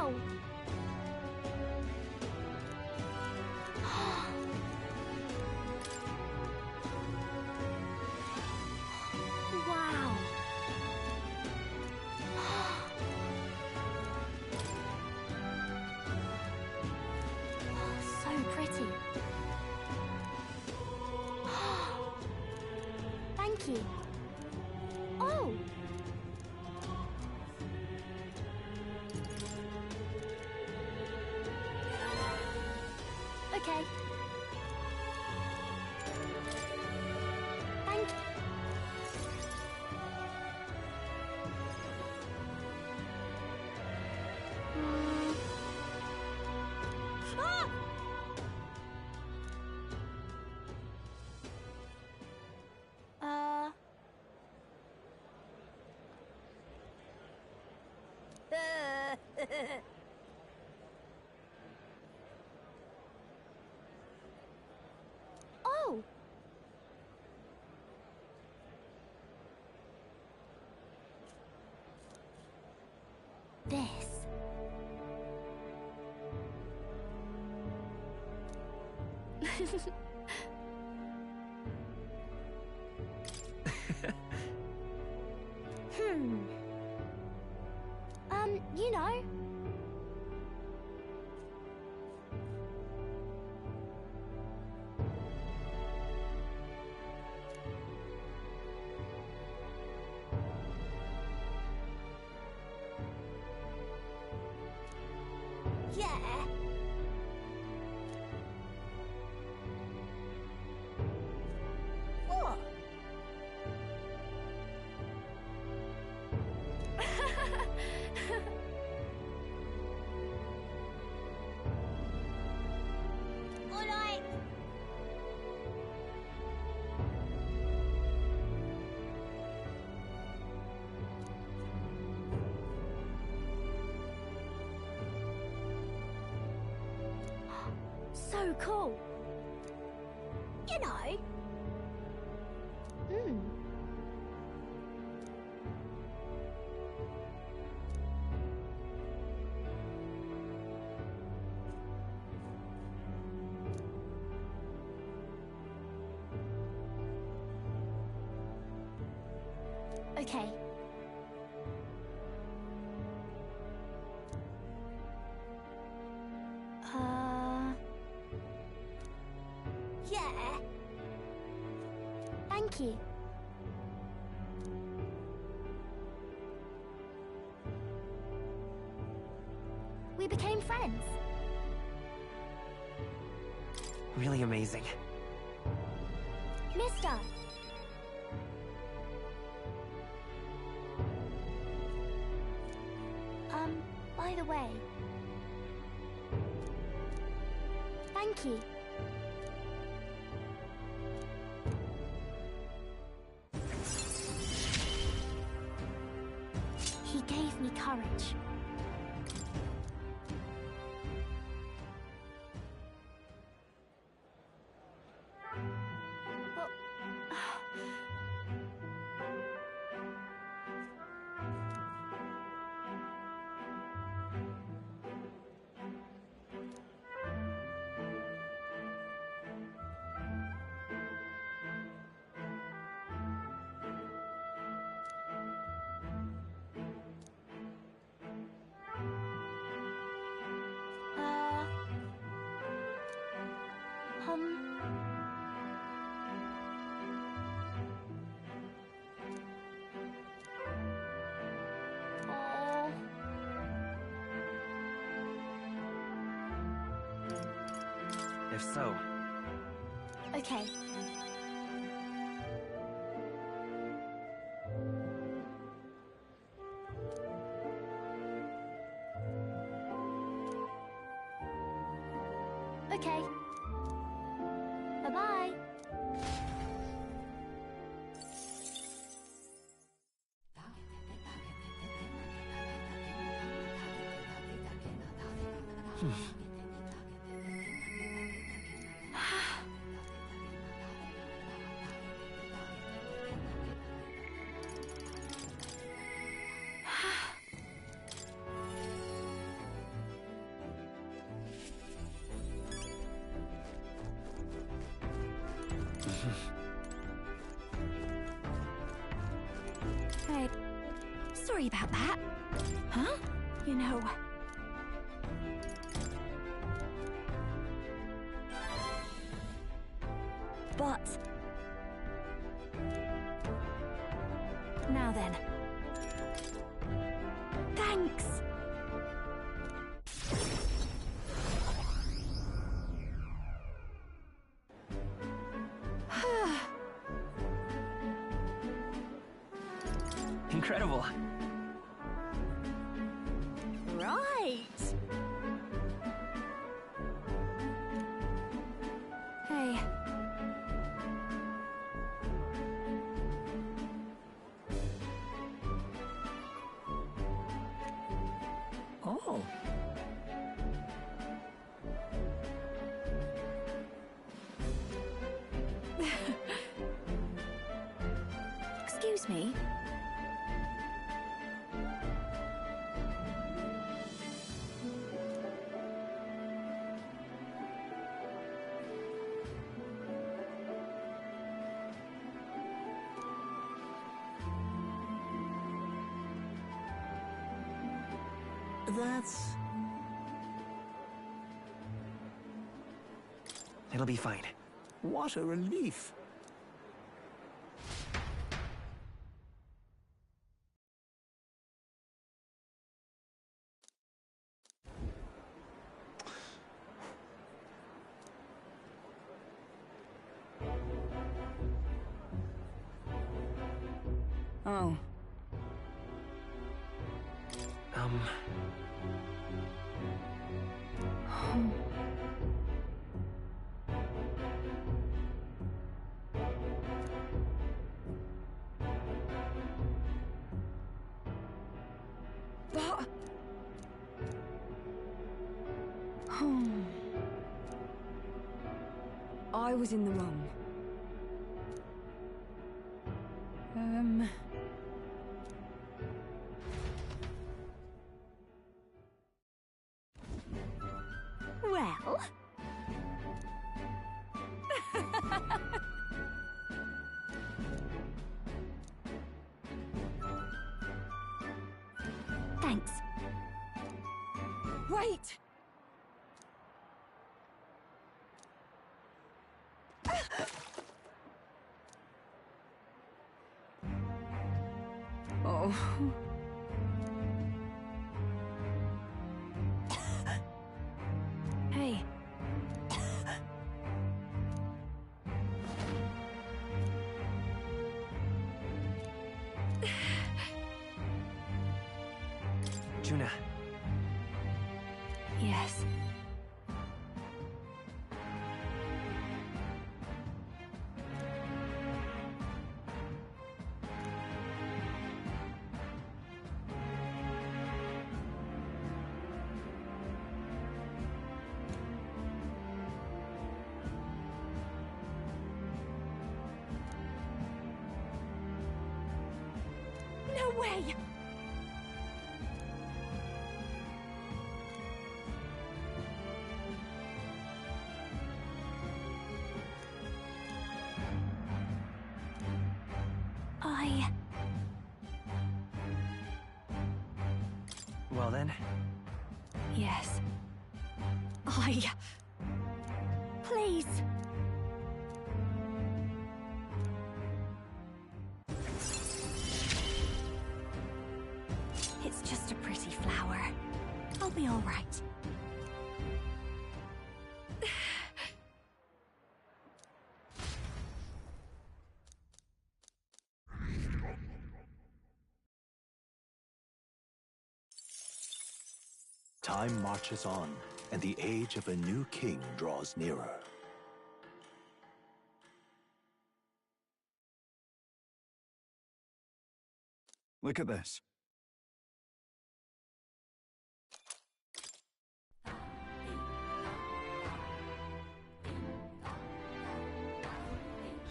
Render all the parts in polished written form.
Wow! Wow! So pretty. Thank you. Oh! Okay. Thank you. Ah! Oh! This. You know. Yeah. What? Alright. So cool. You know. Okay. Yeah. Thank you. We became friends. Really amazing. Mister. By the way. Thank you. He gave me courage. If so. Okay. Okay. Bye-bye. Sorry about that. Huh? You know... But... Now then. Thanks! Incredible. Right! Hey. Oh. Excuse me. That's... It'll be fine. What a relief. Oh. But... I was in the wrong. Well... Thanks. Wait! Oh. Hey. Juna. Yes. No way! Well then. Yes. Please. It's just a pretty flower. I'll be all right. Time marches on, and the age of a new king draws nearer. Look at this.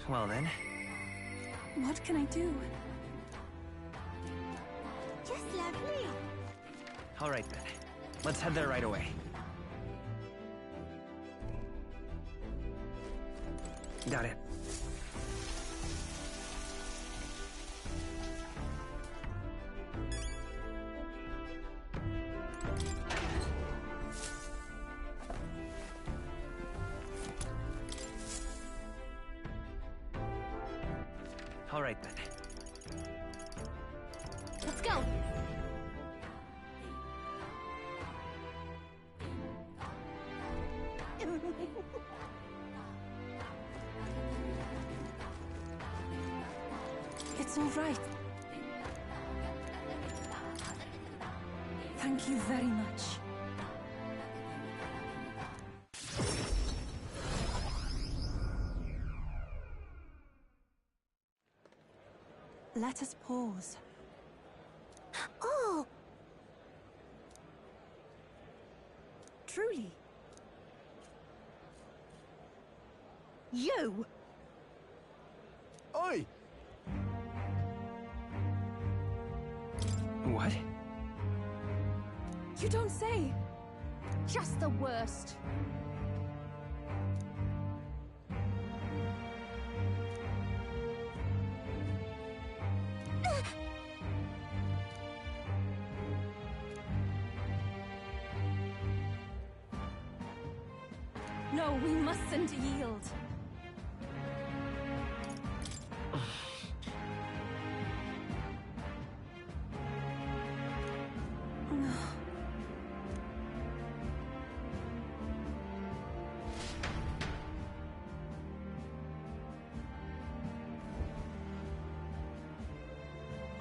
Well then. What can I do? Just lovely. All right then. Let's head there right away. Got it. All right then. Let's go. It's all right. Thank you very much. Let us pause. Oh! Truly. You! Oi! What? You don't say. Just the worst. No, we mustn't yield.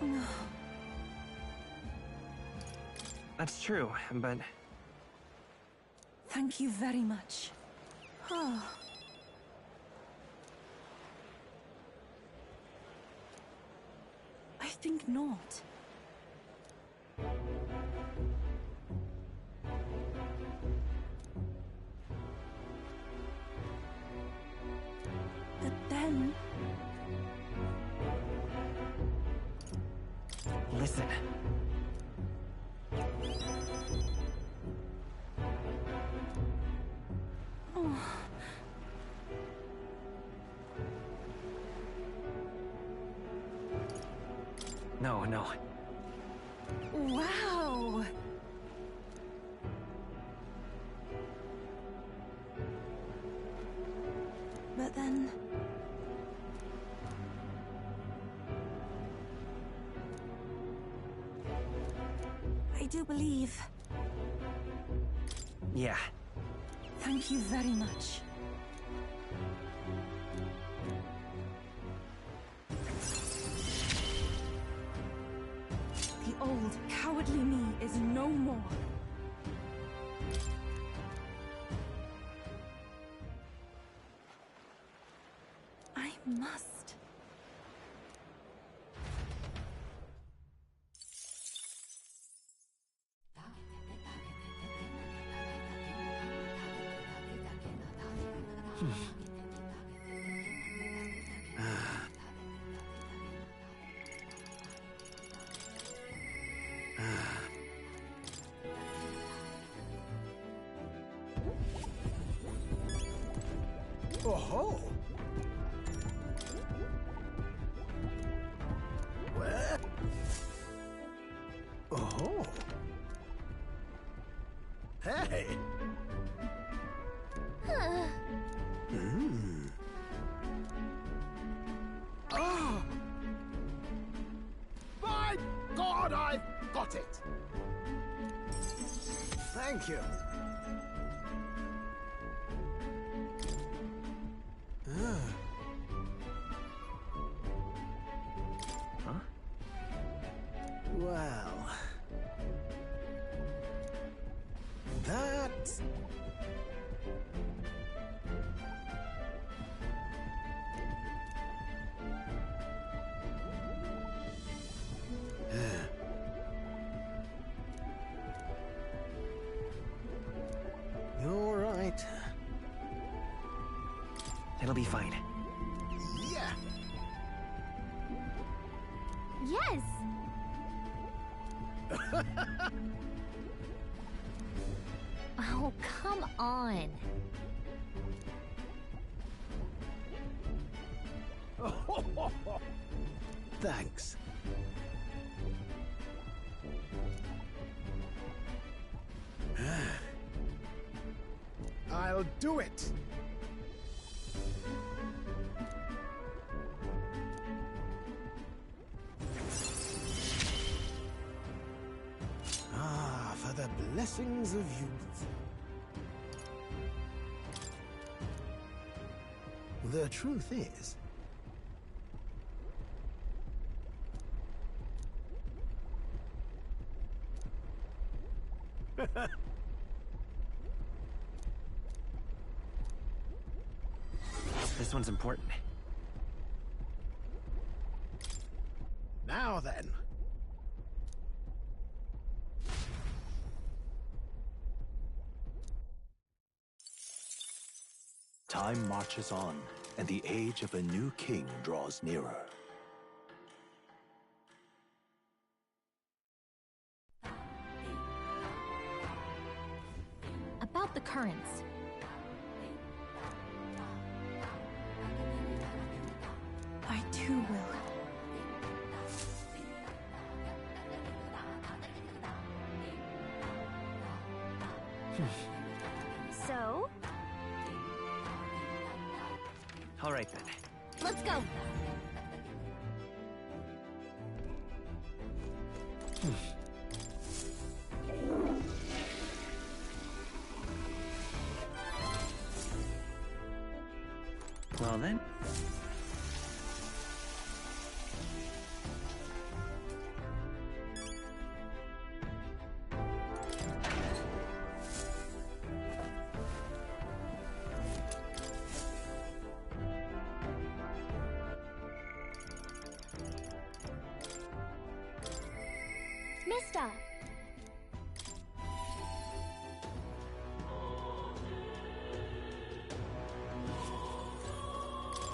No. That's true, but Thank you very much. Oh. I think not. But then... listen. Oh. No, no. Wow! But then... I do believe. Yeah. Thank you very much. The old, cowardly me is no more. I must. Oh-ho! Where? Oh-ho! Hey! Ah! By God, I've got it! Thank you. Huh? Well... That... You're right. It'll be fine. Yeah! Yes! Oh, come on. Thanks. I'll do it. the blessings of youth. The truth is, This one's important. now then. Time marches on, and the age of a new king draws nearer. About the currents. I too will. So, All right then. let's go. Well then. Mister!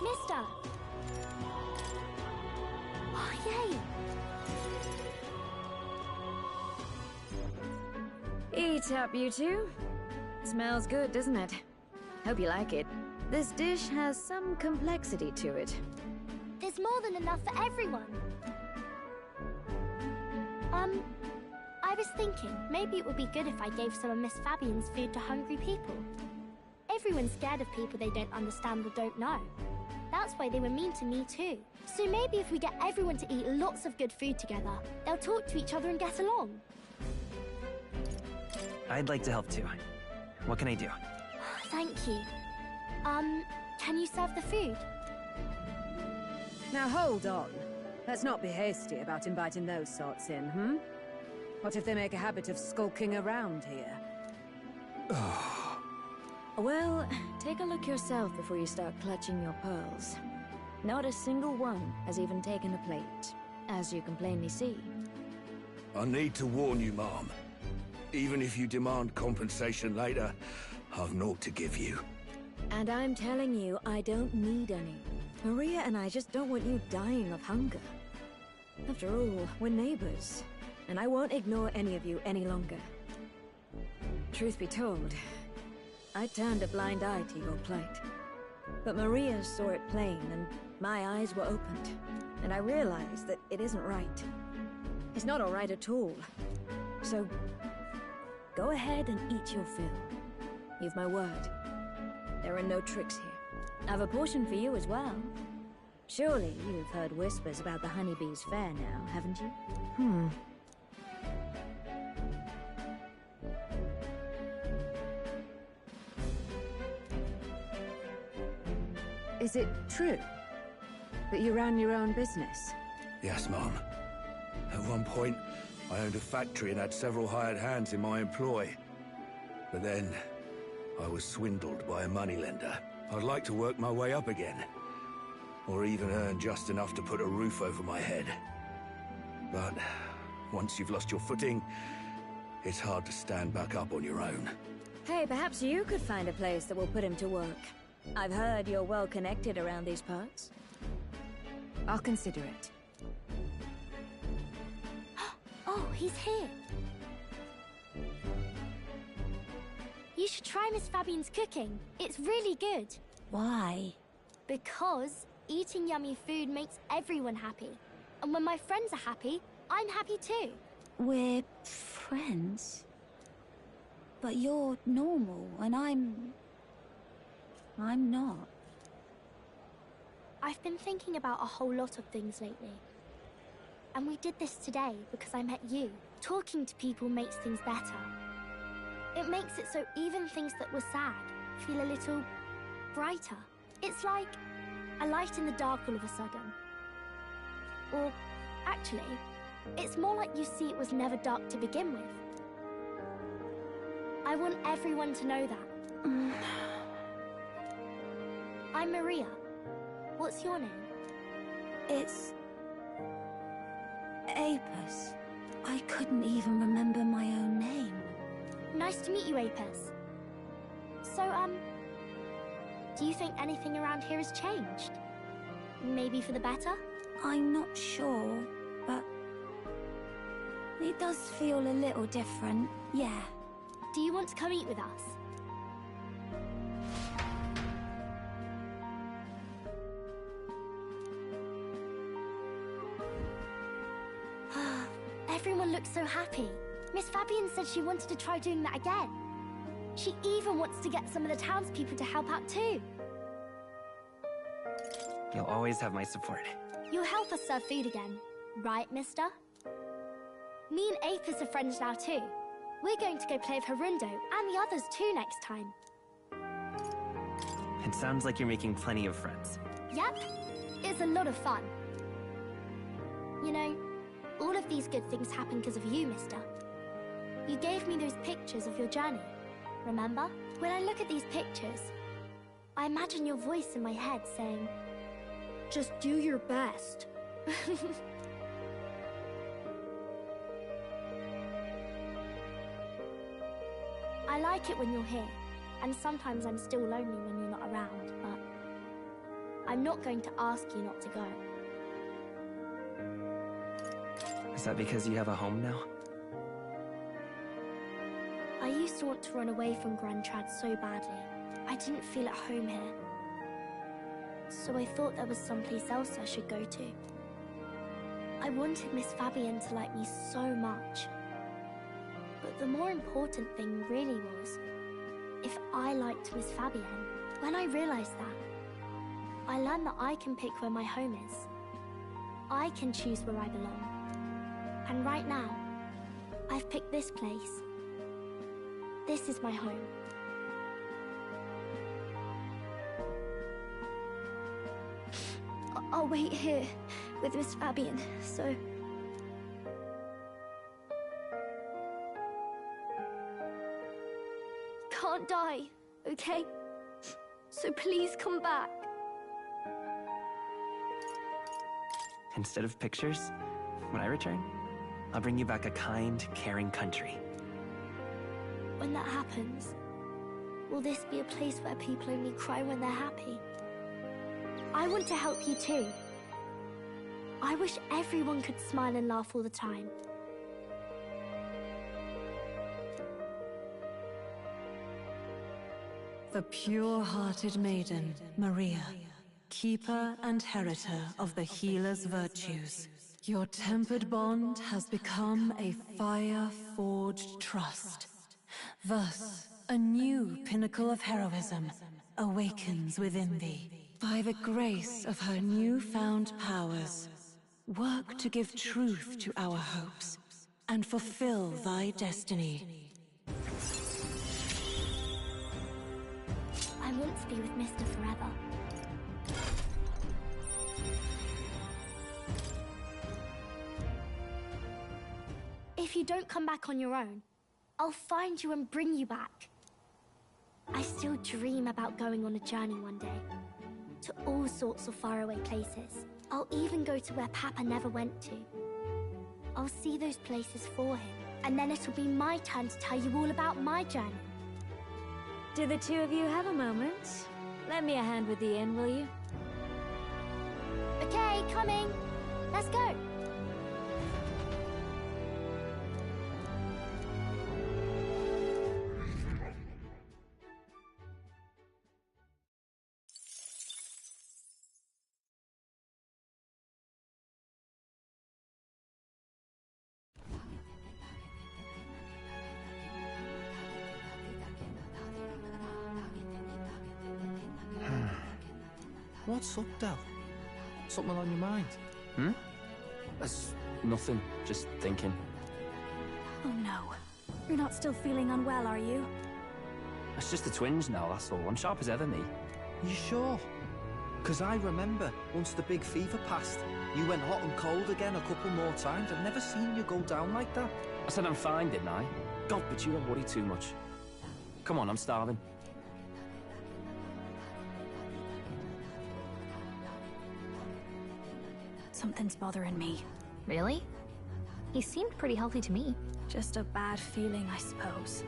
Mister! Oh, yay! Eat up, you two. Smells good, doesn't it? Hope you like it. This dish has some complexity to it. There's more than enough for everyone. I was thinking maybe it would be good if I gave some of Miss Fabian's food to hungry people. Everyone's scared of people they don't understand or don't know. That's why they were mean to me too. So maybe if we get everyone to eat lots of good food together, they'll talk to each other and get along. I'd like to help too. What can I do? Thank you. Can you serve the food? Now hold on. Let's not be hasty about inviting those sorts in, hmm? What if they make a habit of skulking around here? Well, take a look yourself before you start clutching your pearls. Not a single one has even taken a plate, as you can plainly see. I need to warn you, Mom. Even if you demand compensation later, I've naught to give you. And I'm telling you, I don't need any. Maria and I just don't want you dying of hunger. After all, we're neighbors, and I won't ignore any of you any longer. Truth be told, I turned a blind eye to your plight. But Maria saw it plain, and my eyes were opened, and I realized that it isn't right. It's not all right at all. So, go ahead and eat your fill. You've my word. There are no tricks here. I've a portion for you as well. Surely you've heard whispers about the honeybees fair now, haven't you? Is it true that you ran your own business? Yes, Mom. At one point, I owned a factory and had several hired hands in my employ. But then, I was swindled by a moneylender. I'd like to work my way up again. Or even earn just enough to put a roof over my head. But once you've lost your footing, it's hard to stand back up on your own. Hey, perhaps you could find a place that will put him to work. I've heard you're well connected around these parts. I'll consider it. Oh, he's here. You should try Miss Fabian's cooking. It's really good. Why? Because eating yummy food makes everyone happy. And when my friends are happy, I'm happy too. We're friends. But you're normal, and I'm not. I've been thinking about a whole lot of things lately. And we did this today because I met you. Talking to people makes things better. It makes it so even things that were sad feel a little brighter. It's like a light in the dark all of a sudden. Or, actually, it's more like you see it was never dark to begin with. I want everyone to know that. I'm Maria. What's your name? It's... Apis. I couldn't even remember my own name. Nice to meet you, Apis. So, do you think anything around here has changed? Maybe for the better? I'm not sure, but... it does feel a little different, yeah. Do you want to come eat with us? Everyone looks so happy. Miss Fabian said she wanted to try doing that again. She even wants to get some of the townspeople to help out too. You'll always have my support. You'll help us serve food again, right, mister? Me and Apis are friends now too. We're going to go play with Harundo and the others too next time. It sounds like you're making plenty of friends. Yep, it's a lot of fun. You know, all of these good things happen because of you, mister. You gave me those pictures of your journey, remember? When I look at these pictures, I imagine your voice in my head saying, just do your best. I like it when you're here, and sometimes I'm still lonely when you're not around, but I'm not going to ask you not to go. Is that because you have a home now? I used to want to run away from Grand Trad so badly. I didn't feel at home here. So I thought there was someplace else I should go to. I wanted Miss Fabian to like me so much. But the more important thing really was if I liked Miss Fabian. When I realized that, I learned that I can pick where my home is. I can choose where I belong. And right now, I've picked this place. This is my home. I'll wait here with Miss Fabian, so... Can't die, okay? So please come back. Instead of pictures, when I return, I'll bring you back a kind, caring country. When that happens, will this be a place where people only cry when they're happy? I want to help you too. I wish everyone could smile and laugh all the time. The pure-hearted maiden, Maria, keeper and heritor of the healer's virtues. Your tempered bond has become a fire-forged trust. Thus, a new pinnacle of heroism awakens within thee. By the grace of her newfound powers, work to give truth to our hopes and fulfill thy destiny. I want to be with Mister forever. If you don't come back on your own, I'll find you and bring you back. I still dream about going on a journey one day, to all sorts of faraway places. I'll even go to where Papa never went to. I'll see those places for him, and then it'll be my turn to tell you all about my journey. Do the two of you have a moment? Lend me a hand with the inn, will you? Okay, coming. Let's go. What's up, Del? Something on your mind? Hmm? It's nothing, just thinking. Oh no. You're not still feeling unwell, are you? It's just the twinge now, that's all. I'm sharp as ever, me. You sure? Because I remember, once the big fever passed, you went hot and cold again a couple more times. I've never seen you go down like that. I said I'm fine, didn't I? God, but you don't worry too much. Come on, I'm starving. Something's bothering me. Really? He seemed pretty healthy to me. Just a bad feeling, I suppose.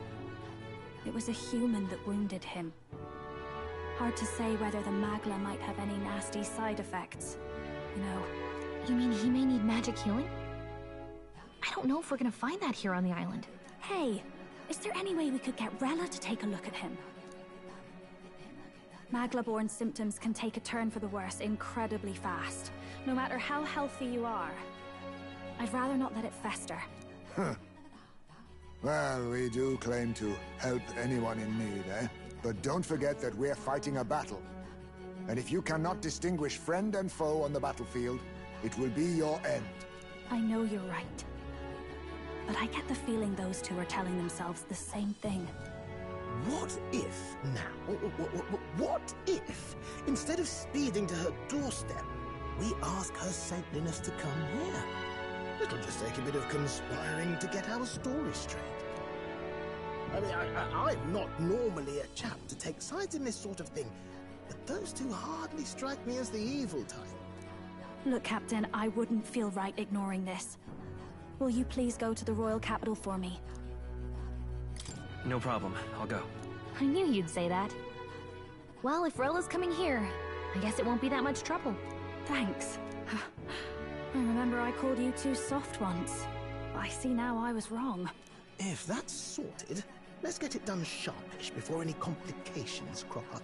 It was a human that wounded him. Hard to say whether the Magla might have any nasty side effects. You know. You mean he may need magic healing? I don't know if we're gonna find that here on the island. Hey, is there any way we could get Rella to take a look at him? Magla-born symptoms can take a turn for the worse incredibly fast, no matter how healthy you are. I'd rather not let it fester. Huh. Well, we do claim to help anyone in need, eh? But don't forget that we're fighting a battle. And if you cannot distinguish friend and foe on the battlefield, it will be your end. I know you're right. But I get the feeling those two are telling themselves the same thing. What if, now, what if, instead of speeding to her doorstep, we ask her saintliness to come here? It'll just take a bit of conspiring to get our story straight. I mean, I'm not normally a chap to take sides in this sort of thing, but those two hardly strike me as the evil type. Look, Captain, I wouldn't feel right ignoring this. Will you please go to the royal capital for me? No problem, I'll go. I knew you'd say that. Well, if Rella's coming here, I guess it won't be that much trouble. Thanks. I remember I called you too soft once. I see now I was wrong. If that's sorted, let's get it done sharpish before any complications crop up.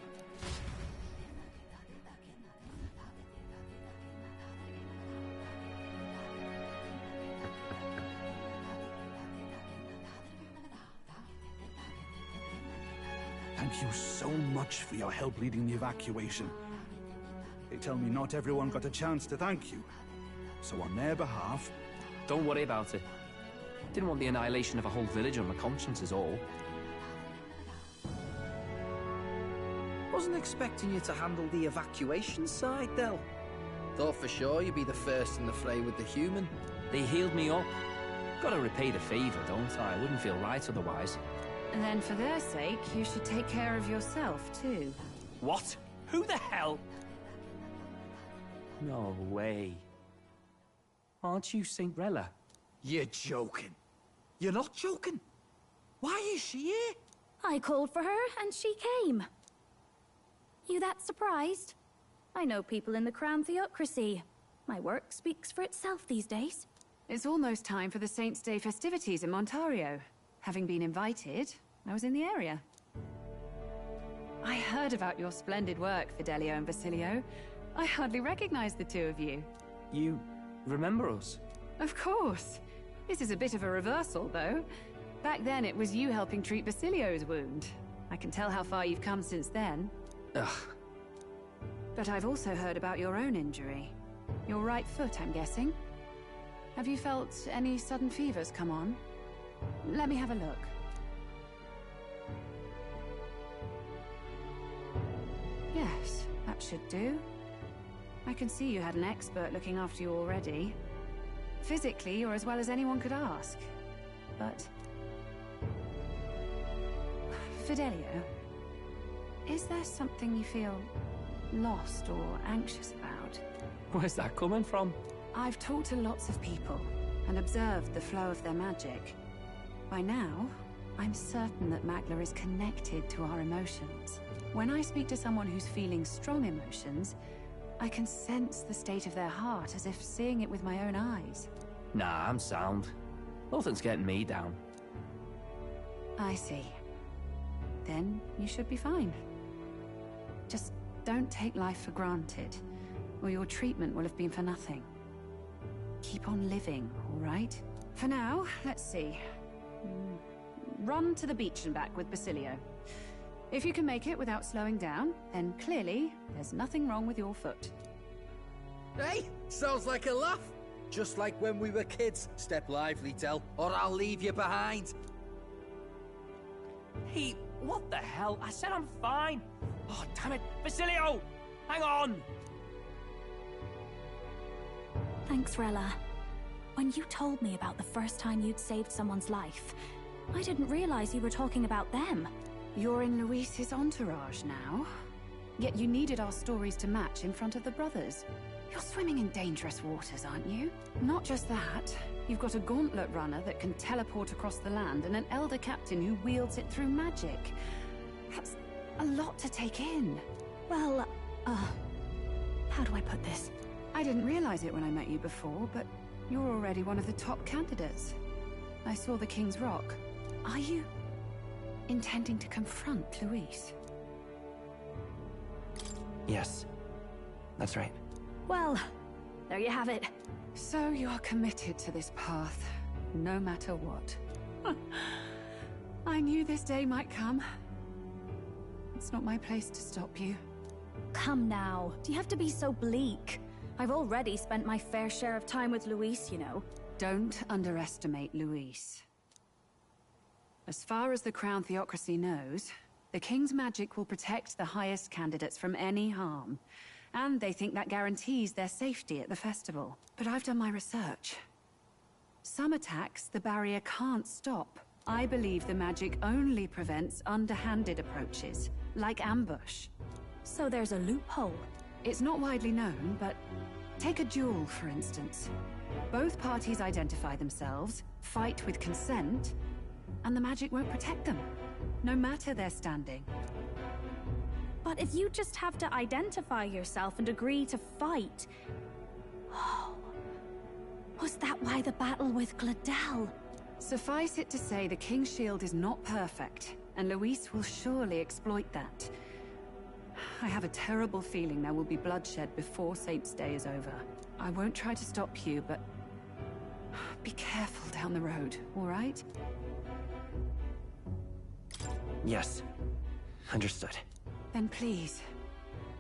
Thank you so much for your help leading the evacuation. They tell me not everyone got a chance to thank you. So on their behalf... Don't worry about it. Didn't want the annihilation of a whole village on my conscience is all. Wasn't expecting you to handle the evacuation side, Del. Thought for sure you'd be the first in the fray with the human. They healed me up. Gotta repay the favor, don't I? I wouldn't feel right otherwise. And then for their sake, you should take care of yourself, too. What? Who the hell? No way. Aren't you Saint Rella? You're joking. You're not joking. Why is she here? I called for her, and she came. You that surprised? I know people in the Crown Theocracy. My work speaks for itself these days. It's almost time for the Saints' Day festivities in Montario. Having been invited, I was in the area. I heard about your splendid work, Fidelio and Basilio. I hardly recognized the two of you. You remember us? Of course. This is a bit of a reversal, though. Back then, it was you helping treat Basilio's wound. I can tell how far you've come since then. Ugh. But I've also heard about your own injury. Your right foot, I'm guessing. Have you felt any sudden fevers come on? Let me have a look. Yes, that should do. I can see you had an expert looking after you already. Physically, you're as well as anyone could ask. But... Fidelio, is there something you feel lost or anxious about? Where's that coming from? I've talked to lots of people and observed the flow of their magic. By now, I'm certain that Magla is connected to our emotions. When I speak to someone who's feeling strong emotions, I can sense the state of their heart as if seeing it with my own eyes. Nah, I'm sound. Nothing's getting me down. I see. Then you should be fine. Just don't take life for granted, or your treatment will have been for nothing. Keep on living, all right? For now, let's see. Run to the beach and back with Basilio. If you can make it without slowing down, then clearly there's nothing wrong with your foot. Hey, sounds like a laugh. Just like when we were kids. Step lively, Del, or I'll leave you behind. Hey, what the hell? I said I'm fine. Oh, damn it. Basilio! Hang on! Thanks, Rella. When you told me about the first time you'd saved someone's life, I didn't realize you were talking about them. You're in Luis's entourage now. Yet you needed our stories to match in front of the brothers. You're swimming in dangerous waters, aren't you? Not just that, you've got a gauntlet runner that can teleport across the land and an elder captain who wields it through magic. That's a lot to take in. Well, how do I put this? I didn't realize it when I met you before, but you're already one of the top candidates. I saw the King's Rock. Are you intending to confront Luis? Yes, that's right. Well, there you have it. So you're committed to this path, no matter what. I knew this day might come. It's not my place to stop you. Come now, do you have to be so bleak? I've already spent my fair share of time with Luis, you know. Don't underestimate Luis. As far as the Crown Theocracy knows, the King's magic will protect the highest candidates from any harm. And they think that guarantees their safety at the festival. But I've done my research. Some attacks the barrier can't stop. I believe the magic only prevents underhanded approaches, like ambush. So there's a loophole. It's not widely known, but take a duel, for instance. Both parties identify themselves, fight with consent, and the magic won't protect them, no matter their standing. But if you just have to identify yourself and agree to fight... Oh, was that why the battle with Gladel? Suffice it to say the King's Shield is not perfect, and Luis will surely exploit that. I have a terrible feeling there will be bloodshed before Saint's Day is over. I won't try to stop you, but... be careful down the road, all right? Yes, understood. Then please,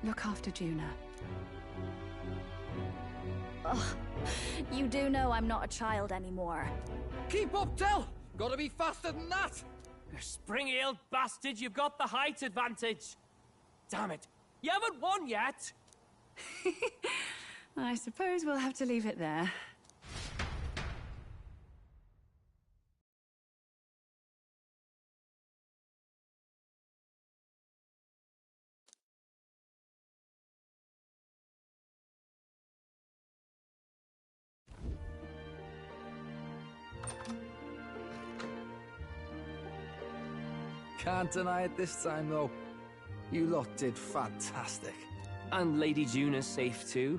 look after Juna. Ugh, you do know I'm not a child anymore. Keep up, Del! Gotta be faster than that! You spring-heeled bastard, you've got the height advantage. Damn it, you haven't won yet! I suppose we'll have to leave it there. Can't deny it this time, though. You lot did fantastic. And Lady Juna's safe too.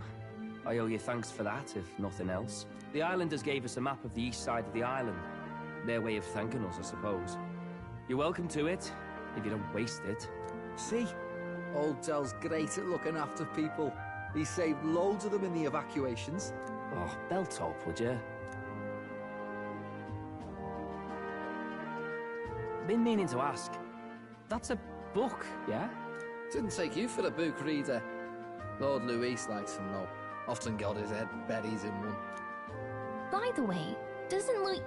I owe you thanks for that, if nothing else. The islanders gave us a map of the east side of the island. Their way of thanking us, I suppose. You're welcome to it, if you don't waste it. See? Old Del's great at looking after people. He saved loads of them in the evacuations. Oh, belt up, would you? Been meaning to ask. That's a book, yeah? Didn't take you for a book reader. Lord Luis likes them though. Often got his head buried in one. By the way, doesn't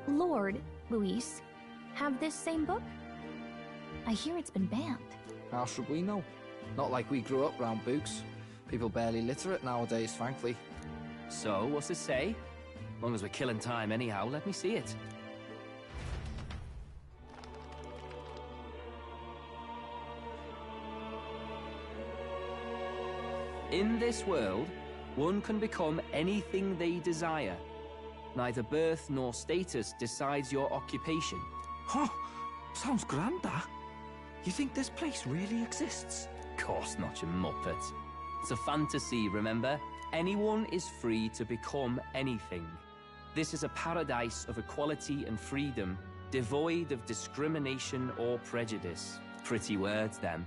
Lord Luis have this same book? I hear it's been banned. How should we know? Not like we grew up round books. People barely literate nowadays, frankly. So, what's it say? As long as we're killing time anyhow, let me see it. In this world, one can become anything they desire. Neither birth nor status decides your occupation. Huh? Sounds grand, that. You think this place really exists? Of course not, you muppet. It's a fantasy, remember? Anyone is free to become anything. This is a paradise of equality and freedom, devoid of discrimination or prejudice. Pretty words, them.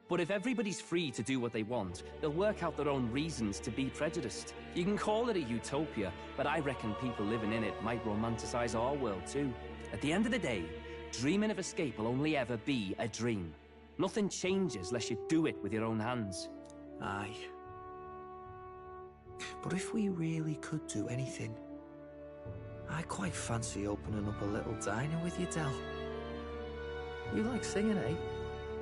But if everybody's free to do what they want, they'll work out their own reasons to be prejudiced. You can call it a utopia, but I reckon people living in it might romanticize our world too. At the end of the day, dreaming of escape will only ever be a dream. Nothing changes unless you do it with your own hands. Aye. But if we really could do anything, I quite fancy opening up a little diner with you, Del. You like singing, eh?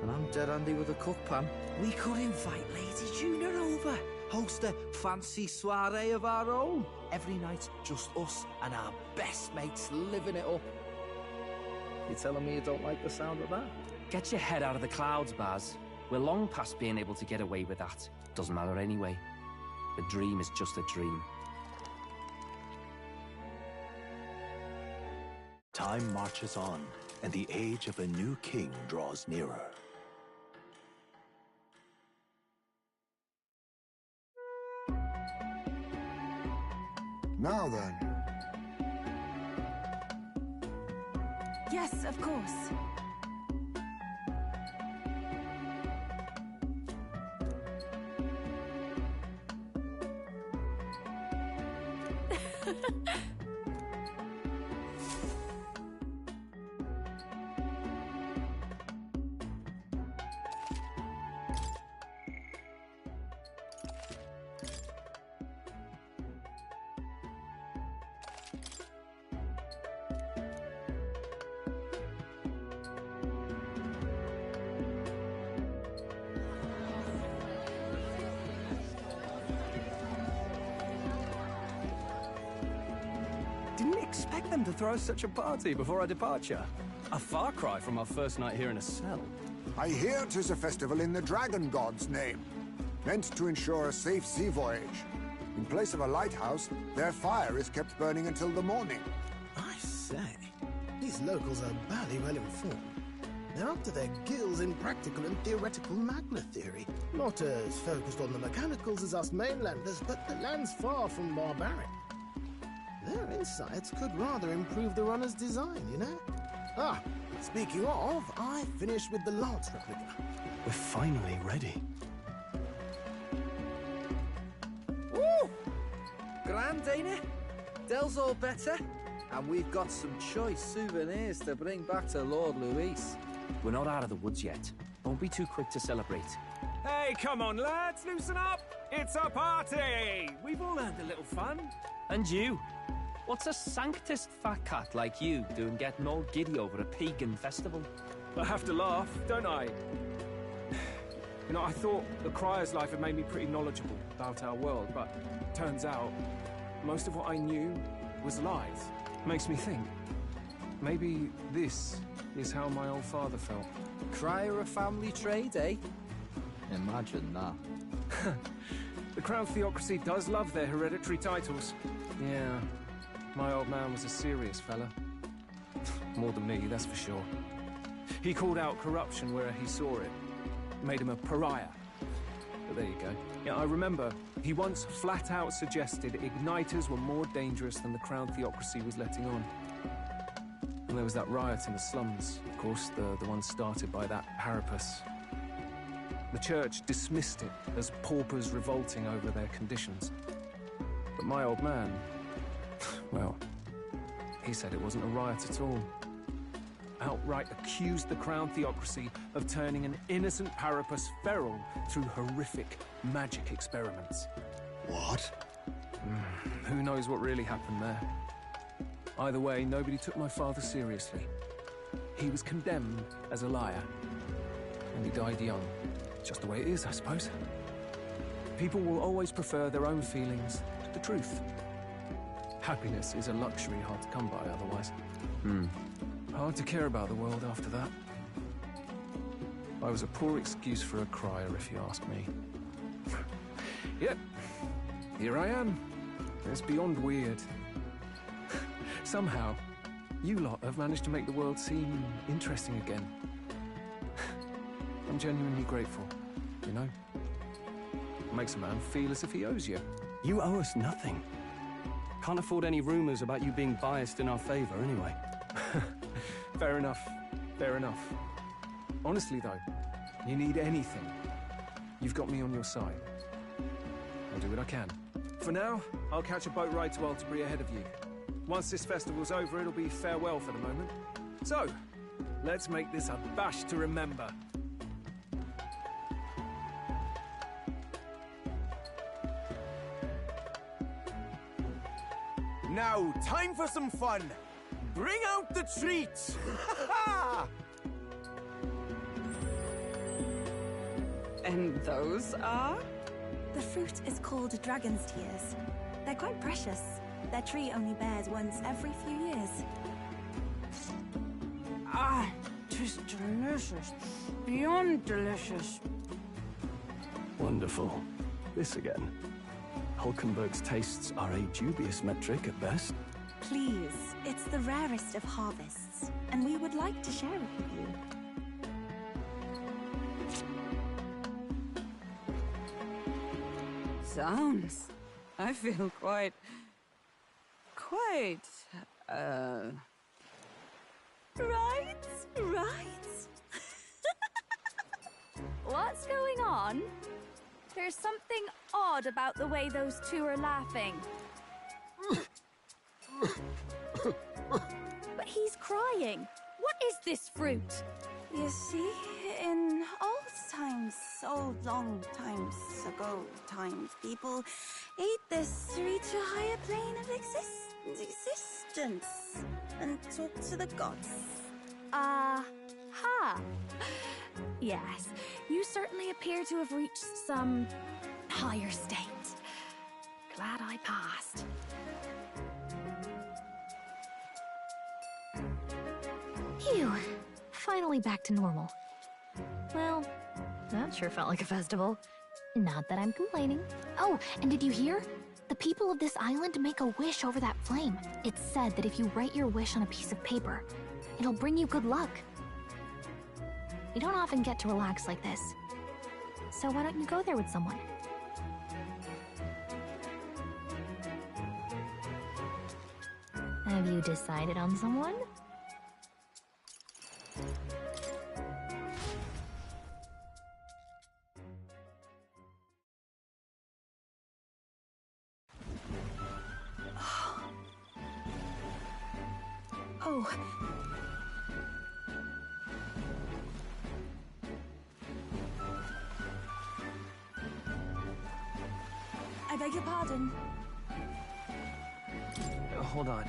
And I'm dead handy with a cook pan. We could invite Lady Juna over, host a fancy soiree of our own. Every night, just us and our best mates living it up. You telling me you don't like the sound of that? Get your head out of the clouds, Baz. We're long past being able to get away with that. Doesn't matter anyway. The dream is just a dream. Time marches on, and the age of a new king draws nearer. Now then. Yes, of course. Didn't expect them to throw such a party before our departure. A far cry from our first night here in a cell. I hear 'tis a festival in the Dragon God's name, meant to ensure a safe sea voyage. In place of a lighthouse, their fire is kept burning until the morning. I say, these locals are barely well informed. They're up to their gills in practical and theoretical magna theory. Not as focused on the mechanicals as us mainlanders, but the land's far from barbaric. Their insights could rather improve the runner's design, you know? Ah, speaking of, I finished with the Lance replica. We're finally ready. Woo! Grand, ain't it? Del's all better. And we've got some choice souvenirs to bring back to Lord Luis. We're not out of the woods yet. Don't be too quick to celebrate. Hey, come on, lads, loosen up! It's a party! We've all had a little fun. And you? What's a sanctist fat cat like you doing getting all giddy over a pagan festival? I have to laugh, don't I? You know, I thought the Crier's life had made me pretty knowledgeable about our world, but turns out most of what I knew was lies. Makes me think, maybe this is how my old father felt. Crier a family trade, eh? Imagine that. The Crown Theocracy does love their hereditary titles. Yeah, my old man was a serious fella. More than me, that's for sure. He called out corruption where he saw it. Made him a pariah. But there you go. Yeah, I remember he once flat out suggested igniters were more dangerous than the Crown Theocracy was letting on. And there was that riot in the slums, of course, the one started by that Haripus. The church dismissed it as paupers revolting over their conditions. But my old man, well, he said it wasn't a riot at all. Outright accused the Crown Theocracy of turning an innocent Haripus feral through horrific magic experiments. What? Who knows what really happened there? Either way, nobody took my father seriously. He was condemned as a liar, and he died young. Just the way it is, I suppose. People will always prefer their own feelings to the truth. Happiness is a luxury hard to come by otherwise. Hard to care about the world after that. I was a poor excuse for a crier, if you ask me. Yep, here I am. It's beyond weird. Somehow, you lot have managed to make the world seem interesting again. I'm genuinely grateful, you know? It makes a man feel as if he owes you. You owe us nothing. Can't afford any rumors about you being biased in our favor, anyway. Fair enough. Fair enough. Honestly, though, you need anything, you've got me on your side. I'll do what I can. For now, I'll catch a boat ride to Altabri ahead of you. Once this festival's over, it'll be farewell for the moment. So, let's make this a bash to remember. Now, time for some fun. Bring out the treats! And those are? The fruit is called dragon's tears. They're quite precious. Their tree only bears once every few years. Ah, 'tis delicious. Beyond delicious. Wonderful. This again. Hulkenberg's tastes are a dubious metric at best. Please, it's the rarest of harvests, and we would like to share it with you. Sounds. I feel quite... Right? What's going on? There's something odd about the way those two are laughing. But he's crying. What is this fruit? You see, in old long times ago, people ate this to reach a higher plane of existence and talk to the gods. Ha! Yes, you certainly appear to have reached some higher state. Glad I passed. Phew. Finally back to normal. Well, that sure felt like a festival. Not that I'm complaining. Oh, and did you hear? The people of this island make a wish over that flame. It's said that if you write your wish on a piece of paper, it'll bring you good luck. You don't often get to relax like this. So why don't you go there with someone? Have you decided on someone? Oh. I beg your pardon. Hold on.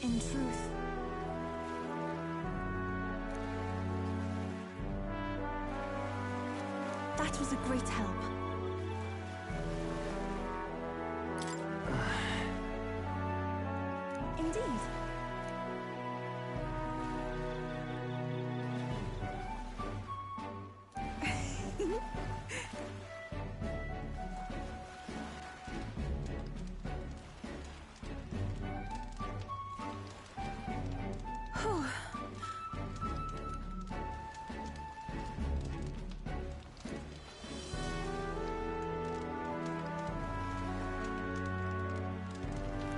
In truth, that was a great help. Indeed.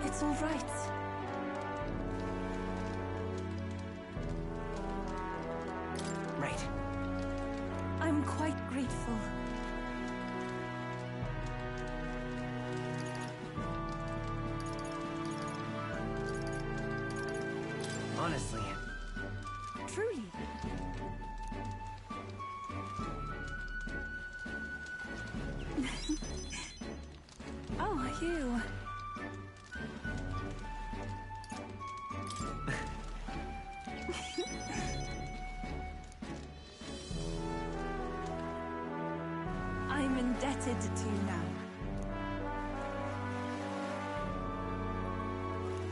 It's all right. Right. I'm quite grateful. Honestly. Truly. Oh, you. I'm indebted to you now.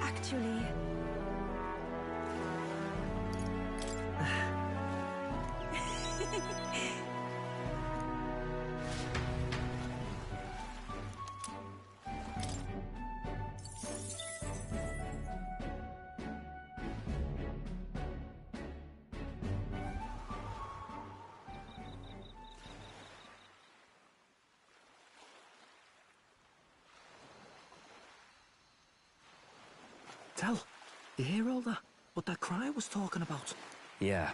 Actually... Tell, you hear all that? What that cry was talking about? Yeah.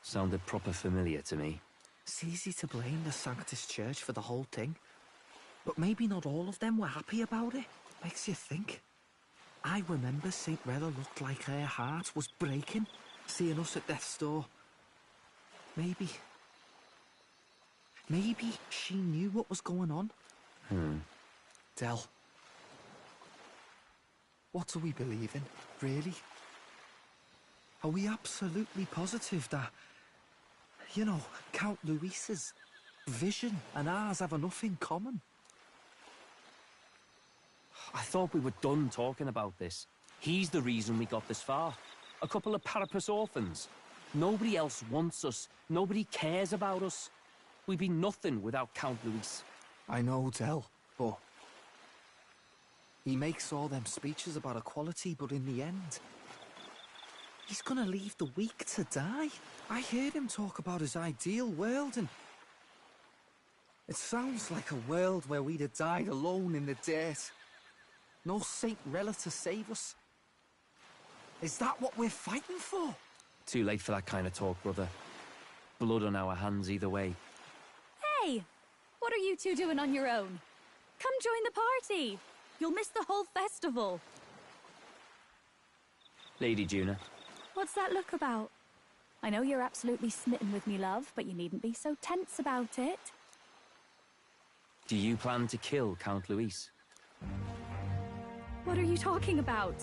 Sounded proper familiar to me. It's easy to blame the Sanctus Church for the whole thing. But maybe not all of them were happy about it. Makes you think. I remember St. Rella looked like her heart was breaking, seeing us at death's door. Maybe she knew what was going on. Hmm. Del, What do we believe in, really? Are we absolutely positive that, you know, Count Luis's vision and ours have enough in common? I thought we were done talking about this. He's the reason we got this far. A couple of Parapus orphans. Nobody else wants us. Nobody cares about us. We'd be nothing without Count Luis. I know, Del, but... he makes all them speeches about equality, but in the end... he's gonna leave the weak to die. I heard him talk about his ideal world, and... it sounds like a world where we'd have died alone in the dirt. No Saint Rella to save us. Is that what we're fighting for? Too late for that kind of talk, brother. Blood on our hands either way. Hey! What are you two doing on your own? Come join the party! You'll miss the whole festival. Lady Juna. What's that look about? I know you're absolutely smitten with me, love, but you needn't be so tense about it. Do you plan to kill Count Luis? What are you talking about?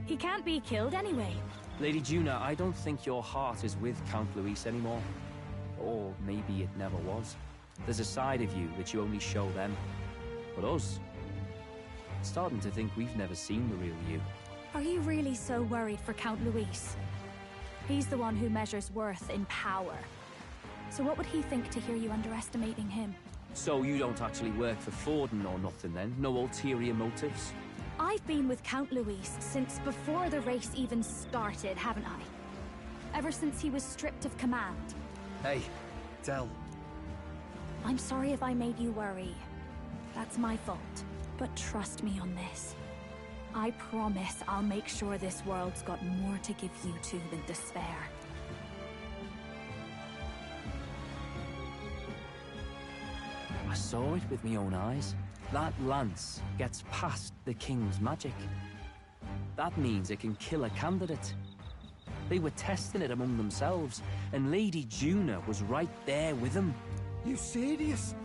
He can't be killed anyway. Lady Juna, I don't think your heart is with Count Luis anymore. Or maybe it never was. There's a side of you that you only show them. But us, I'm starting to think we've never seen the real you. Are you really so worried for Count Luis? He's the one who measures worth in power. So what would he think to hear you underestimating him? So you don't actually work for Forden or nothing then? No ulterior motives? I've been with Count Luis since before the race even started, haven't I? Ever since he was stripped of command. Hey, Del. I'm sorry if I made you worry. That's my fault. But trust me on this. I promise I'll make sure this world's got more to give you two than despair. I saw it with my own eyes. That lance gets past the king's magic. That means it can kill a candidate. They were testing it among themselves, and Lady Juna was right there with them. You serious?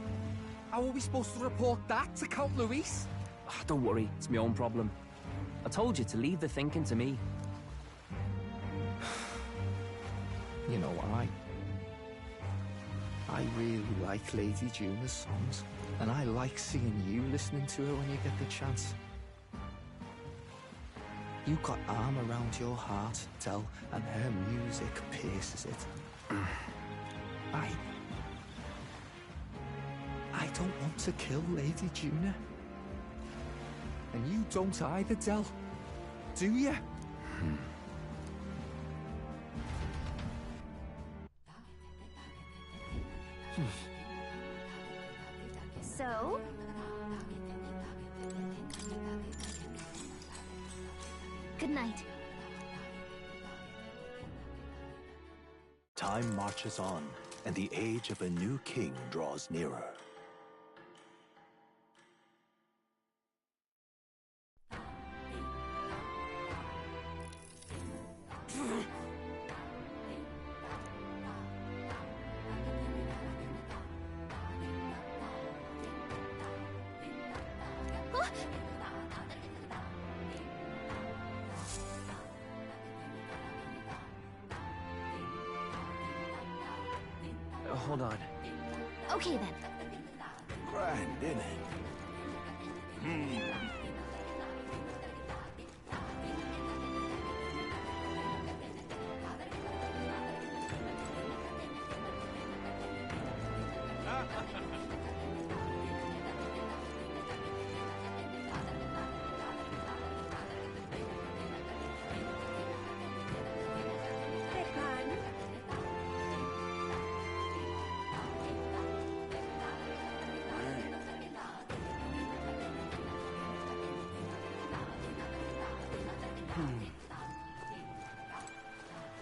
How are we supposed to report that to Count Luis? Don't worry, it's my own problem. I told you to leave the thinking to me. You know, I really like Lady Juna's songs, and I like seeing you listening to her when you get the chance. You got arm around your heart, Del, and her music pierces it. I don't want to kill Lady Juna. And you don't either, Del. Do you? So? Good night. Time marches on, and the age of a new king draws nearer. Hold on. Okay then. Grand, isn't it?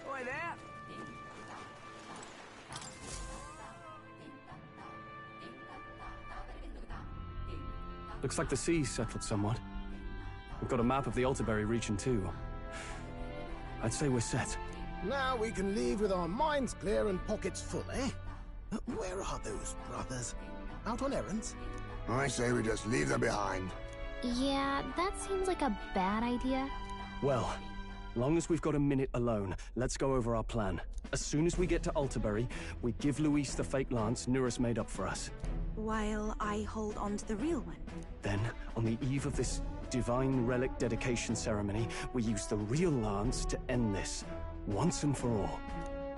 Oi there! Looks like the sea's settled somewhat. We've got a map of the Altaberry region too. I'd say we're set. Now we can leave with our minds clear and pockets full, eh? Where are those brothers? Out on errands? I say we just leave them behind. Yeah, that seems like a bad idea. Well, long as we've got a minute alone, let's go over our plan. As soon as we get to Altabury, we give Luis the fake lance Nuris made up for us. While I hold on to the real one. Then, on the eve of this divine relic dedication ceremony, we use the real lance to end this, once and for all.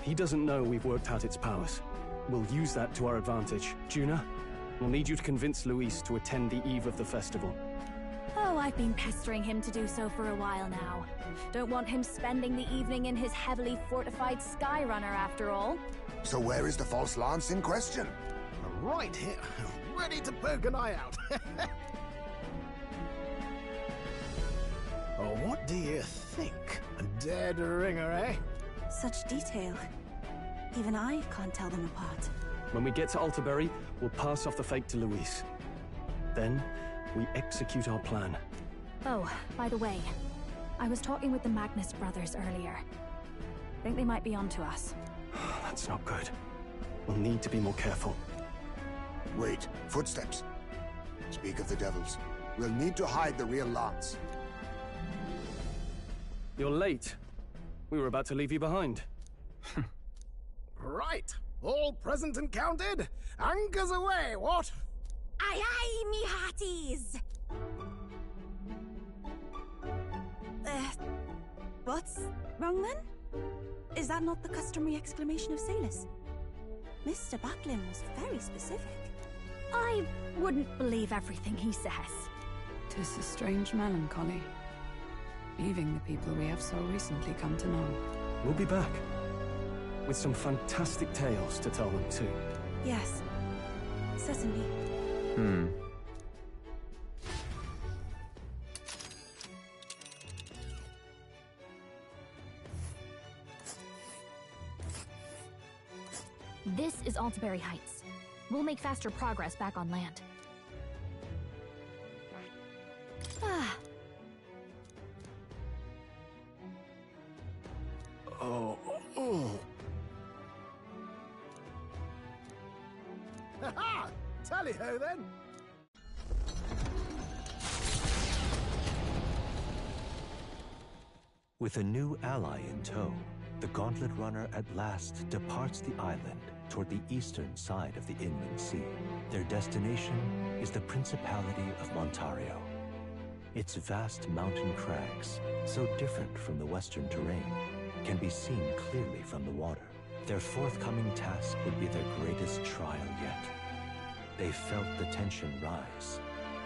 He doesn't know we've worked out its powers. We'll use that to our advantage. Juna, we'll need you to convince Luis to attend the eve of the festival. Oh, I've been pestering him to do so for a while now. Don't want him spending the evening in his heavily fortified Skyrunner after all. So where is the false lance in question? Right here, ready to poke an eye out. Oh, what do you think? A dead ringer, eh? Such detail. Even I can't tell them apart. When we get to Altabury, we'll pass off the fake to Luis. Then, we execute our plan. Oh, by the way, I was talking with the Magnus brothers earlier. I think they might be onto us. That's not good. We'll need to be more careful. Wait, footsteps. Speak of the devils. We'll need to hide the real lance. You're late. We were about to leave you behind. Right, all present and counted. Anchors away, what? Aye aye, me hearties! What's wrong then? Is that not the customary exclamation of sailors? Mr. Buckland was very specific. I wouldn't believe everything he says. 'Tis a strange melancholy, leaving the people we have so recently come to know. We'll be back. With some fantastic tales to tell them too. Yes, certainly. This is Altabury Heights. We'll make faster progress back on land. Oh. Ha-ha! Tally-ho then! With a new ally in tow, the Gauntlet Runner at last departs the island toward the eastern side of the inland sea. Their destination is the Principality of Montario. Its vast mountain crags, so different from the western terrain, can be seen clearly from the water. Their forthcoming task would be their greatest trial yet. They felt the tension rise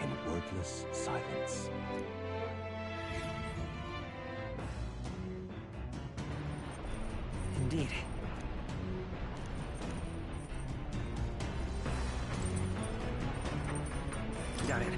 in wordless silence. Indeed. Got it.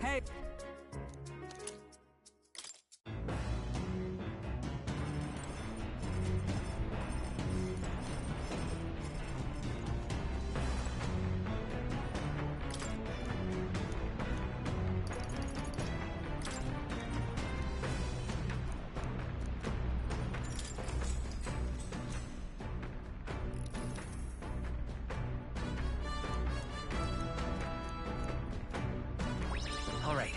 Hey! All right.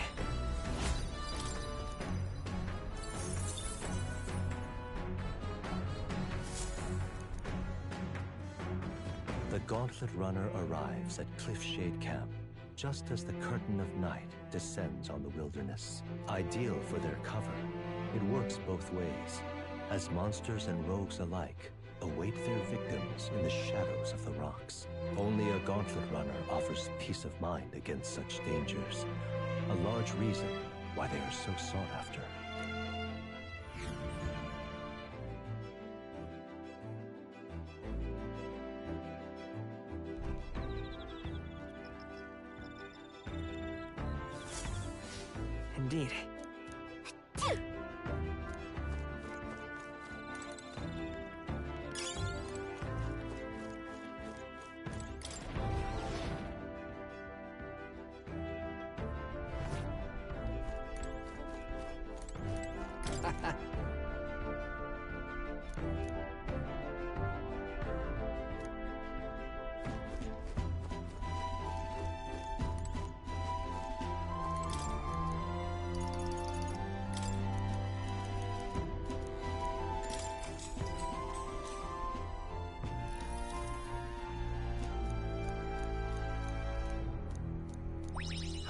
The Gauntlet Runner arrives at Cliffshade Camp, just as the curtain of night descends on the wilderness. Ideal for their cover, it works both ways, as monsters and rogues alike await their victims in the shadows of the rocks. Only a Gauntlet Runner offers peace of mind against such dangers, a large reason why they are so sought after. Indeed.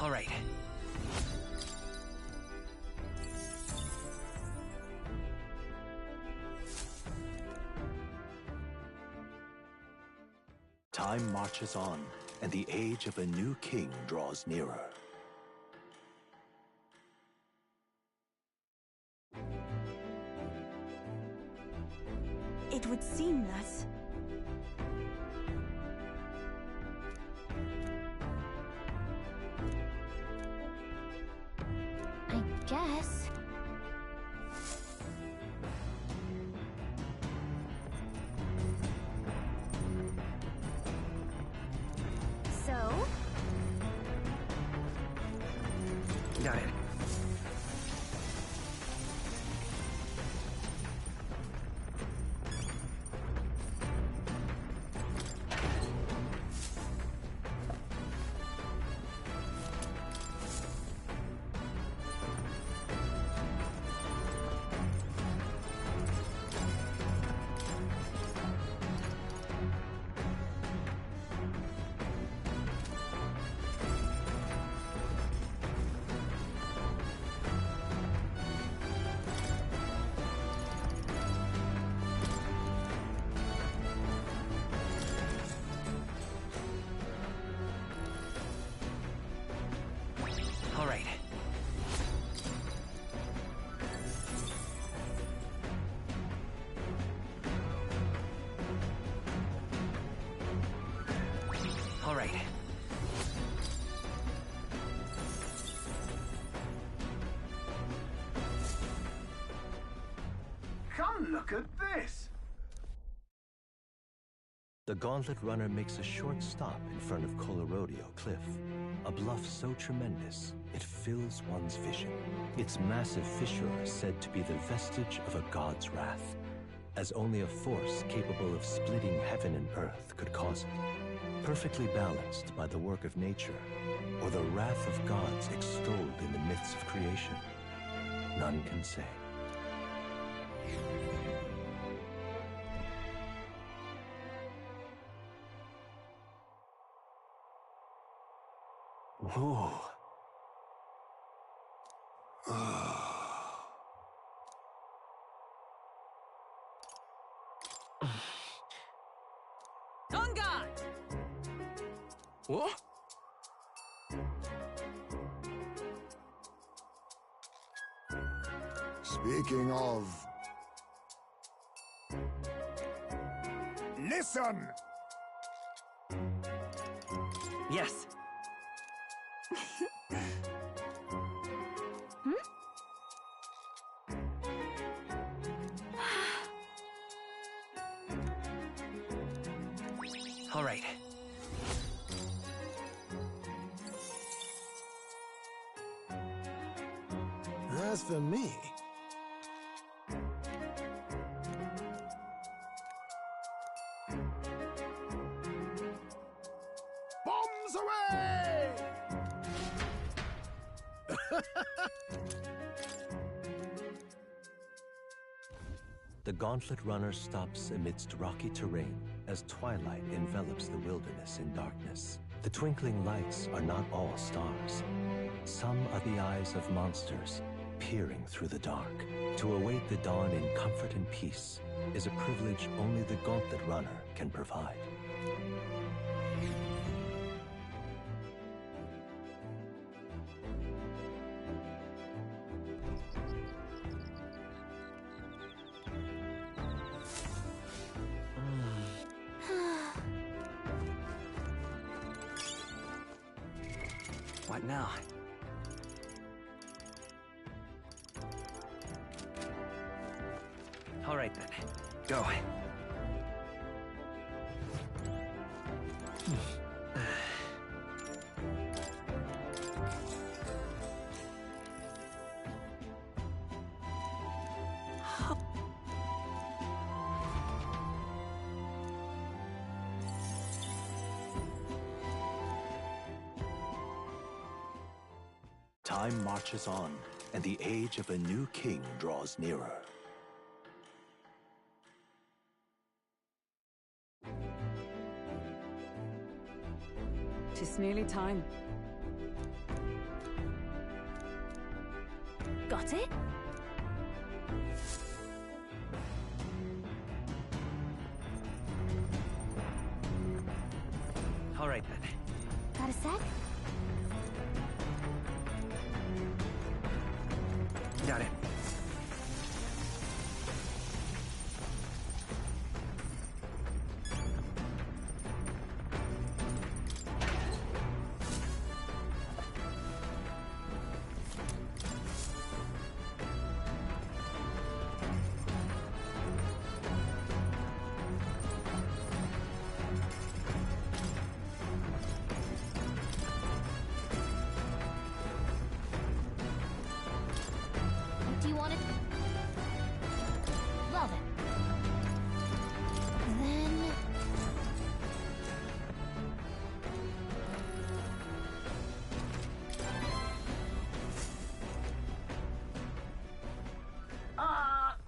All right. Time marches on, and the age of a new king draws nearer. It would seem that... I guess. So? Got it. All right. All right. Come look at this! The Gauntlet Runner makes a short stop in front of Colorodeo Cliff, a bluff so tremendous it fills one's vision. Its massive fissure is said to be the vestige of a god's wrath, as only a force capable of splitting heaven and earth could cause it. Perfectly balanced by the work of nature, or the wrath of gods extolled in the myths of creation, none can say. Whoa. On guard! What? Speaking of... Listen! Yes. All right. As for me... Bombs away! The Gauntlet Runner stops amidst rocky terrain as twilight envelops the wilderness in darkness. The twinkling lights are not all stars. Some are the eyes of monsters peering through the dark. To await the dawn in comfort and peace is a privilege only the Gauntlet Runner can provide. What now? All right then. Go. Time marches on, and the age of a new king draws nearer. Tis nearly time. Got it? All right then. Got a sec? Got it. Do you want it? Well then.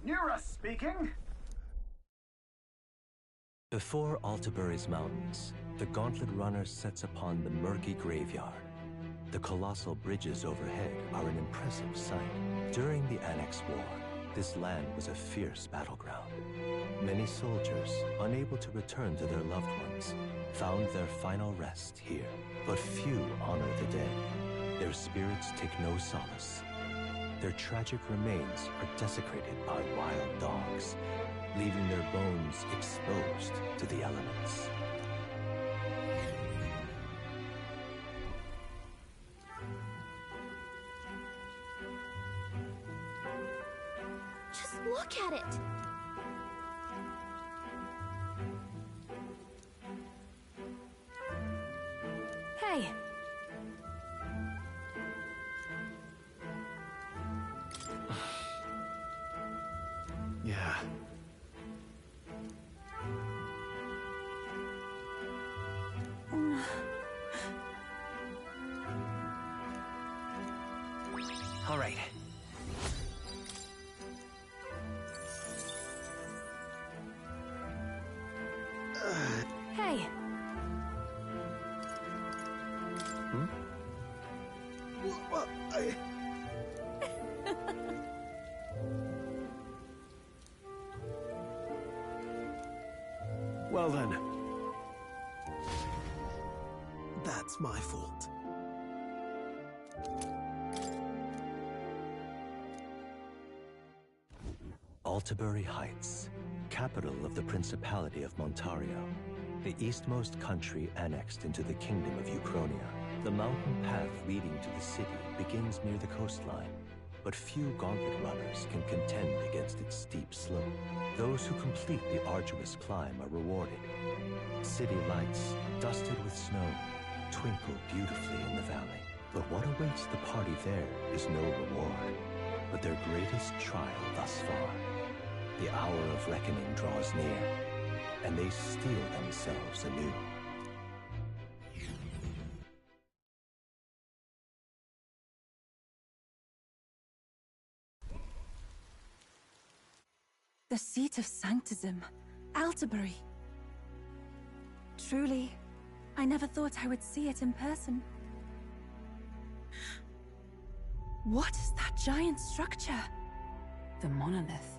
Nira speaking. Before Altabury's mountains, the Gauntlet Runner sets upon the murky graveyard. The colossal bridges overhead are an impressive sight. During the Annex War, this land was a fierce battleground. Many soldiers, unable to return to their loved ones, found their final rest here. But few honor the dead. Their spirits take no solace. Their tragic remains are desecrated by wild dogs, leaving their bones exposed to the elements. Just look at it. Hey. Yeah. All right. Hey. Well, Well then. That's my fault. Altabury Heights, capital of the Principality of Montario, the eastmost country annexed into the Kingdom of Uchronia. The mountain path leading to the city begins near the coastline, but few Gauntlet runners can contend against its steep slope. Those who complete the arduous climb are rewarded. City lights, dusted with snow, twinkle beautifully in the valley. But what awaits the party there is no reward, but their greatest trial thus far. The hour of reckoning draws near, and they steel themselves anew. The seat of sanctism, Altabury. Truly, I never thought I would see it in person. What is that giant structure? The monolith.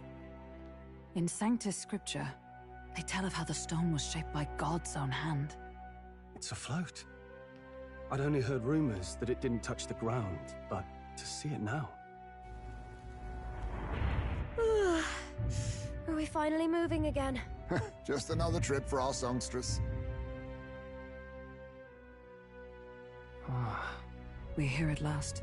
In Sanctus Scripture, they tell of how the stone was shaped by God's own hand. It's afloat. I'd only heard rumors that it didn't touch the ground, but to see it now. Are we finally moving again? Just another trip for our songstress. We're here at last.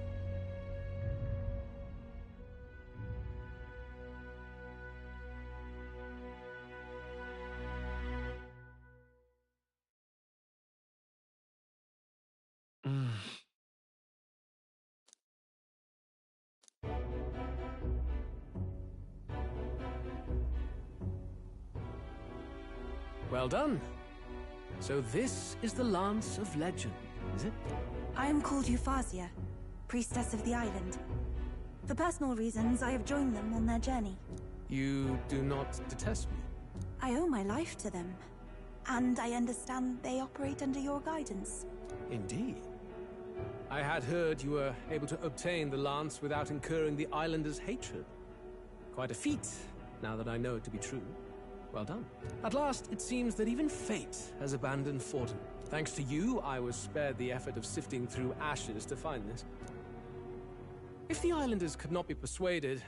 Well done. So this is the Lance of Legend, is it? I am called Euphazia, priestess of the island. For personal reasons, I have joined them on their journey. You do not detest me? I owe my life to them, and I understand they operate under your guidance. Indeed. I had heard you were able to obtain the lance without incurring the islanders' hatred. Quite a feat, now that I know it to be true. Well done. At last, it seems that even fate has abandoned Forden. Thanks to you, I was spared the effort of sifting through ashes to find this. If the islanders could not be persuaded,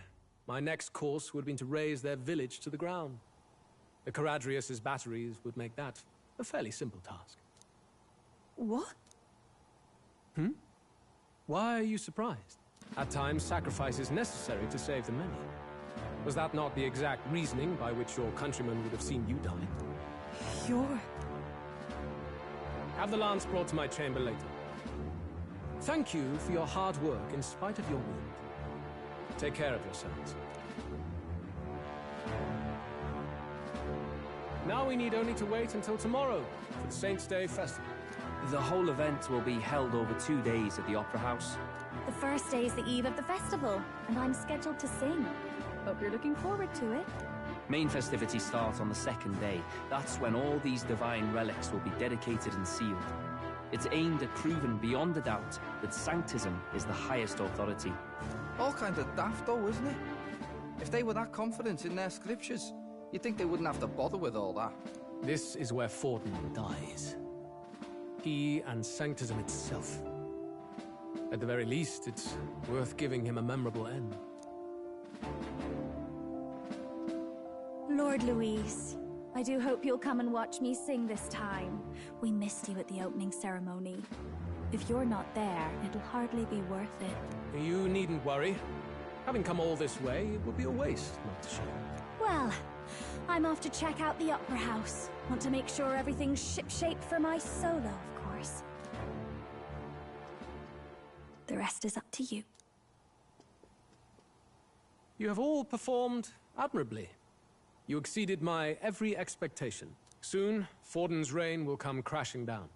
my next course would have been to raise their village to the ground. The Caradrius' batteries would make that a fairly simple task. What? Why are you surprised? At times, sacrifice is necessary to save the many. Was that not the exact reasoning by which your countrymen would have seen you die? You're... Have the lance brought to my chamber later. Thank you for your hard work in spite of your wound. Take care of yourselves. Now we need only to wait until tomorrow for the Saints' Day Festival. The whole event will be held over 2 days at the Opera House. The first day is the eve of the festival, and I'm scheduled to sing. Hope you're looking forward to it. Main festivities start on the second day. That's when all these divine relics will be dedicated and sealed. It's aimed at proving beyond a doubt that Sanctism is the highest authority. All kind of daft though, isn't it? If they were that confident in their scriptures, you'd think they wouldn't have to bother with all that. This is where Forden dies. He and Sanctism itself. At the very least, it's worth giving him a memorable end. Lord Louis, I do hope you'll come and watch me sing this time. We missed you at the opening ceremony. If you're not there, it'll hardly be worth it. You needn't worry. Having come all this way, it would be a waste not to show. Well, I'm off to check out the Opera House. Want to make sure everything's ship-shape for my solo, of course. The rest is up to you. You have all performed admirably. You exceeded my every expectation. Soon, Forden's reign will come crashing down.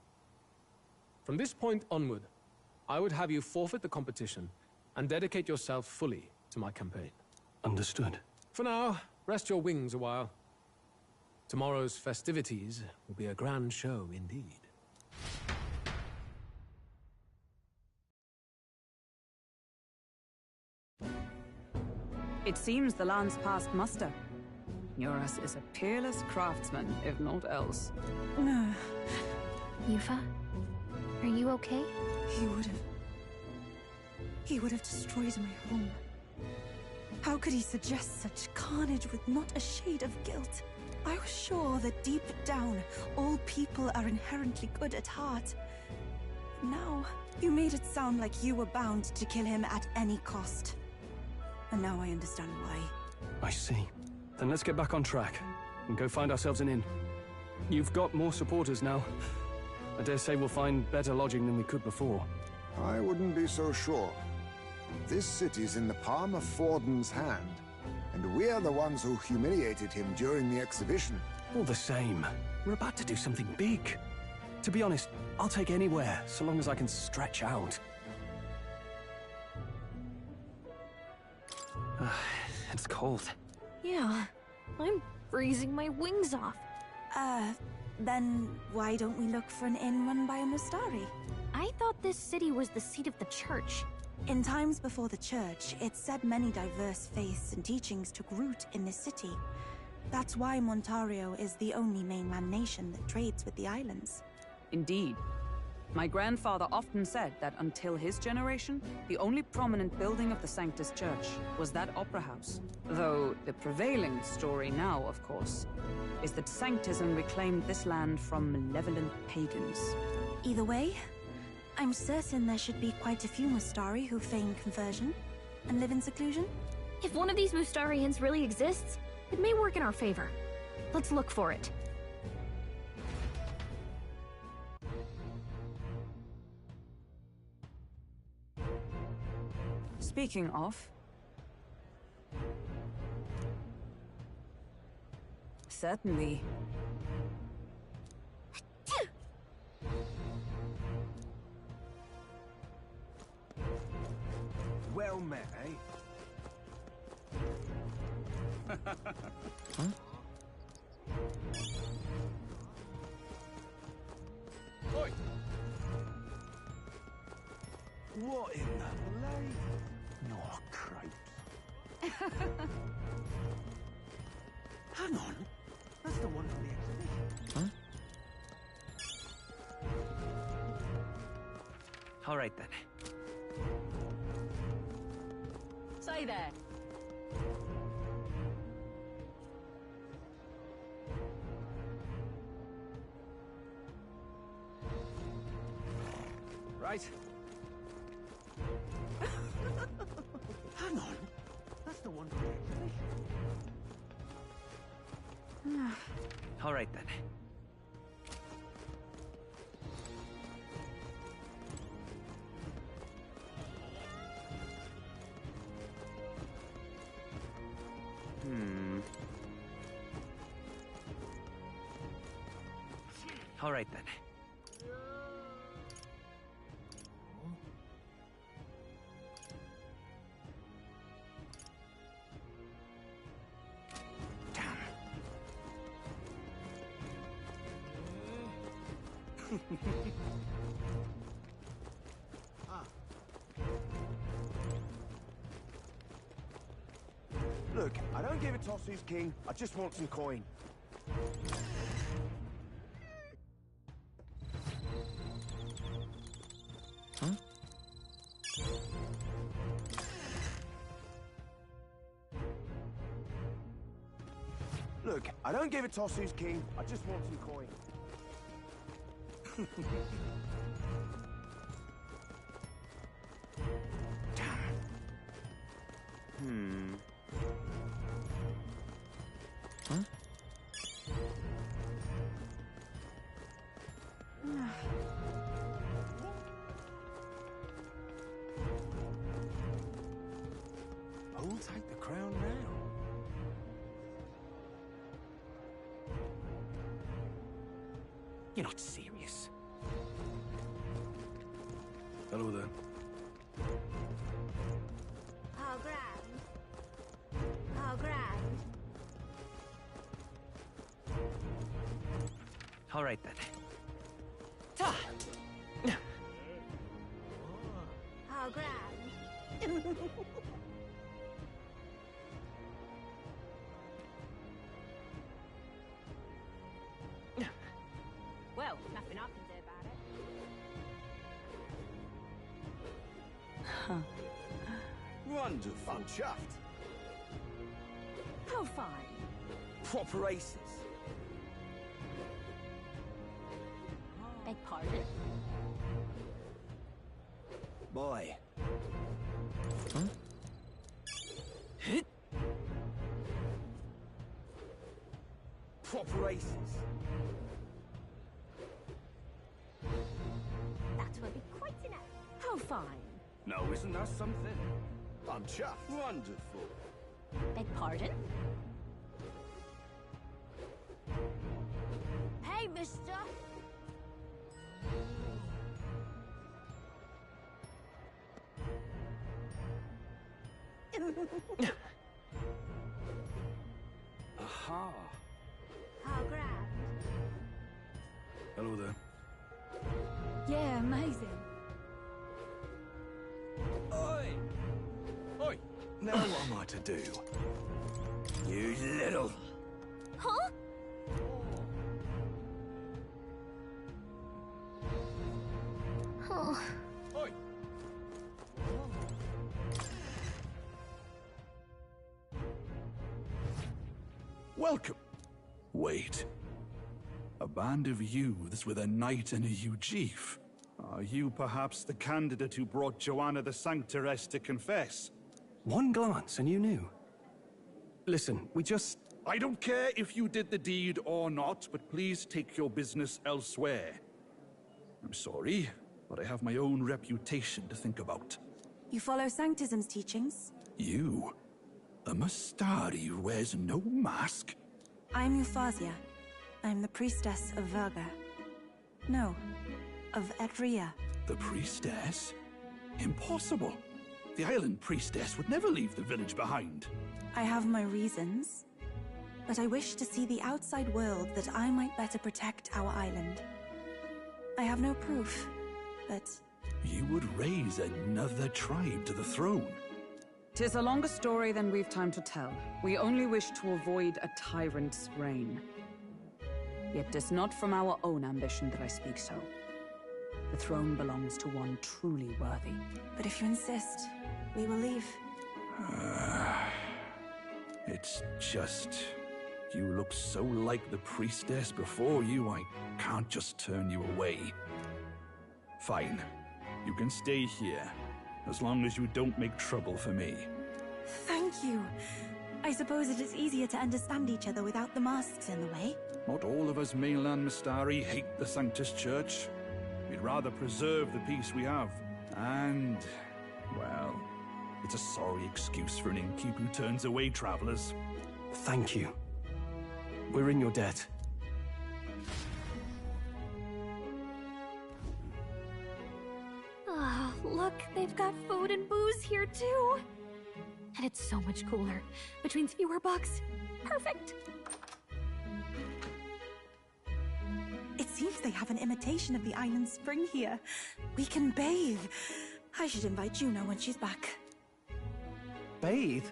From this point onward, I would have you forfeit the competition and dedicate yourself fully to my campaign. Understood. For now, rest your wings a while. Tomorrow's festivities will be a grand show indeed. It seems the lance passed muster. Eurus is a peerless craftsman, if not else. Yufa, are you okay? He would have destroyed my home. How could he suggest such carnage with not a shade of guilt? I was sure that deep down, all people are inherently good at heart. But now, you made it sound like you were bound to kill him at any cost. And now I understand why. I see. Then let's get back on track and go find ourselves an inn. You've got more supporters now. I dare say we'll find better lodging than we could before. I wouldn't be so sure. This city's in the palm of Forden's hand, and we're the ones who humiliated him during the exhibition. All the same, we're about to do something big. To be honest, I'll take anywhere, so long as I can stretch out. It's cold. Yeah, I'm freezing my wings off. Then why don't we look for an inn run by a Mustari? I thought this city was the seat of the church. In times before the church, it's said many diverse faiths and teachings took root in this city. That's why Montario is the only mainland nation that trades with the islands. Indeed. My grandfather often said that until his generation, the only prominent building of the Sanctus Church was that opera house. Though the prevailing story now, of course, is that Sanctism reclaimed this land from malevolent pagans. Either way, I'm certain there should be quite a few Mustari who feign conversion and live in seclusion. If one of these Mustarians really exists, it may work in our favor. Let's look for it. Speaking of... Certainly. Huh? Oi! What in the blade? Oh, cripes. Hang on. That's the one from the exhibition. Huh? All right, then. Say there. Right. Hang on. That's the one from the exhibition. All right, then. All right, then. Look, I don't give a toss who's king. I just want some coin. Huh? Look, I don't give a toss who's king. I just want some coin. Huh? Who'll take the crown now? You're not serious. Hello there. How grand. How grand. All right, then. How grand. Well, nothing I can do about it. Wonderful. I'm chuffed. How fine. Proper aces. Beg pardon? Boy. Huh? Proper aces. That will be quite enough. How fine. No, isn't that something? I'm chuffed. Wonderful. Beg pardon? Hey, mister. Aha. How grand. Hello there. Yeah, amazing. Oi! Oi! Now what am I to do? You little... Huh? Oh. Oi! Welcome. Wait. A band of youths with a knight and a Ujif. Are you perhaps the candidate who brought Joanna the Sanctoress to confess? One glance and you knew. Listen, we just... I don't care if you did the deed or not, but please take your business elsewhere. I'm sorry, but I have my own reputation to think about. You follow Sanctism's teachings? You? A Mustari who wears no mask? I'm Euphausia. I'm the priestess of Verga. No, of Etria. The priestess? Impossible. The island priestess would never leave the village behind. I have my reasons, but I wish to see the outside world that I might better protect our island. I have no proof, but... You would raise another tribe to the throne? 'Tis a longer story than we've time to tell. We only wish to avoid a tyrant's reign. Yet 'tis not from our own ambition that I speak so. The throne belongs to one truly worthy. But if you insist, we will leave. It's just... You look so like the priestess before you, I can't just turn you away. Fine. You can stay here, as long as you don't make trouble for me. Thank you. I suppose it is easier to understand each other without the masks in the way. Not all of us mainland Mistari hate the Sanctus Church. We'd rather preserve the peace we have. And, well, it's a sorry excuse for an innkeep who turns away travelers. Thank you. We're in your debt. Oh, look, they've got food and booze here too. And it's so much cooler, which means fewer bugs. Perfect. It seems they have an imitation of the island spring here. We can bathe. I should invite Juno when she's back. Bathe?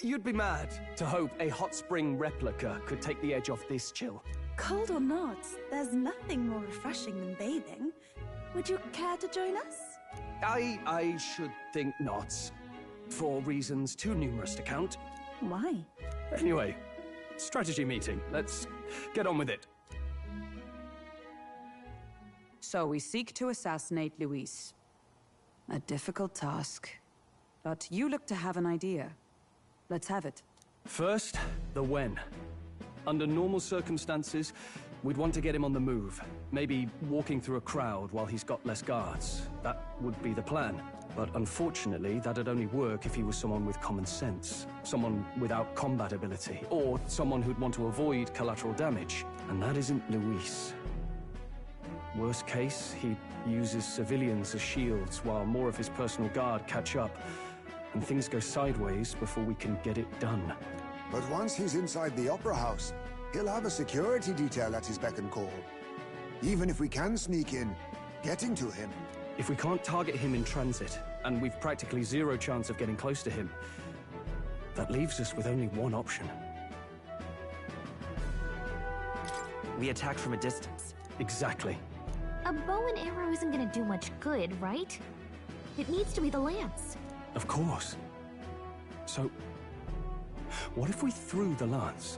You'd be mad to hope a hot spring replica could take the edge off this chill. Cold or not, there's nothing more refreshing than bathing. Would you care to join us? I should think not. For reasons too numerous to count. Why? Anyway, strategy meeting. Let's get on with it. So we seek to assassinate Luis. A difficult task. But you look to have an idea. Let's have it. First, the when. Under normal circumstances, we'd want to get him on the move. Maybe walking through a crowd while he's got less guards. That would be the plan. But unfortunately, that'd only work if he was someone with common sense. Someone without combat ability. Or someone who'd want to avoid collateral damage. And that isn't Luis. Worst case, he uses civilians as shields while more of his personal guard catch up. And things go sideways before we can get it done. But once he's inside the Opera House, he'll have a security detail at his beck and call. Even if we can sneak in, getting to him... If we can't target him in transit, and we've practically zero chance of getting close to him, that leaves us with only one option. We attack from a distance. Exactly. A bow and arrow isn't gonna do much good, right? It needs to be the lance. Of course. So, what if we threw the lance?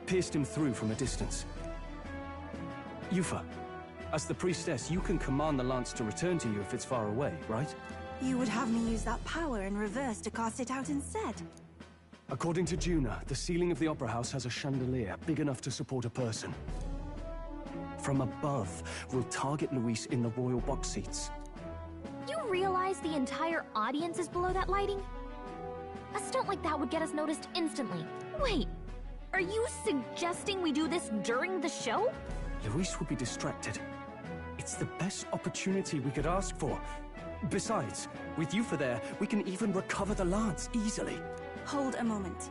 Pierced him through from a distance? Yufa, as the priestess, you can command the lance to return to you if it's far away, right? You would have me use that power in reverse to cast it out instead. According to Juna, the ceiling of the Opera House has a chandelier big enough to support a person. From above, we'll target Luis in the royal box seats. You realize the entire audience is below that lighting? A stunt like that would get us noticed instantly. Wait, are you suggesting we do this during the show? Luis would be distracted. It's the best opportunity we could ask for. Besides, with Yufa there, we can even recover the lance easily. Hold a moment.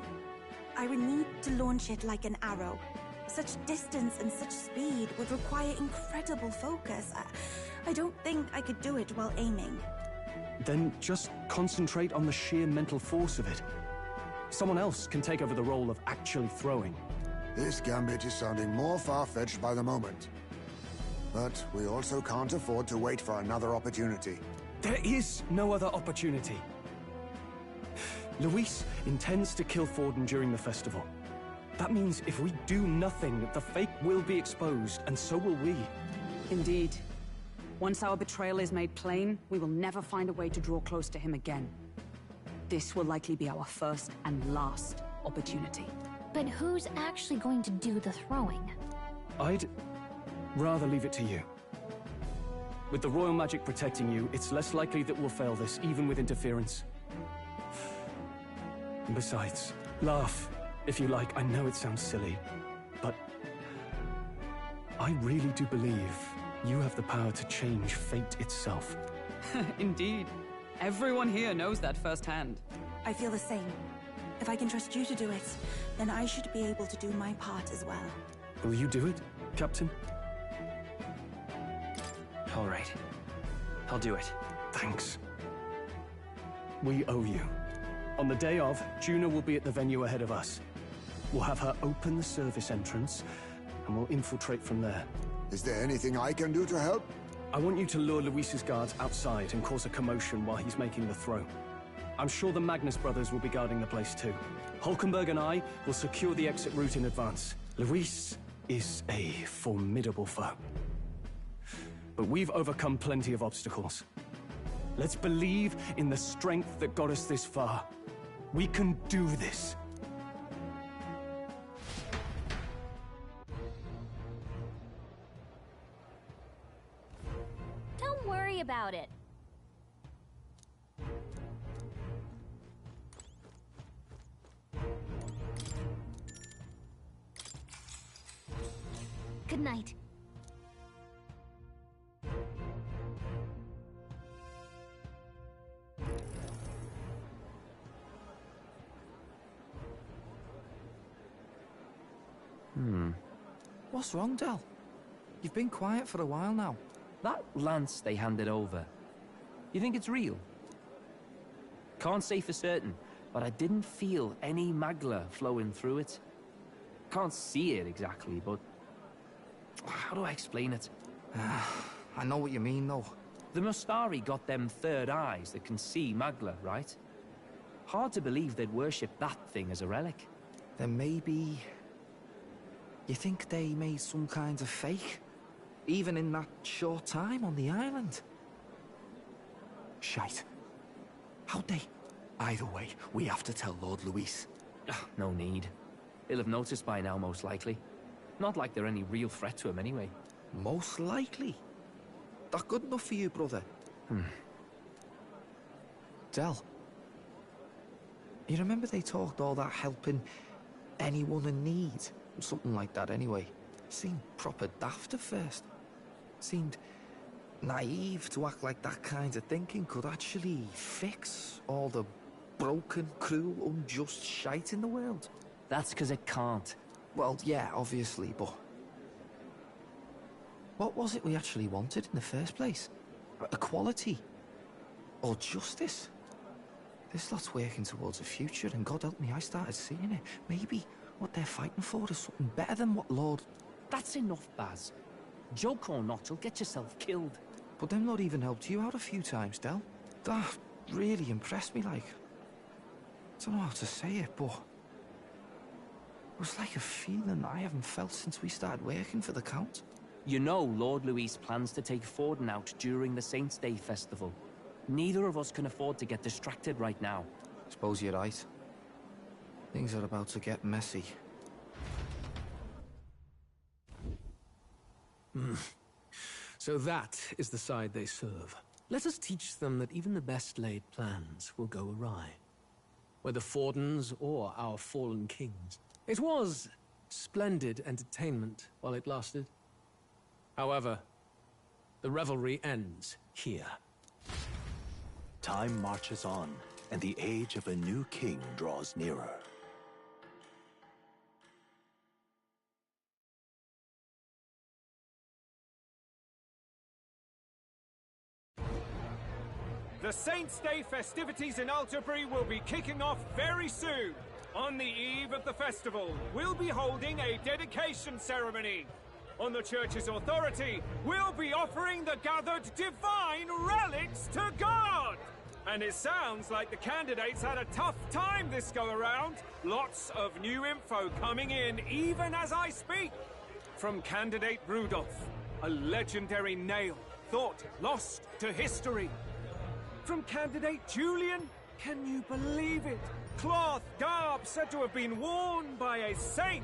I would need to launch it like an arrow. Such distance and such speed would require incredible focus. I don't think I could do it while aiming. Then just concentrate on the sheer mental force of it. Someone else can take over the role of actually throwing. This gambit is sounding more far-fetched by the moment. But we also can't afford to wait for another opportunity. There is no other opportunity. Luis intends to kill Forden during the festival. That means if we do nothing, the fake will be exposed, and so will we. Indeed. Once our betrayal is made plain, we will never find a way to draw close to him again. This will likely be our first and last opportunity. But who's actually going to do the throwing? I'd rather leave it to you. With the royal magic protecting you, it's less likely that we'll fail this, even with interference. And besides, laugh, if you like. I know it sounds silly, but I really do believe you have the power to change fate itself. Indeed. Everyone here knows that firsthand. I feel the same. If I can trust you to do it, then I should be able to do my part as well. Will you do it, Captain? All right. I'll do it. Thanks. We owe you. On the day of, Juna will be at the venue ahead of us. We'll have her open the service entrance, and we'll infiltrate from there. Is there anything I can do to help? I want you to lure Luis's guards outside and cause a commotion while he's making the throw. I'm sure the Magnus brothers will be guarding the place too. Hulkenberg and I will secure the exit route in advance. Luis is a formidable foe. But we've overcome plenty of obstacles. Let's believe in the strength that got us this far. We can do this. Don't worry about it. Good night. What's wrong, Del? You've been quiet for a while now. That lance they handed over, you think it's real? Can't say for certain, but I didn't feel any magla flowing through it. Can't see it exactly, but how do I explain it? I know what you mean, though. The Mustari got them third eyes that can see magla, right? Hard to believe they'd worship that thing as a relic. Then maybe... You think they made some kind of fake? Even in that short time on the island? Shite. How'd they? Either way, we have to tell Lord Luis. No need. He'll have noticed by now, most likely. Not like they're any real threat to him anyway. Most likely? That good enough for you, brother? Del. You remember they talked all that helping anyone in need? Something like that anyway. Seemed proper daft at first. Seemed naive to act like that kind of thinking could actually fix all the broken, cruel, unjust shite in the world. That's because it can't. Well, yeah, obviously, but... What was it we actually wanted in the first place? Equality? Or justice? This lot's working towards a future, and God help me, I started seeing it. Maybe what they're fighting for is something better than what Lord... That's enough, Baz. Joke or not, you'll get yourself killed. But them not even helped you out a few times, Del. That really impressed me, like... I don't know how to say it, but... It was like a feeling I haven't felt since we started working for the Count. You know Lord Luis plans to take Forden out during the Saints' Day festival. Neither of us can afford to get distracted right now. Suppose you're right. Things are about to get messy. So that is the side they serve. Let us teach them that even the best laid plans will go awry. Whether Fordens or our fallen kings. It was splendid entertainment while it lasted. However, the revelry ends here. Time marches on, and the age of a new king draws nearer. The Saints' Day festivities in Alterbury will be kicking off very soon. On the eve of the festival, we'll be holding a dedication ceremony. On the church's authority, we'll be offering the gathered divine relics to God! And it sounds like the candidates had a tough time this go-around. Lots of new info coming in even as I speak. From candidate Rudolph, a legendary nail, thought lost to history. From candidate Julian, can you believe it? Cloth garb said to have been worn by a saint.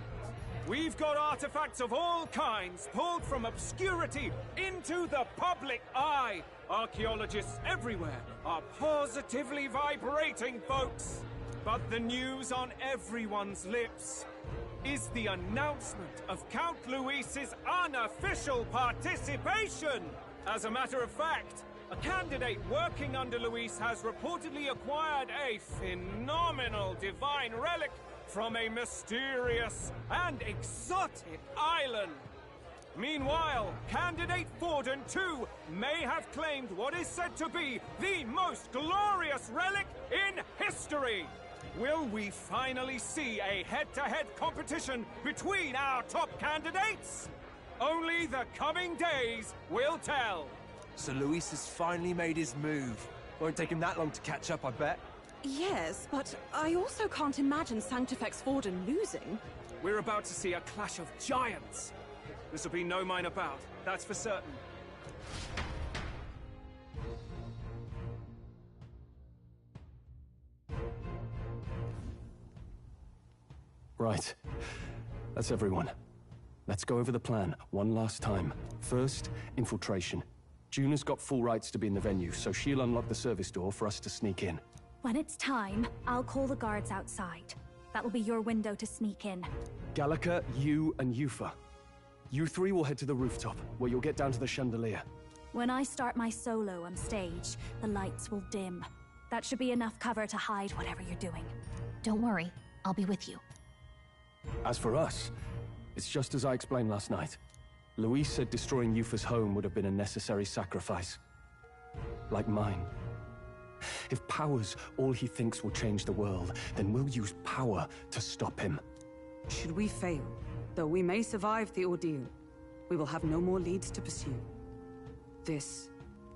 We've got artifacts of all kinds pulled from obscurity into the public eye. Archaeologists everywhere are positively vibrating, folks. But the news on everyone's lips is the announcement of Count Luis's unofficial participation. As a matter of fact, A candidate working under Luis has reportedly acquired a phenomenal divine relic from a mysterious and exotic island. Meanwhile, candidate Forden, too, may have claimed what is said to be the most glorious relic in history. Will we finally see a head-to-head competition between our top candidates? Only the coming days will tell. So Luis has finally made his move. Won't take him that long to catch up, I bet. Yes, but I also can't imagine Sanctifex Forden losing. We're about to see a clash of giants. This will be no minor bout, that's for certain. Right. That's everyone. Let's go over the plan one last time. First, infiltration. Juna's got full rights to be in the venue, so she'll unlock the service door for us to sneak in. When it's time, I'll call the guards outside. That'll be your window to sneak in. Gallica, you, and Yufa. You three will head to the rooftop, where you'll get down to the chandelier. When I start my solo on stage, the lights will dim. That should be enough cover to hide whatever you're doing. Don't worry, I'll be with you. As for us, it's just as I explained last night. Luis said destroying Yufa's home would have been a necessary sacrifice. Like mine. If power's all he thinks will change the world, then we'll use power to stop him. Should we fail, though we may survive the ordeal, we will have no more leads to pursue. This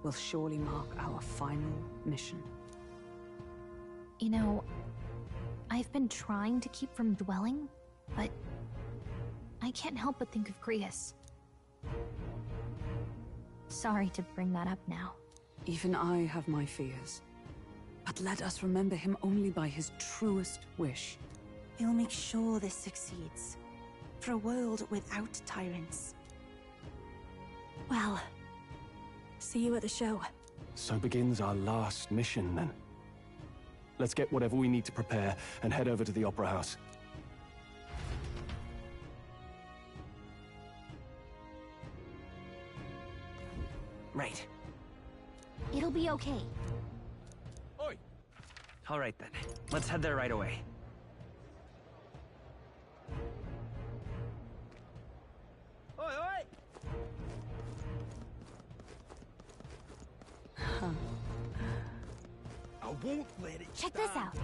will surely mark our final mission. You know, I've been trying to keep from dwelling, but I can't help but think of Grius. Sorry to bring that up now. Even I have my fears. But let us remember him only by his truest wish. We'll make sure this succeeds. For a world without tyrants. Well, see you at the show. So begins our last mission, then. Let's get whatever we need to prepare and head over to the Opera House. Right. It'll be okay. Oi! All right then, let's head there right away. Oi, oi! I won't let it Check this out.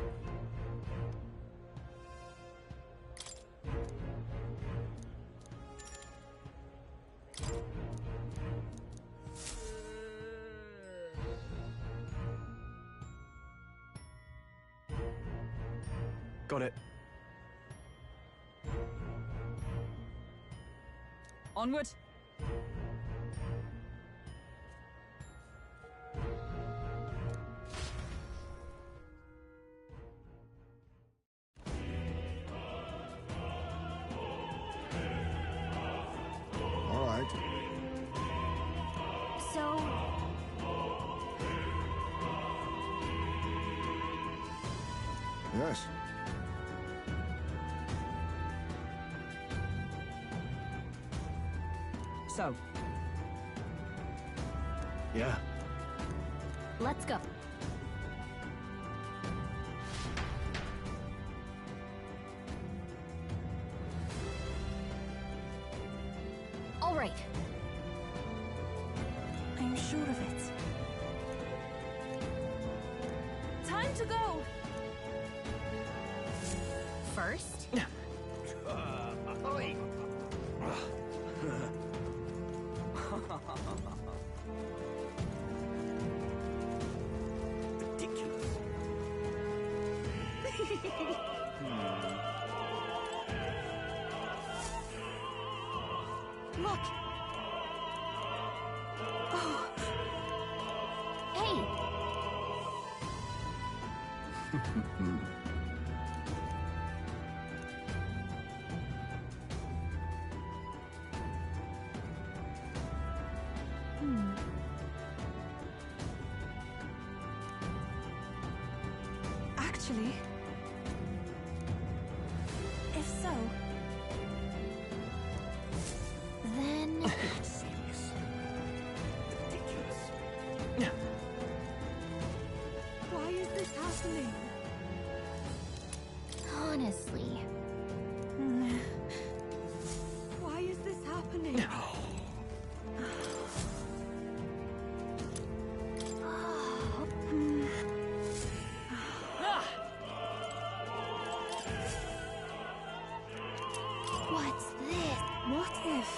Got it. Onward! All right. So... Yes. So, Yeah. Let's go. All right. I'm sure of it. Time to go! First, Oi! Ridiculous. Look! Oh. Hey! Actually... If so... Then... Serious. Ridiculous. What's this? What if...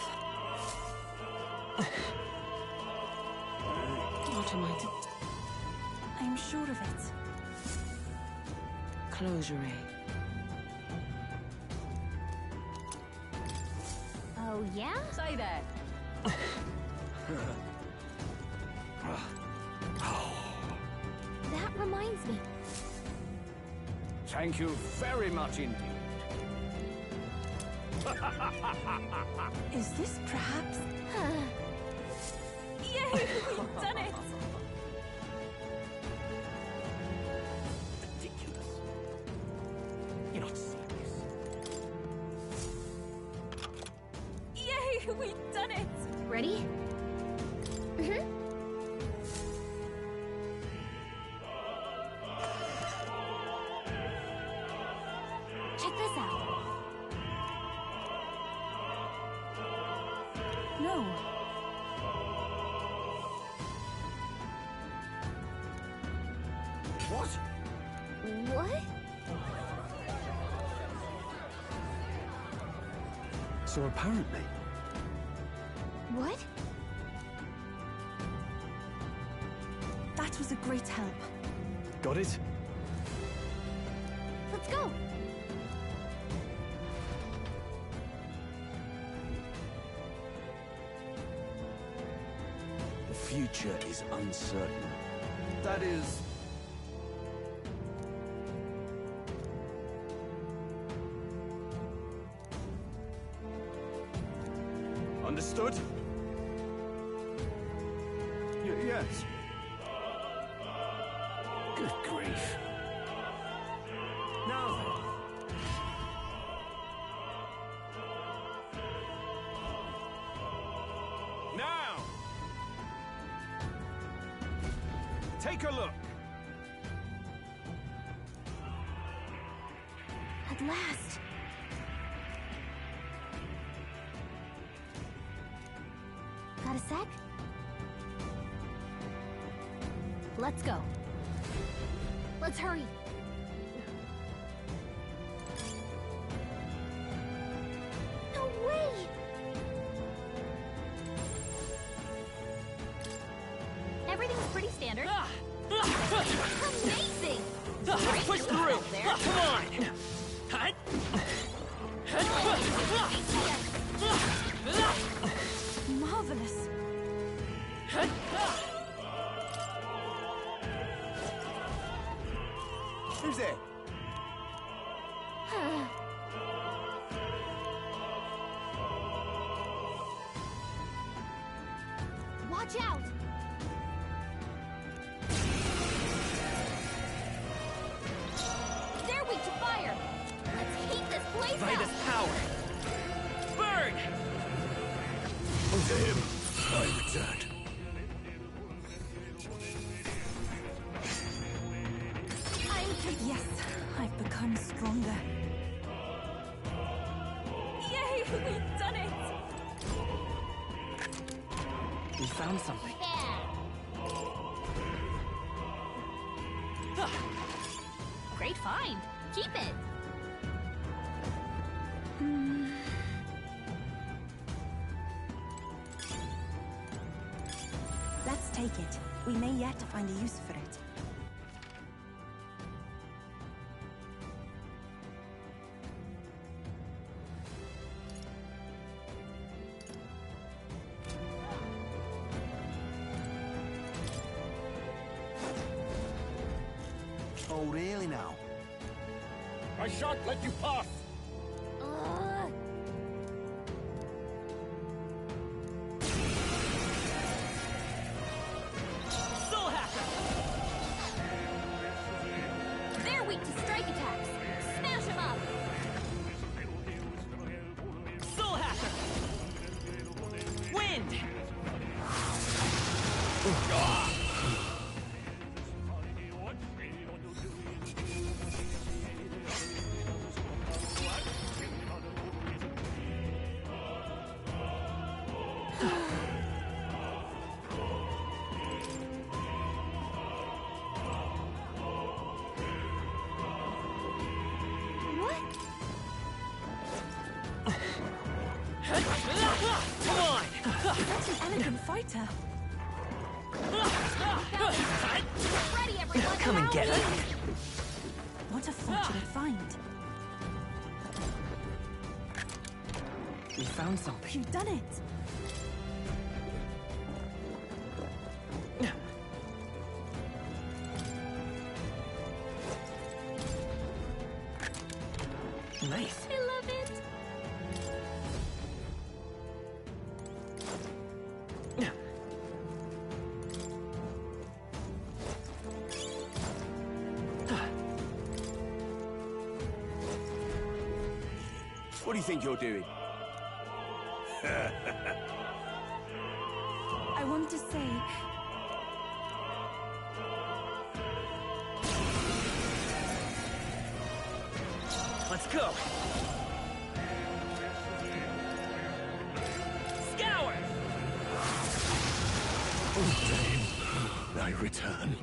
What am I to... I'm sure of it. Close your eye. Oh, yeah? Say that. That reminds me. Thank you very much indeed. Is this perhaps... Yay! We've done it! Ridiculous. You're not serious. Yay! We've done it! Ready? Mm-hmm. Check this out. No. What? What? So apparently, What? That was a great help. got it? Let's go. The future is uncertain. That is... Understood? Yes. Good grief. Now then. Now! Take a look. At last. Got a sec? Let's go. Let's hurry. No way! Everything's pretty standard. Amazing! Let's push through! Come on! Marvelous. Who's there? Watch out! They're weak to fire! Let's heat this place up! Vitus power! Burn! To him, I returned. Yes, I've become stronger. Yay! We've done it! We found something. Great find. Keep it. Let's take it. We may yet find a use for it. Oh, really now? I shan't let you pass! Soul Hacker! They're weak to strike attacks. Smash them up! Soul Hacker! Wind! Come on! That's an elegant fighter. Ready, everyone! Come and get it. What a fortunate find. We found something. You've done it. Nice. I love it. What do you think you're doing? I want to say... Let's go. Scour! Thy return.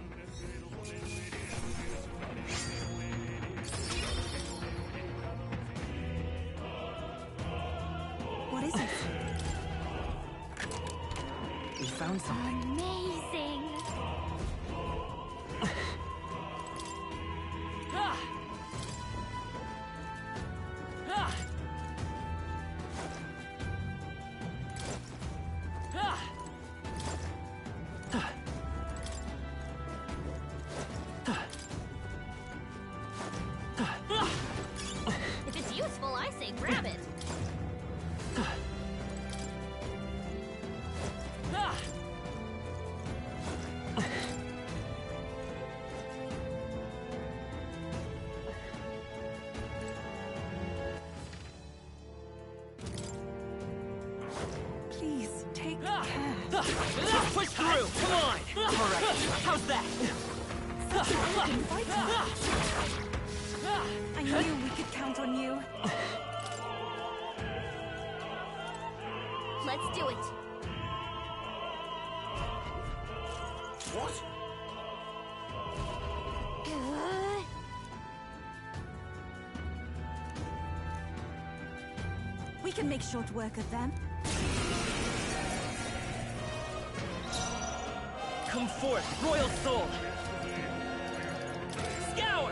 What is it? We found something. Amazing. If it's useful, I say grab it. Please, take care. Push through! Come on! Alright, how's that? I knew we could count on you. Let's do it. What? We can make short work of them. Come forth, royal soul! Scour!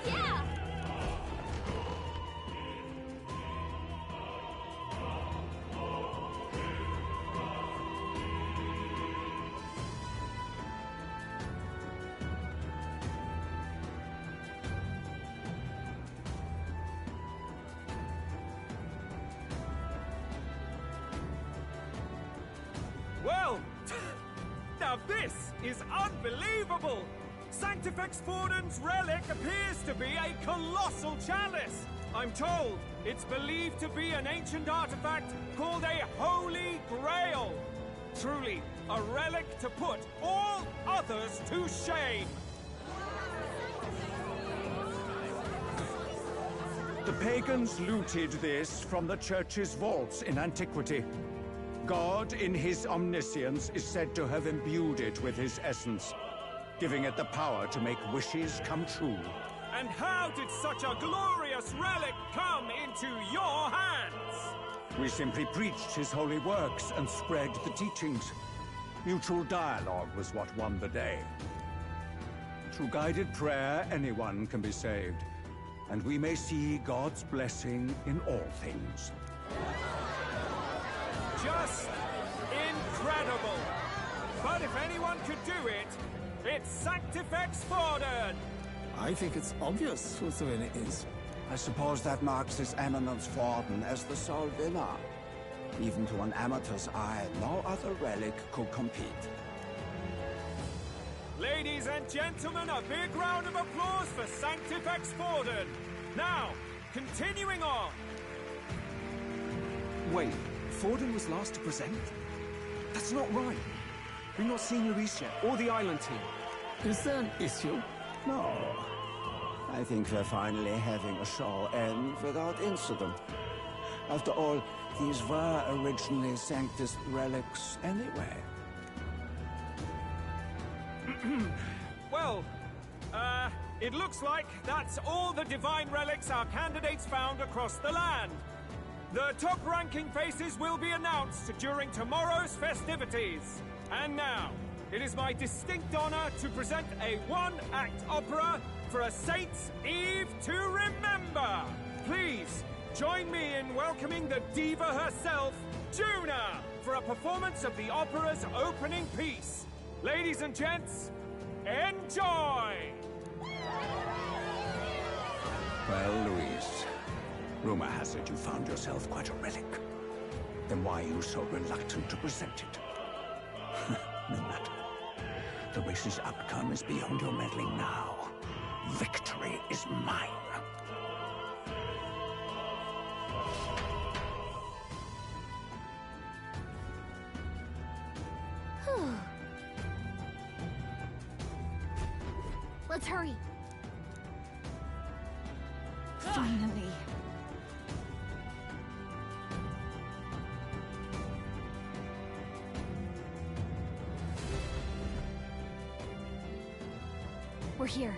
Yeah! Well, now this is unbelievable! Sanctifex Forden's relic appears to be a colossal chalice. I'm told it's believed to be an ancient artifact called a Holy Grail. Truly, a relic to put all others to shame. The pagans looted this from the church's vaults in antiquity. God, in his omniscience, is said to have imbued it with his essence, giving it the power to make wishes come true. And how did such a glorious relic come into your hands? We simply preached his holy works and spread the teachings. Mutual dialogue was what won the day. Through guided prayer, anyone can be saved, and we may see God's blessing in all things. Just incredible! But if anyone could do it, it's Sanctifex Forden! I think it's obvious who the winner is. I suppose that marks His Eminence Forden as the sole winner. Even to an amateur's eye, no other relic could compete. Ladies and gentlemen, a big round of applause for Sanctifex Forden! Now, continuing on! Wait, Forden was last to present? That's not right. We've not seen Luis yet, or the island team. Is there an issue? No. I think we're finally having a show end without incident. After all, these were originally Sanctus relics anyway. Well, it looks like that's all the divine relics our candidates found across the land. The top-ranking faces will be announced during tomorrow's festivities. And now, it is my distinct honor to present a one-act opera for a Saint's Eve to remember. Please, join me in welcoming the diva herself, Juna, for a performance of the opera's opening piece. Ladies and gents, enjoy! Well, Louise, rumor has it you found yourself quite a relic. Then why are you so reluctant to present it? No matter. The race's outcome is beyond your meddling now. Victory is mine. Let's hurry. Finally. We're here.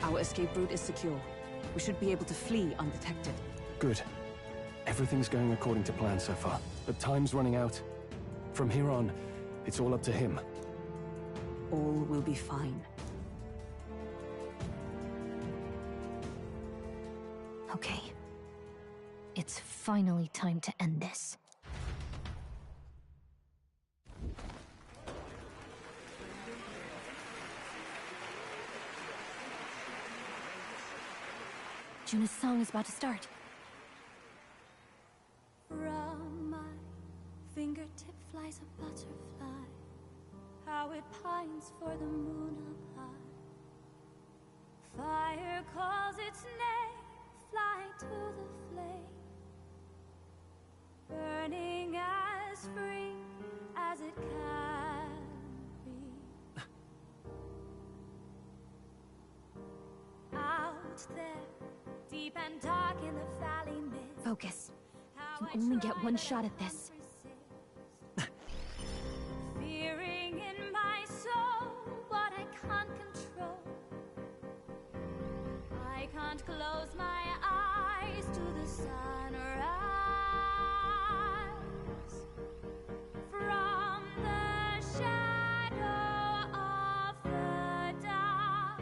Our escape route is secure. We should be able to flee undetected. Good. Everything's going according to plan so far, but time's running out. From here on, it's all up to him. All will be fine. Okay. It's finally time to end this. Juna's song is about to start. From my fingertip flies a butterfly, how it pines for the moon up high. Fire calls its name, fly to the flame, burning as free as it can be. Out there, deep and dark in the valley mist. Focus. You can only get one shot at this. Fearing in my soul what I can't control. I can't close my eyes to the sunrise. From the shadow of the dark,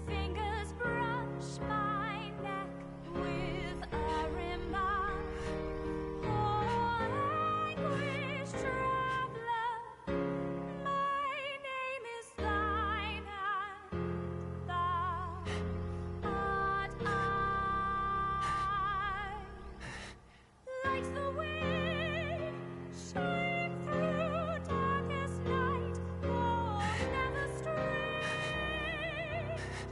fingers brush my neck with a remark. Oh, anguish traveler, my name is thine, and thou art I. Like the wind, shine through darkest night. Oh, never stray.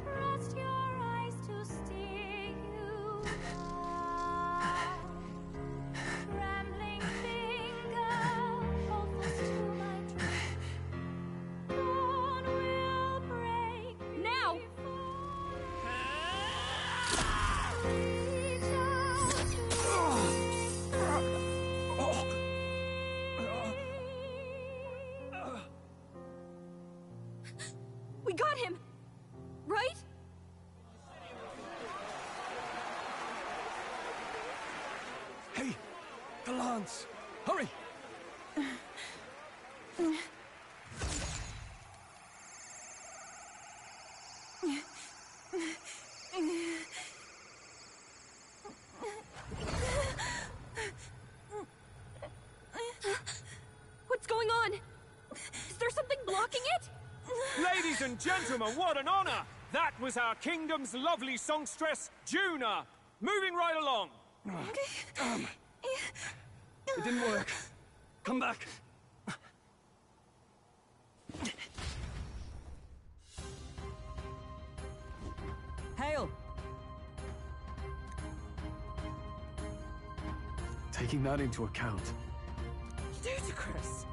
Trust your eyes to steer you by. Trembling finger, hopefuls to my dream. Dawn will break. Now! Reach out We got him! Right? Hey! The lance! Hurry! What's going on? Is there something blocking it? Ladies and gentlemen, what an honor! That was our kingdom's lovely songstress, Juna. Moving right along. Damn! It didn't work. Come back. Hail! Taking that into account, Ludicrous.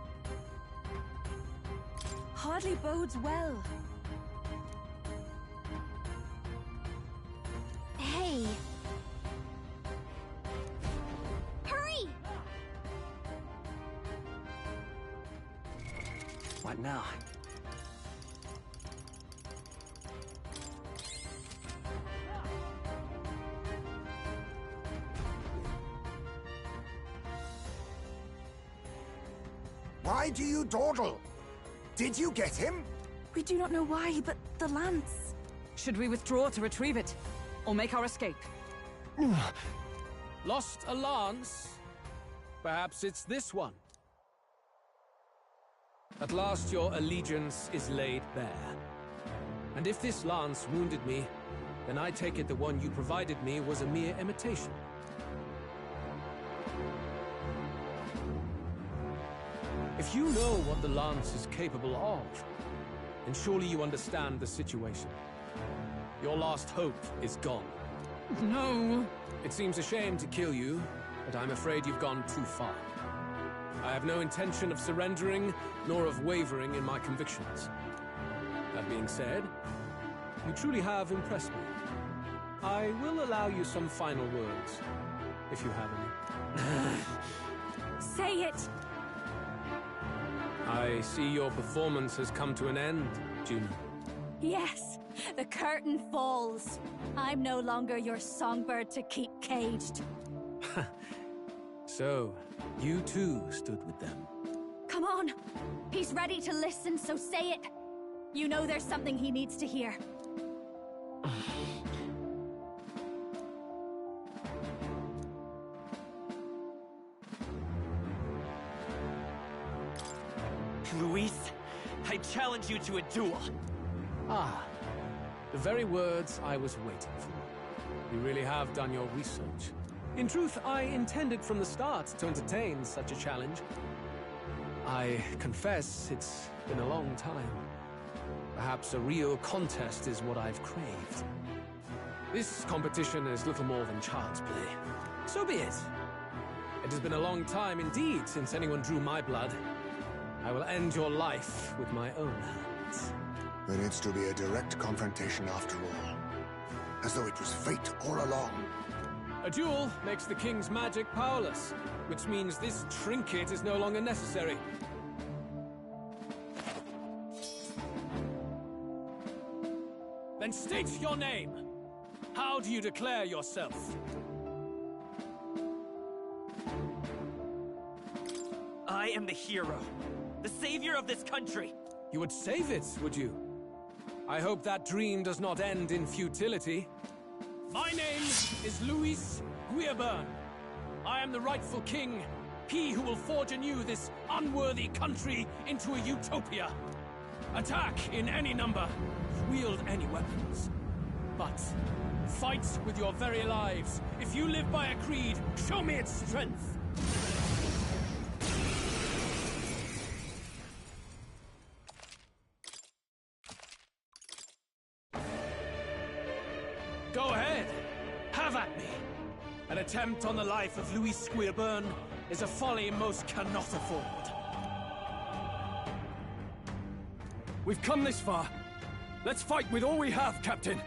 Hardly bodes well. Hey, What now? Why do you dawdle? Did you get him? We do not know why, but the lance... Should we withdraw to retrieve it? Or make our escape? Lost a lance? Perhaps it's this one. At last your allegiance is laid bare. And if this lance wounded me, then I take it the one you provided me was a mere imitation. If you know what the lance is capable of, then surely you understand the situation. Your last hope is gone. No! It seems a shame to kill you, but I'm afraid you've gone too far. I have no intention of surrendering, nor of wavering in my convictions. That being said, you truly have impressed me. I will allow you some final words, if you have any. Say it! I see your performance has come to an end, Junior. Yes, the curtain falls. I'm no longer your songbird to keep caged. So, you too stood with them. Come on! He's ready to listen, so say it! You know there's something he needs to hear. Luis, I challenge you to a duel. Ah, the very words I was waiting for. You really have done your research. In truth, I intended from the start to entertain such a challenge. I confess it's been a long time. Perhaps a real contest is what I've craved. This competition is little more than child's play. So be it. It has been a long time indeed since anyone drew my blood. I will end your life with my own hands. Then it's to be a direct confrontation after all. As though it was fate all along. A duel makes the king's magic powerless, which means this trinket is no longer necessary. Then state your name. How do you declare yourself? I am the hero. The savior of this country. You would save it, would you? I hope that dream does not end in futility. My name is Luis Guirbern. I am the rightful king, he who will forge anew this unworthy country into a utopia. Attack in any number, wield any weapons. But fight with your very lives. If you live by a creed, show me its strength. Go ahead. Have at me. An attempt on the life of Luis Guirbern is a folly most cannot afford. We've come this far. Let's fight with all we have, Captain.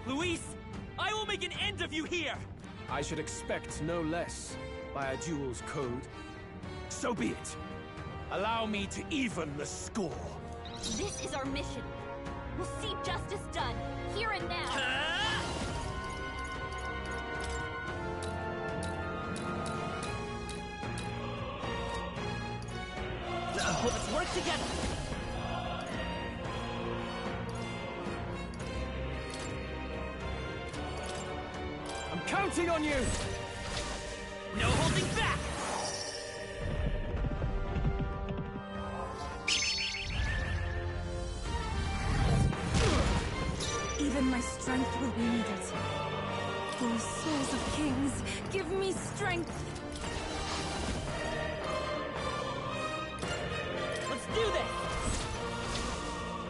Luis, I will make an end of you here. I should expect no less by a duel's code. So be it. Allow me to even the score. This is our mission. We'll see justice done, here and now. Let's work together. I'm counting on you! No holding back! Even my strength will be needed. Oh, souls of kings, give me strength! Let's do this!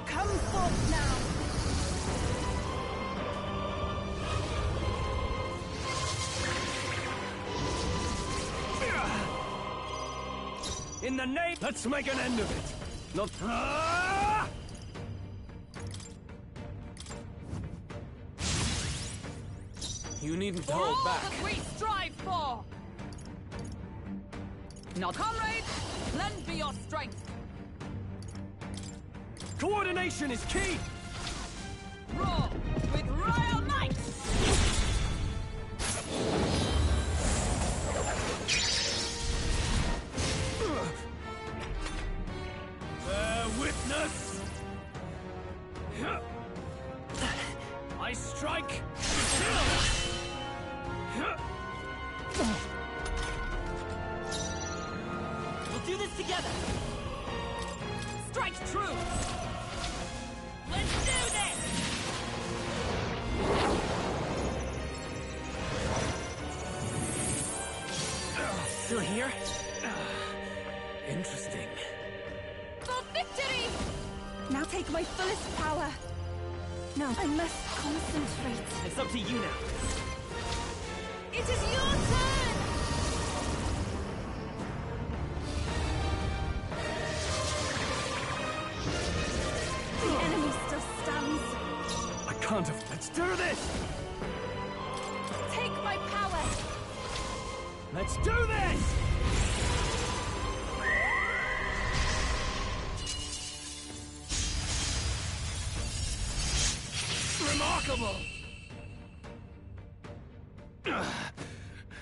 Come forth now! In the name... Let's make an end of it! Not... You needn't hold back. That we strive for! Not comrades! Lend me your strength! Coordination is key! Roar with royal might! Bear witness! I strike to kill! We'll do this together! Strike true! Let's do this! Still here? Interesting. For victory! Now take my fullest power. No, I must concentrate. It's up to you now. It is your turn! The enemy still stands. I can't have... Let's do this! Take my power! Let's do this! Remarkable!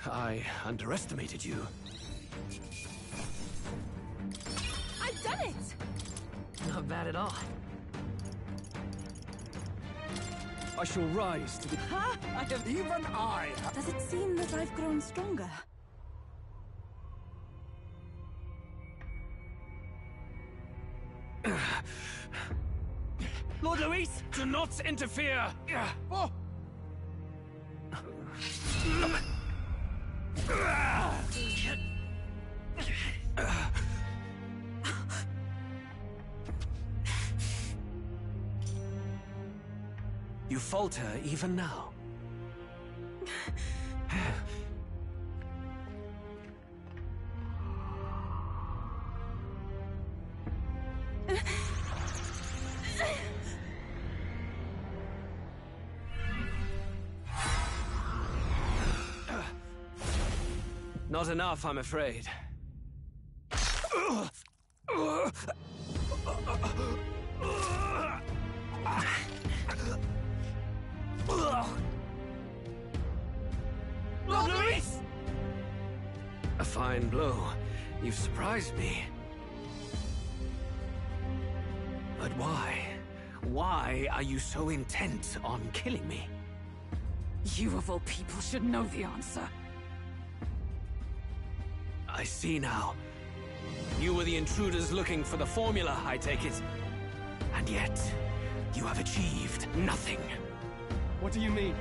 I underestimated you. I've done it! Not bad at all. I shall rise to the... Huh? Even I... Does it seem that I've grown stronger? Lord Luis, do not interfere! Oh. You falter even now. Not enough, I'm afraid. Lord Luis! A fine blow. You've surprised me. But why? Why are you so intent on killing me? You of all people should know the answer. I see now. You were the intruders looking for the formula, I take it. And yet, you have achieved nothing. What do you mean?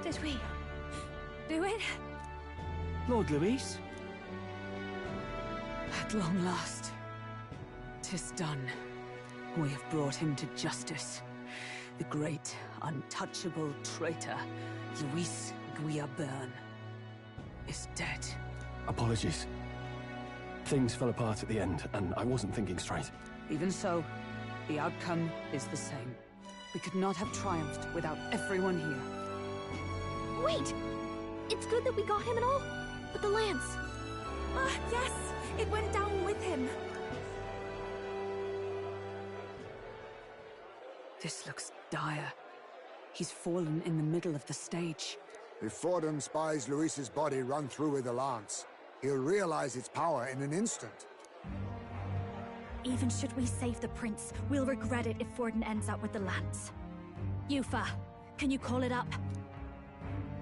Did we do it? Lord Luis? At long last, 'tis done. We have brought him to justice. The great, untouchable traitor, Luis Guillaburn, is dead. Apologies. Things fell apart at the end, and I wasn't thinking straight. Even so, the outcome is the same. We could not have triumphed without everyone here. Wait! It's good that we got him and all, but the lance... Yes! It went down with him. This looks dire. He's fallen in the middle of the stage. If Forden spies Luis's body run through with a lance, he'll realize its power in an instant. Even should we save the prince, we'll regret it if Forden ends up with the lance. Yufa, can you call it up?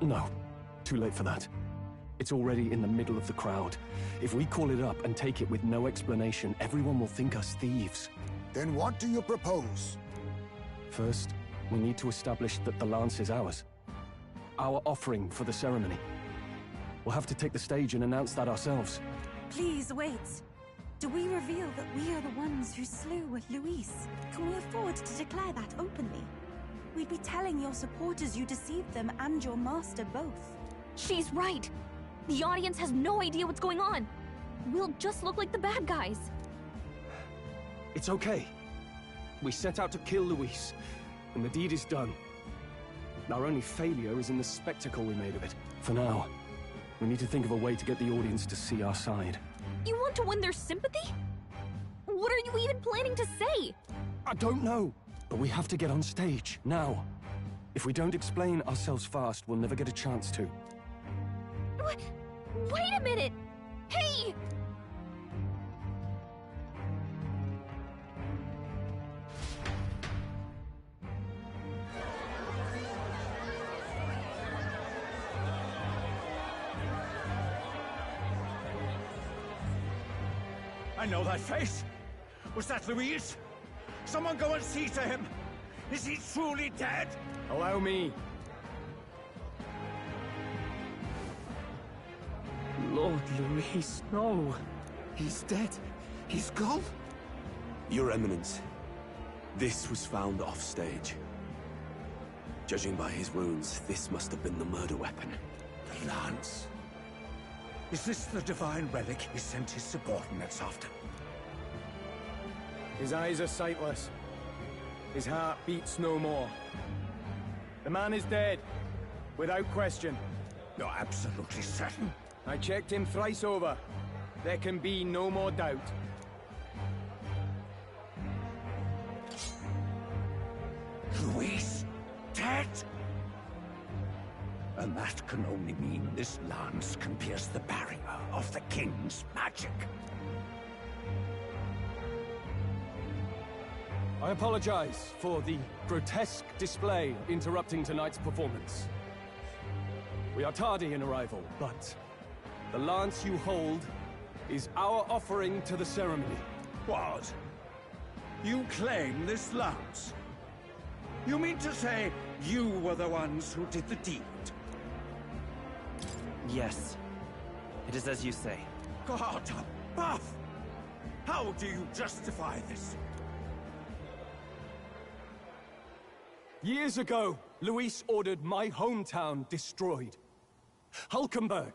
No. Too late for that. It's already in the middle of the crowd. If we call it up and take it with no explanation, everyone will think us thieves. Then what do you propose? First, we need to establish that the lance is ours. Our offering for the ceremony. We'll have to take the stage and announce that ourselves. Please wait. Do we reveal that we are the ones who slew Luis? Can we afford to declare that openly? We'd be telling your supporters you deceived them and your master both. She's right. The audience has no idea what's going on. We'll just look like the bad guys. It's okay. We set out to kill Luis, and the deed is done. Our only failure is in the spectacle we made of it. For now, we need to think of a way to get the audience to see our side. You want to win their sympathy? What are you even planning to say? I don't know, but we have to get on stage, now. If we don't explain ourselves fast, we'll never get a chance to. Wait a minute! Hey! I know that face. Was that Luis? Someone go and see to him. Is he truly dead? Allow me. Lord Luis, no. He's dead. He's gone. Your Eminence, this was found off-stage. Judging by his wounds, this must have been the murder weapon. The lance. Is this the divine relic he sent his subordinates after? His eyes are sightless. His heart beats no more. The man is dead, without question. You're absolutely certain? I checked him thrice over. There can be no more doubt. Luis, dead? And that can only mean this lance can pierce the barrier of the king's magic. I apologize for the grotesque display interrupting tonight's performance. We are tardy in arrival, but the lance you hold is our offering to the ceremony. What? You claim this lance? You mean to say you were the ones who did the deed? Yes. It is as you say. God above! How do you justify this? Years ago, Luis ordered my hometown destroyed. Hulkenberg,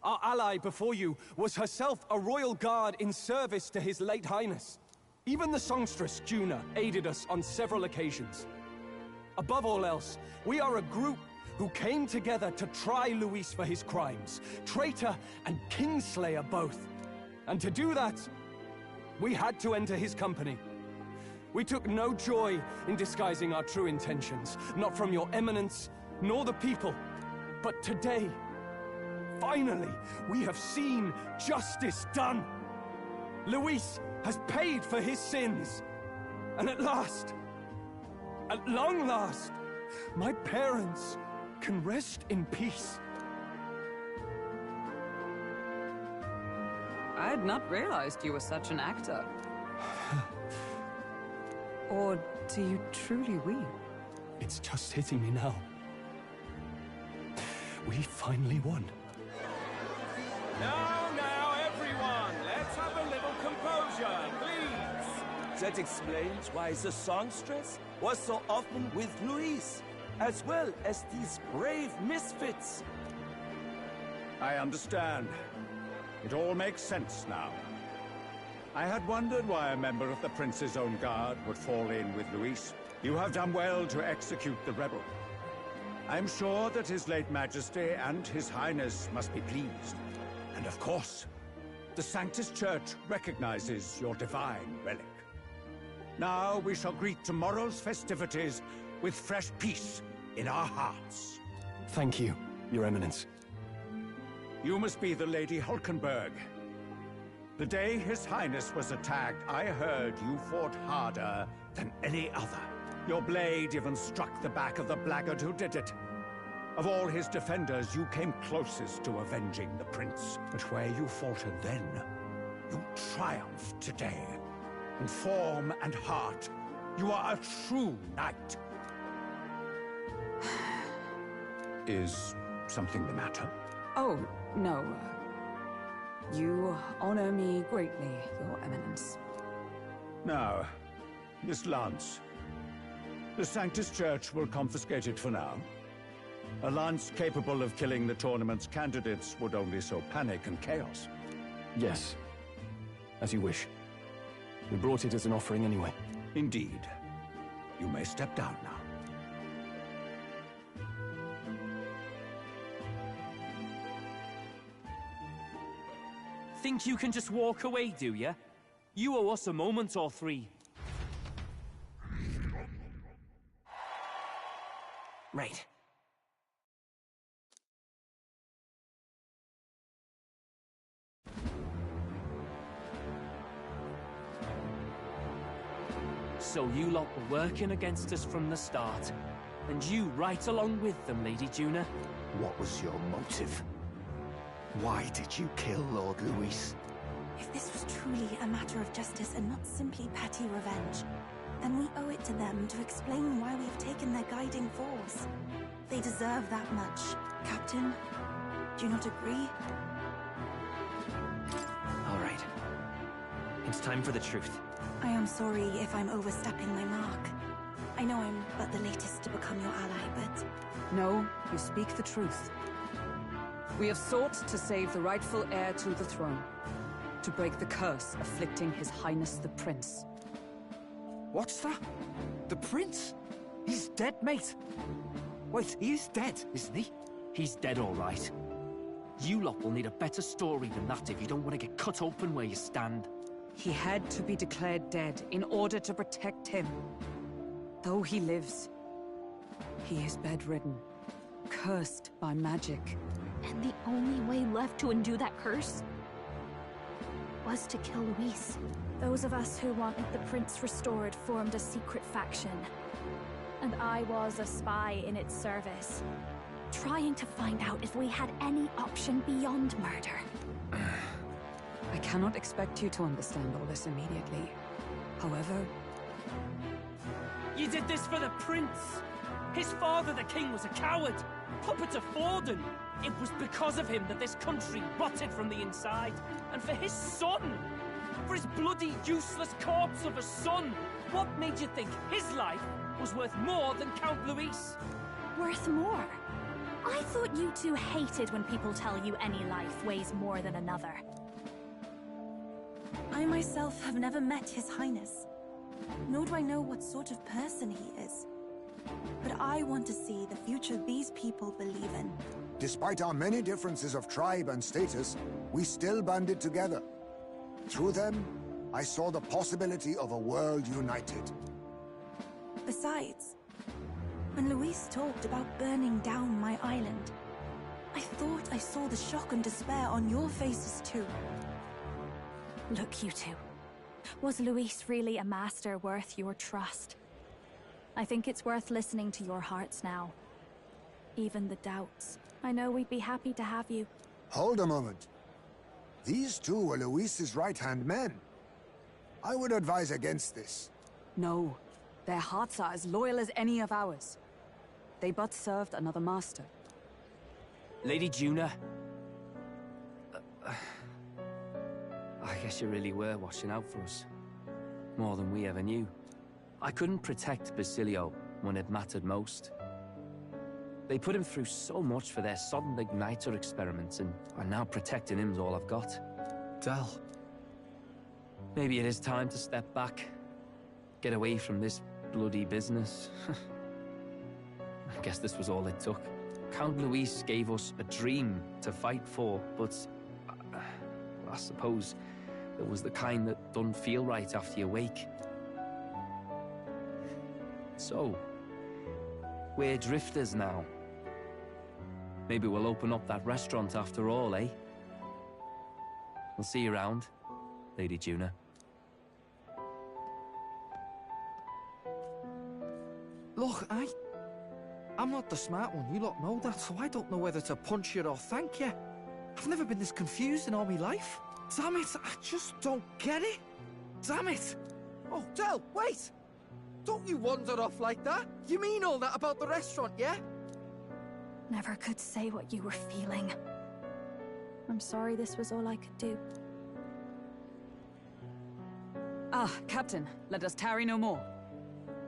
our ally before you, was herself a royal guard in service to his late highness. Even the songstress, Juna, aided us on several occasions. Above all else, we are a group who came together to try Luis for his crimes, traitor and kingslayer both. And to do that, we had to enter his company. We took no joy in disguising our true intentions, not from your eminence, nor the people. But today, finally, we have seen justice done. Luis has paid for his sins. And at last, at long last, my parents can rest in peace. I had not realized you were such an actor. Or do you truly weep? It's just hitting me now. We finally won. Now, everyone, let's have a little composure, please. That explains why the songstress was so often with Luis, as well as these brave misfits. I understand. It all makes sense now. I had wondered why a member of the Prince's own guard would fall in with Luis. You have done well to execute the rebel. I'm sure that His late Majesty and His Highness must be pleased. And of course, the Sanctus Church recognizes your divine relic. Now we shall greet tomorrow's festivities with fresh peace in our hearts. Thank you, Your Eminence. You must be the Lady Hulkenberg. The day His Highness was attacked, I heard you fought harder than any other. Your blade even struck the back of the blackguard who did it. Of all his defenders, you came closest to avenging the prince. But where you faltered then, you triumphed today. In form and heart, You are a true knight. Is something the matter? Oh, no. You honor me greatly, Your Eminence. Now, Miss Lance, the Sanctus Church will confiscate it for now. A lance capable of killing the tournament's candidates would only sow panic and chaos. Yes. As you wish. We brought it as an offering anyway. Indeed. You may step down now. Think you can just walk away, do ya? You owe us a moment or three. Right. So you lot were working against us from the start. And you right along with them, Lady Juna. What was your motive? Why did you kill Lord Luis? If this was truly a matter of justice and not simply petty revenge, then we owe it to them to explain why we've taken their guiding force. They deserve that much. Captain, do you not agree? All right. It's time for the truth. I am sorry if I'm overstepping my mark. I know I'm but the latest to become your ally, but... No, you speak the truth. We have sought to save the rightful heir to the throne. To break the curse afflicting His Highness the Prince. What's that? The Prince? He's dead, mate. Wait, he is dead, isn't he? He's dead, all right. You lot will need a better story than that if you don't want to get cut open where you stand. He had to be declared dead in order to protect him. Though he lives, he is bedridden, cursed by magic. And the only way left to undo that curse was to kill Luis. Those of us who wanted the prince restored formed a secret faction. And I was a spy in its service, trying to find out if we had any option beyond murder. I cannot expect you to understand all this immediately. However... You did this for the prince! His father, the king, was a coward! Puppet of Forden! It was because of him that this country rotted from the inside! And for his son! For his bloody, useless corpse of a son! What made you think his life was worth more than Count Luis? Worth more? I thought you two hated when people tell you any life weighs more than another. I myself have never met His Highness, nor do I know what sort of person he is. But I want to see the future these people believe in. Despite our many differences of tribe and status, we still banded together. Through them, I saw the possibility of a world united. Besides, when Luis talked about burning down my island, I thought I saw the shock and despair on your faces too. Look, you two. Was Luis really a master worth your trust? I think it's worth listening to your hearts now. Even the doubts. I know we'd be happy to have you. Hold a moment. These two were Luis's right-hand men. I would advise against this. No. Their hearts are as loyal as any of ours. They but served another master. Lady Juna... I guess you really were watching out for us. More than we ever knew. I couldn't protect Basilio when it mattered most. They put him through so much for their sudden igniter experiments, and now protecting him's all I've got. Del. Maybe it is time to step back. Get away from this bloody business. I guess this was all it took. Count Luis gave us a dream to fight for, but... I suppose it was the kind that don't feel right after you wake. So, we're drifters now. Maybe we'll open up that restaurant after all, eh? We'll see you around, Lady Juna. Look, I'm not the smart one, you lot know that, so I don't know whether to punch you or thank you. I've never been this confused in all my life. Damn it, I just don't get it. Damn it. Oh, Del, wait! Don't you wander off like that! You mean all that about the restaurant, yeah? Never could say what you were feeling. I'm sorry this was all I could do. Ah, Captain, let us tarry no more.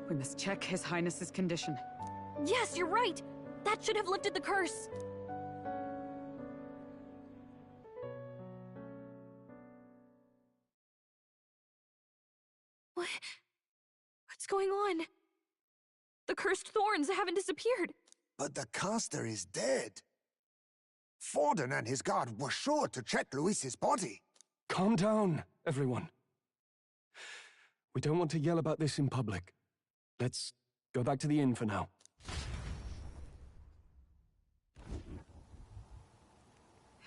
We must check His Highness's condition. Yes, you're right! That should have lifted the curse! What's going on? The cursed thorns haven't disappeared. But the caster is dead. Forden and his guard were sure to check Luis's body. Calm down, everyone. We don't want to yell about this in public. Let's go back to the inn for now.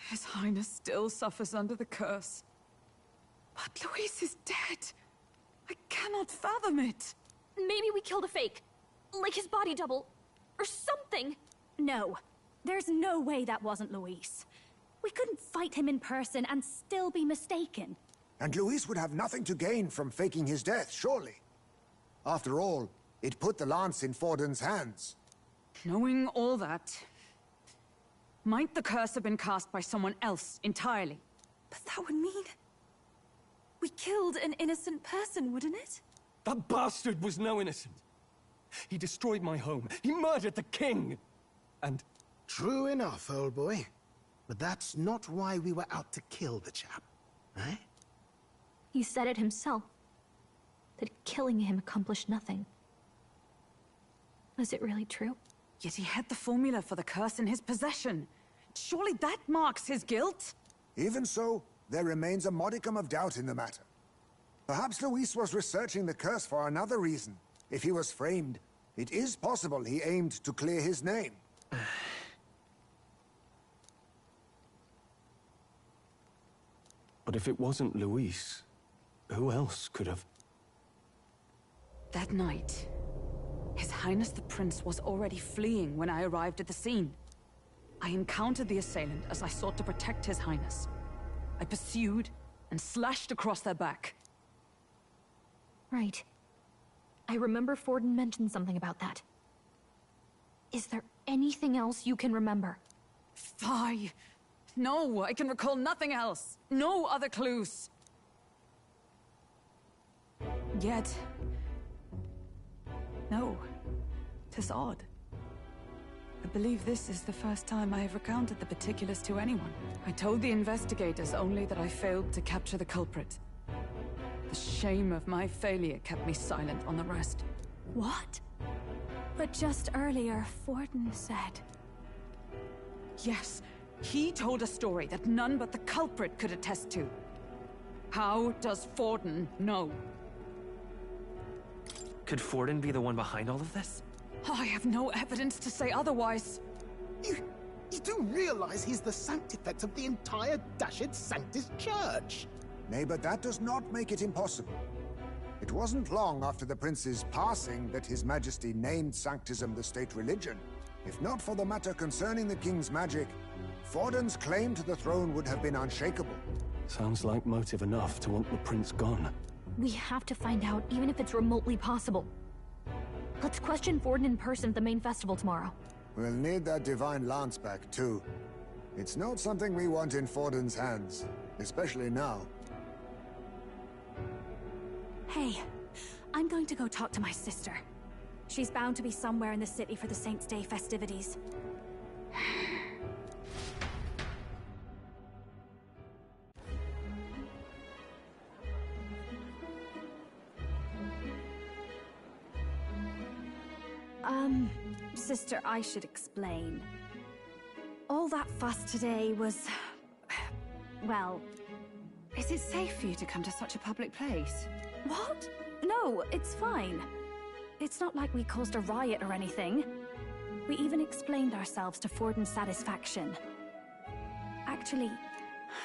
His Highness still suffers under the curse. But Luis is dead. I cannot fathom it. Maybe we killed a fake. Like his body double. Or something. No. There's no way that wasn't Luis. We couldn't fight him in person and still be mistaken. And Luis would have nothing to gain from faking his death, surely. After all, it put the lance in Forden's hands. Knowing all that, might the curse have been cast by someone else entirely? But that would mean... we killed an innocent person, wouldn't it? That bastard was no innocent. He destroyed my home. He murdered the king. And... True enough, old boy. But that's not why we were out to kill the chap, eh? He said it himself. That killing him accomplished nothing. Was it really true? Yet he had the formula for the curse in his possession. Surely that marks his guilt? Even so, there remains a modicum of doubt in the matter. Perhaps Luis was researching the curse for another reason. If he was framed, it is possible he aimed to clear his name. But if it wasn't Luis, who else could have? That night, His Highness the Prince was already fleeing when I arrived at the scene. I encountered the assailant as I sought to protect His Highness. I pursued and slashed across their back. Right. I remember Forden mentioned something about that. Is there anything else you can remember? Fie! No, I can recall nothing else. No other clues. Yet... no. 'Tis odd. I believe this is the first time I have recounted the particulars to anyone. I told the investigators only that I failed to capture the culprit. The shame of my failure kept me silent on the rest. What? But just earlier, Forden said... Yes, he told a story that none but the culprit could attest to. How does Forden know? Could Forden be the one behind all of this? I have no evidence to say otherwise. You do realize he's the sanctifex of the entire Dashed Sanctus Church? Nay, but that does not make it impossible. It wasn't long after the prince's passing that His Majesty named Sanctism the state religion. If not for the matter concerning the king's magic, Forden's claim to the throne would have been unshakable. Sounds like motive enough to want the prince gone. We have to find out, even if it's remotely possible. Let's question Forden in person at the main festival tomorrow. We'll need that divine lance back, too. It's not something we want in Forden's hands, especially now. Hey, I'm going to go talk to my sister. She's bound to be somewhere in the city for the Saints' Day festivities. Sister, I should explain. All that fuss today was... well... Is it safe for you to come to such a public place? What? No, it's fine. It's not like we caused a riot or anything. We even explained ourselves to Forden's satisfaction. Actually...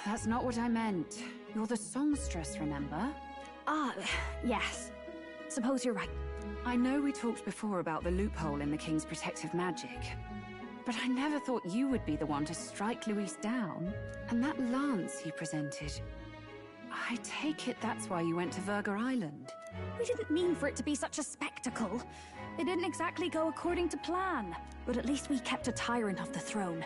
That's not what I meant. You're the songstress, remember? Ah, yes. Suppose you're right. I know we talked before about the loophole in the King's protective magic, but I never thought you would be the one to strike Luis down. And that lance you presented, I take it that's why you went to Virga Island. We didn't mean for it to be such a spectacle. It didn't exactly go according to plan, but at least we kept a tyrant off the throne.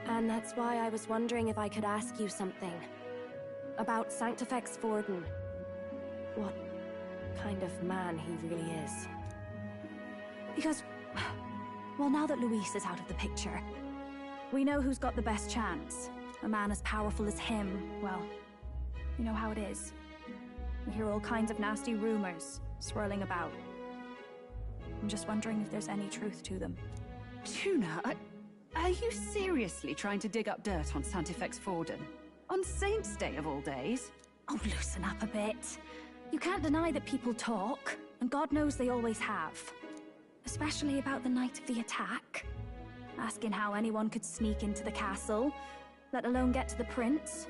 And that's why I was wondering if I could ask you something. About Sanctifex Forden. What kind of man he really is. Because, well, now that Luis is out of the picture, we know who's got the best chance. A man as powerful as him, well, you know how it is. We hear all kinds of nasty rumors swirling about. I'm just wondering if there's any truth to them. Tuna, are you seriously trying to dig up dirt on Sanctifex Forden? On Saint's Day of all days? Oh, loosen up a bit. You can't deny that people talk, and God knows they always have. Especially about the night of the attack. Asking how anyone could sneak into the castle, let alone get to the prince.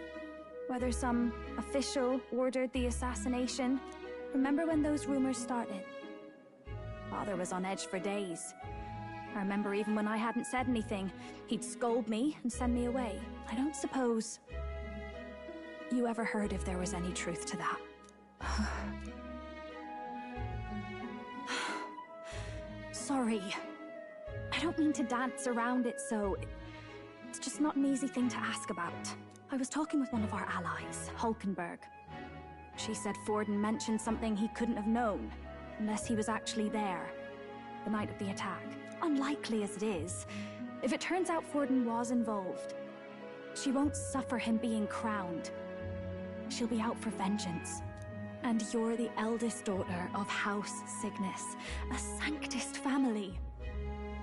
Whether some official ordered the assassination. Remember when those rumors started? Father was on edge for days. I remember even when I hadn't said anything, he'd scold me and send me away. I don't suppose you ever heard if there was any truth to that. Sorry. I don't mean to dance around it, so it's just not an easy thing to ask about. I was talking with one of our allies, Hulkenberg. She said Forden mentioned something he couldn't have known, unless he was actually there, the night of the attack. Unlikely as it is, if it turns out Forden was involved, she won't suffer him being crowned. She'll be out for vengeance. And you're the eldest daughter of House Cygnus, a Sanctist family.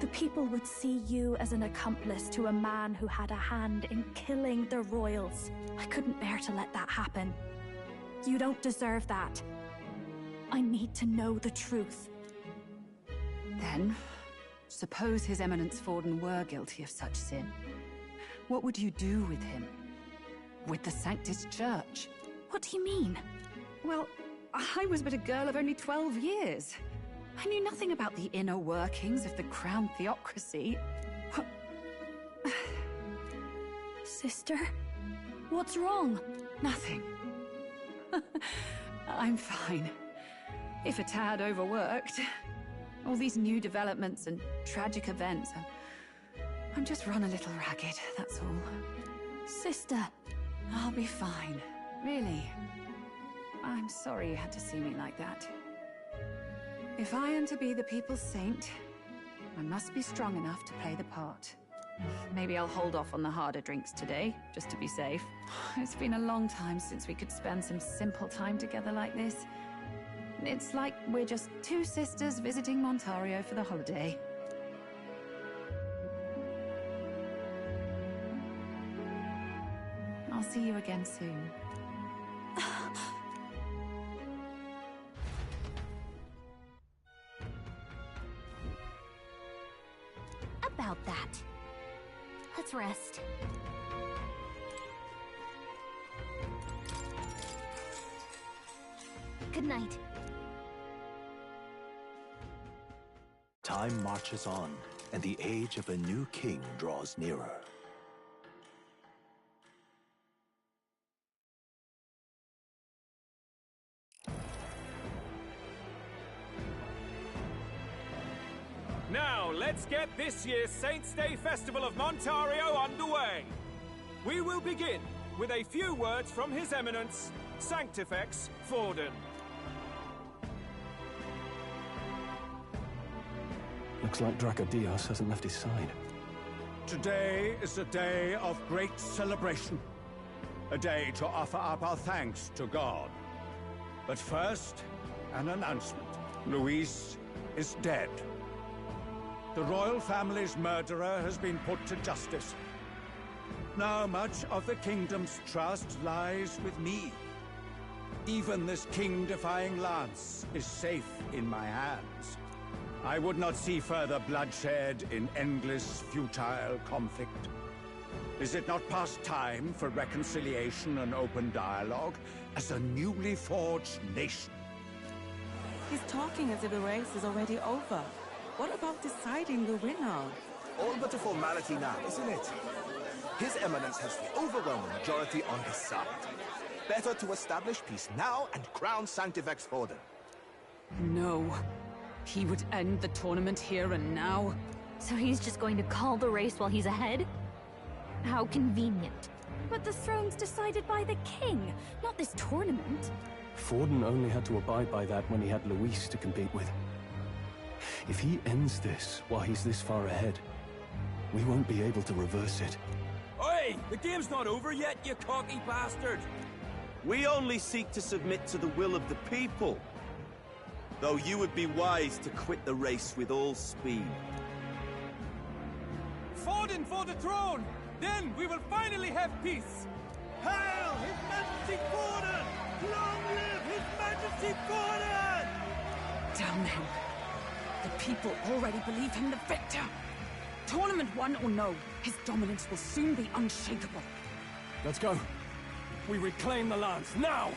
The people would see you as an accomplice to a man who had a hand in killing the royals. I couldn't bear to let that happen. You don't deserve that. I need to know the truth. Then, suppose His Eminence Forden were guilty of such sin. What would you do with him? With the Sanctist Church? What do you mean? Well, I was but a girl of only 12 years. I knew nothing about the inner workings of the crown theocracy. Sister? What's wrong? Nothing. I'm fine. If a tad overworked. All these new developments and tragic events. I'm just run a little ragged, that's all. Sister. I'll be fine. Really. I'm sorry you had to see me like that. If I am to be the people's saint, I must be strong enough to play the part. Maybe I'll hold off on the harder drinks today, just to be safe. It's been a long time since we could spend some simple time together like this. It's like we're just two sisters visiting Montario for the holiday. I'll see you again soon. About that. Let's rest. Good night. Time marches on, and the age of a new king draws nearer. Now, let's get this year's Saints' Day Festival of Montario underway. We will begin with a few words from His Eminence, Sanctifex Forden. Looks like Dracodios hasn't left his side. Today is a day of great celebration. A day to offer up our thanks to God. But first, an announcement. Luis is dead. The royal family's murderer has been put to justice. Now much of the kingdom's trust lies with me. Even this king-defying lance is safe in my hands. I would not see further bloodshed in endless, futile conflict. Is it not past time for reconciliation and open dialogue as a newly forged nation? He's talking as if the race is already over. What about deciding the winner? All but a formality now, isn't it? His Eminence has the overwhelming majority on his side. better to establish peace now and crown Sanctifex Forden. No. He would end the tournament here and now. So he's just going to call the race while he's ahead? How convenient. But the throne's decided by the king, not this tournament. Forden only had to abide by that when he had Luis to compete with. If he ends this while he's this far ahead, we won't be able to reverse it. Oi! The game's not over yet, you cocky bastard! We only seek to submit to the will of the people. Though you would be wise to quit the race with all speed. Forden for the throne! Then we will finally have peace! Hail His Majesty Forden! Long live His Majesty Forden! Damn him. The people already believe him the victor. Tournament won or no, his dominance will soon be unshakable. Let's go. We reclaim the lance, now!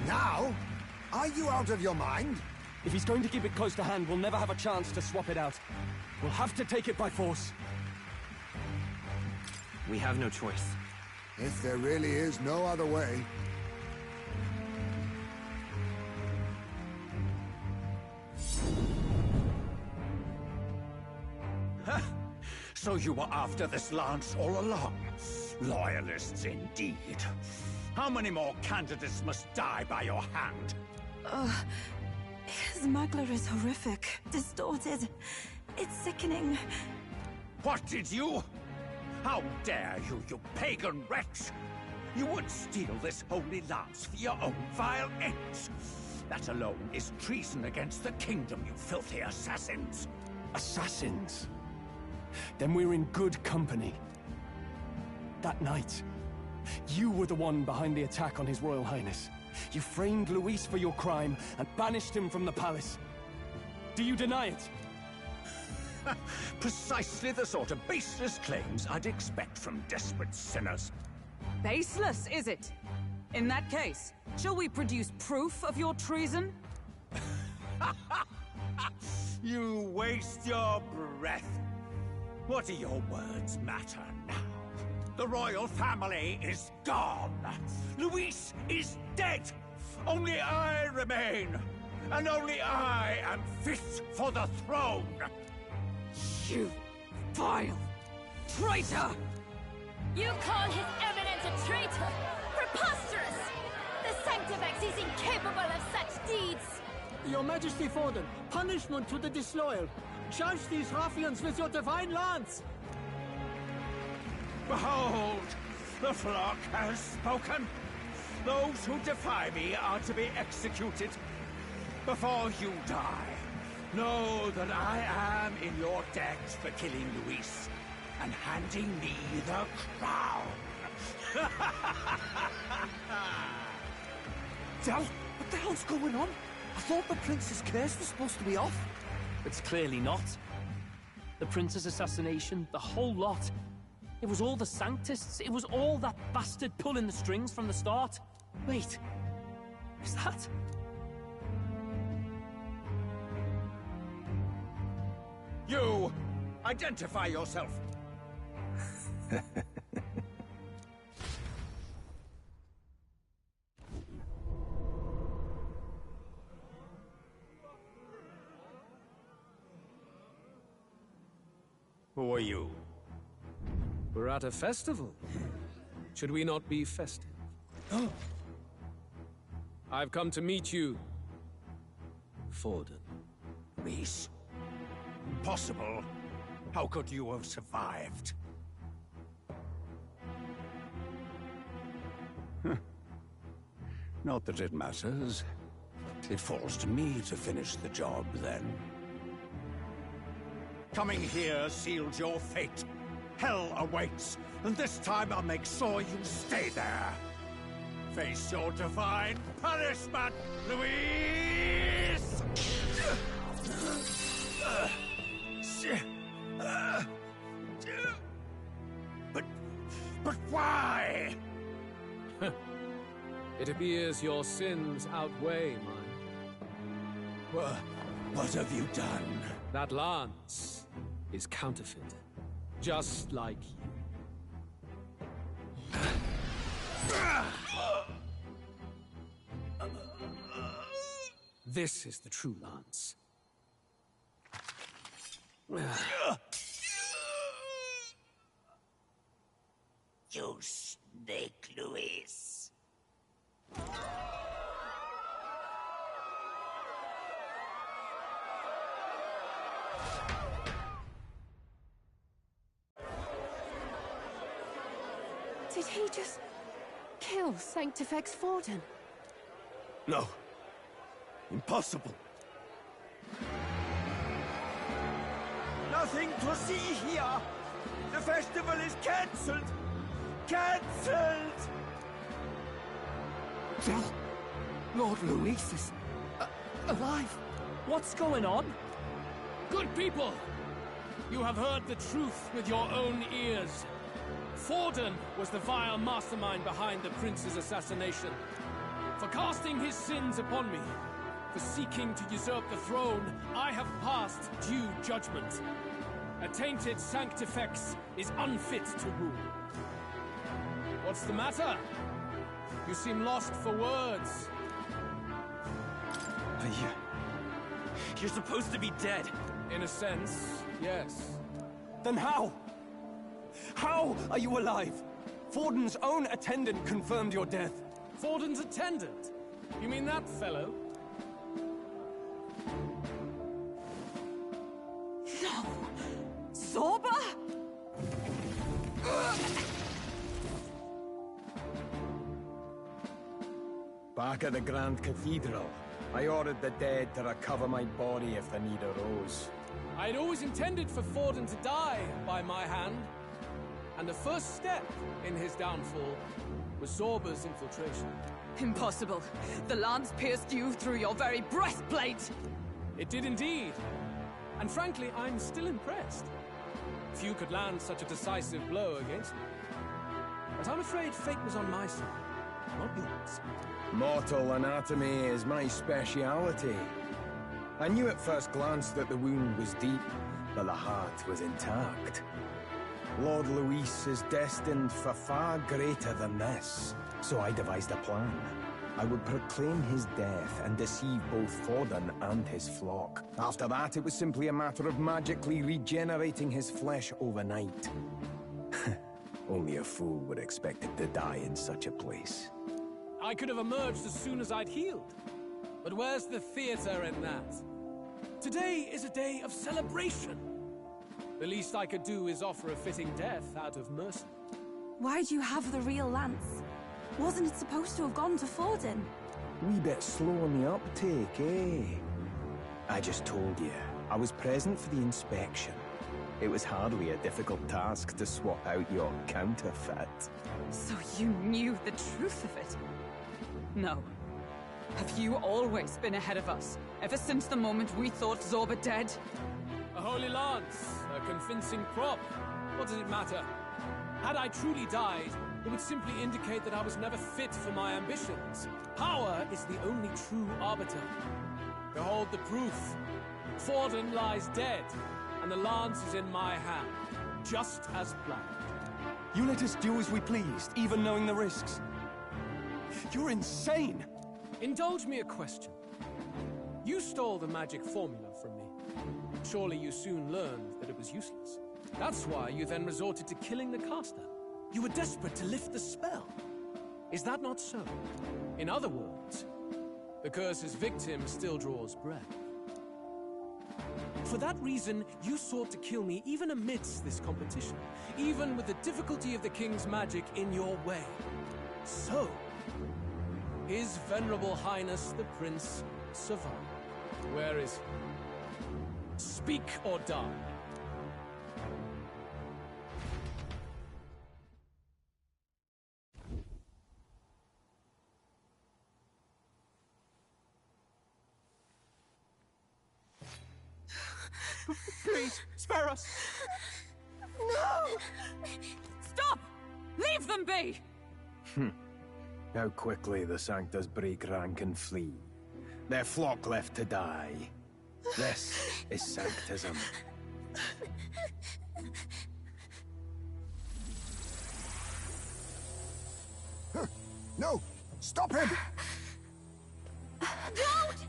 Now? Are you out of your mind? If he's going to keep it close to hand, we'll never have a chance to swap it out. We'll have to take it by force. We have no choice. If there really is no other way. So you were after this lance all along? Loyalists indeed. How many more candidates must die by your hand? His smuggler is horrific, distorted. It's sickening. What did you? How dare you, you pagan wretch! You would steal this holy lance for your own vile ends. That alone is treason against the kingdom, you filthy assassins. Assassins? Then we're in good company. That night, you were the one behind the attack on His Royal Highness. You framed Luis for your crime and banished him from the palace. Do you deny it? Precisely the sort of baseless claims I'd expect from desperate sinners. Baseless, is it? In that case, shall we produce proof of your treason? You waste your breath. What do your words matter now? The royal family is gone. Luis is dead. Only I remain. And only I am fit for the throne. You vile traitor! You call His Eminence a traitor? Preposterous! The Sanctifex is incapable of such deeds! Your Majesty Forden, punishment to the disloyal. Judge these ruffians with your divine lance! Behold, the flock has spoken. Those who defy me are to be executed. Before you die, know that I am in your debt for killing Luis and handing me the crown. Del, what the hell's going on? I thought the prince's curse was supposed to be off. It's clearly not. The prince's assassination, the whole lot. It was all the Sanctists. It was all that bastard pulling the strings from the start. Wait, is that... You! Identify yourself! Who are you? We're at a festival. Should we not be festive? I've come to meet you, Forden. Reese? Impossible. How could you have survived? Not that it matters. It falls to me to finish the job, then. Coming here sealed your fate. Hell awaits, and this time I'll make sure you stay there. Face your divine punishment, Luis! But why? It appears your sins outweigh mine. What have you done? That lance is counterfeit, just like you. This is the true lance. You snake, Luis. Did he just kill Sanctifex Forden? No. Impossible. Nothing to see here. The festival is cancelled. Cancelled! Lord Luis is alive. What's going on? Good people, you have heard the truth with your own ears. Forden was the vile mastermind behind the prince's assassination. For casting his sins upon me, for seeking to usurp the throne, I have passed due judgment. A tainted Sanctifex is unfit to rule. What's the matter? You seem lost for words. You're supposed to be dead. In a sense, yes. Then how? How are you alive? Forden's own attendant confirmed your death. Forden's attendant? You mean that fellow? No! Zorba? Back at the Grand Cathedral, I ordered the dead to recover my body if the need arose. I'd always intended for Forden to die by my hand. And the first step in his downfall was Zorba's infiltration. Impossible. The lance pierced you through your very breastplate! It did indeed. And frankly, I'm still impressed. Few could land such a decisive blow against me. But I'm afraid fate was on my side, not yours. Mortal anatomy is my speciality. I knew at first glance that the wound was deep, but the heart was intact. Lord Luis is destined for far greater than this, so I devised a plan. I would proclaim his death and deceive both Forden and his flock. After that, it was simply a matter of magically regenerating his flesh overnight. Only a fool would expect it to die in such a place. I could have emerged as soon as I'd healed. But where's the theater in that? Today is a day of celebration. The least I could do is offer a fitting death out of mercy. Why do you have the real lance? Wasn't it supposed to have gone to Forden? Wee bit slow on the uptake, eh? I just told you, I was present for the inspection. It was hardly a difficult task to swap out your counterfeit. So you knew the truth of it? No. Have you always been ahead of us, ever since the moment we thought Zorba dead? A holy lance, a convincing prop. What does it matter? Had I truly died, it would simply indicate that I was never fit for my ambitions. Power is the only true arbiter. Behold the proof. Forden lies dead, and the lance is in my hand, just as planned. You let us do as we pleased, even knowing the risks. You're insane! Indulge me a question. You stole the magic formula from me. Surely you soon learned that it was useless. That's why you then resorted to killing the caster. You were desperate to lift the spell. Is that not so? In other words, the curse's victim still draws breath. For that reason, you sought to kill me even amidst this competition, even with the difficulty of the king's magic in your way. So, His Venerable Highness the Prince survived. Where is he? Speak or die. Please, spare us! No! Stop! Leave them be! How quickly the Sanctas break rank and flee. Their flock left to die. This is Sanctism. No! Stop him! Don't!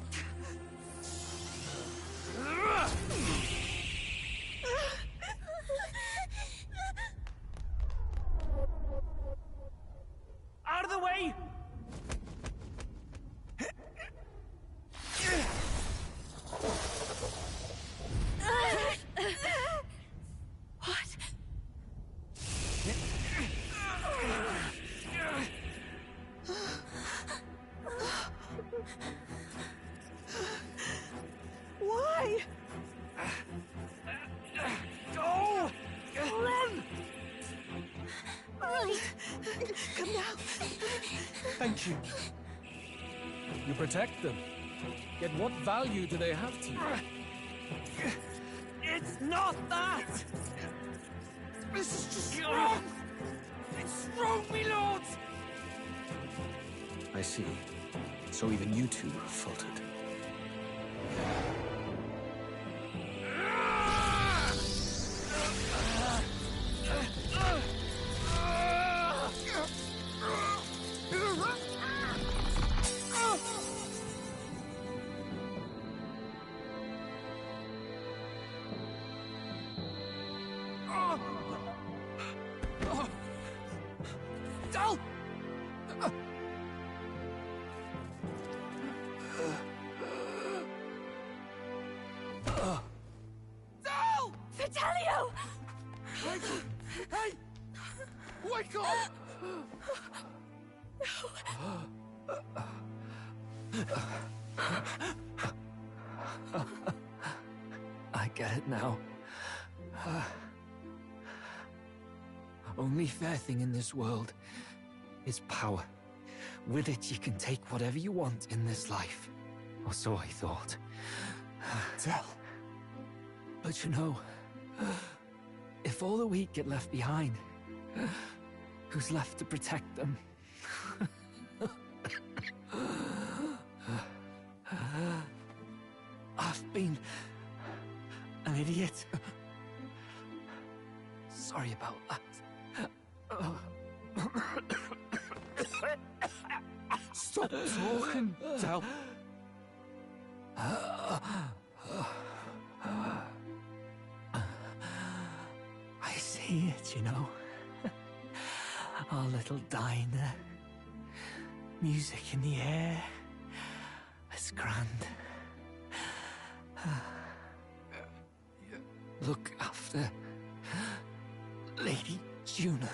Thank you. You protect them. Yet what value do they have to you? It's not that! This is just wrong! It's wrong, me lord! I see. So even you two faltered. Vitelio! Hey! Wake up! I get it now. Only fair thing in this world is power. With it, you can take whatever you want in this life. Or so I thought. Tell. But you know, if all the weak get left behind, who's left to protect them? I've been an idiot. Sorry about that. Stop talking, Del. I see it, you know. Our little diner. Music in the air. It's grand. Look after Lady Juna.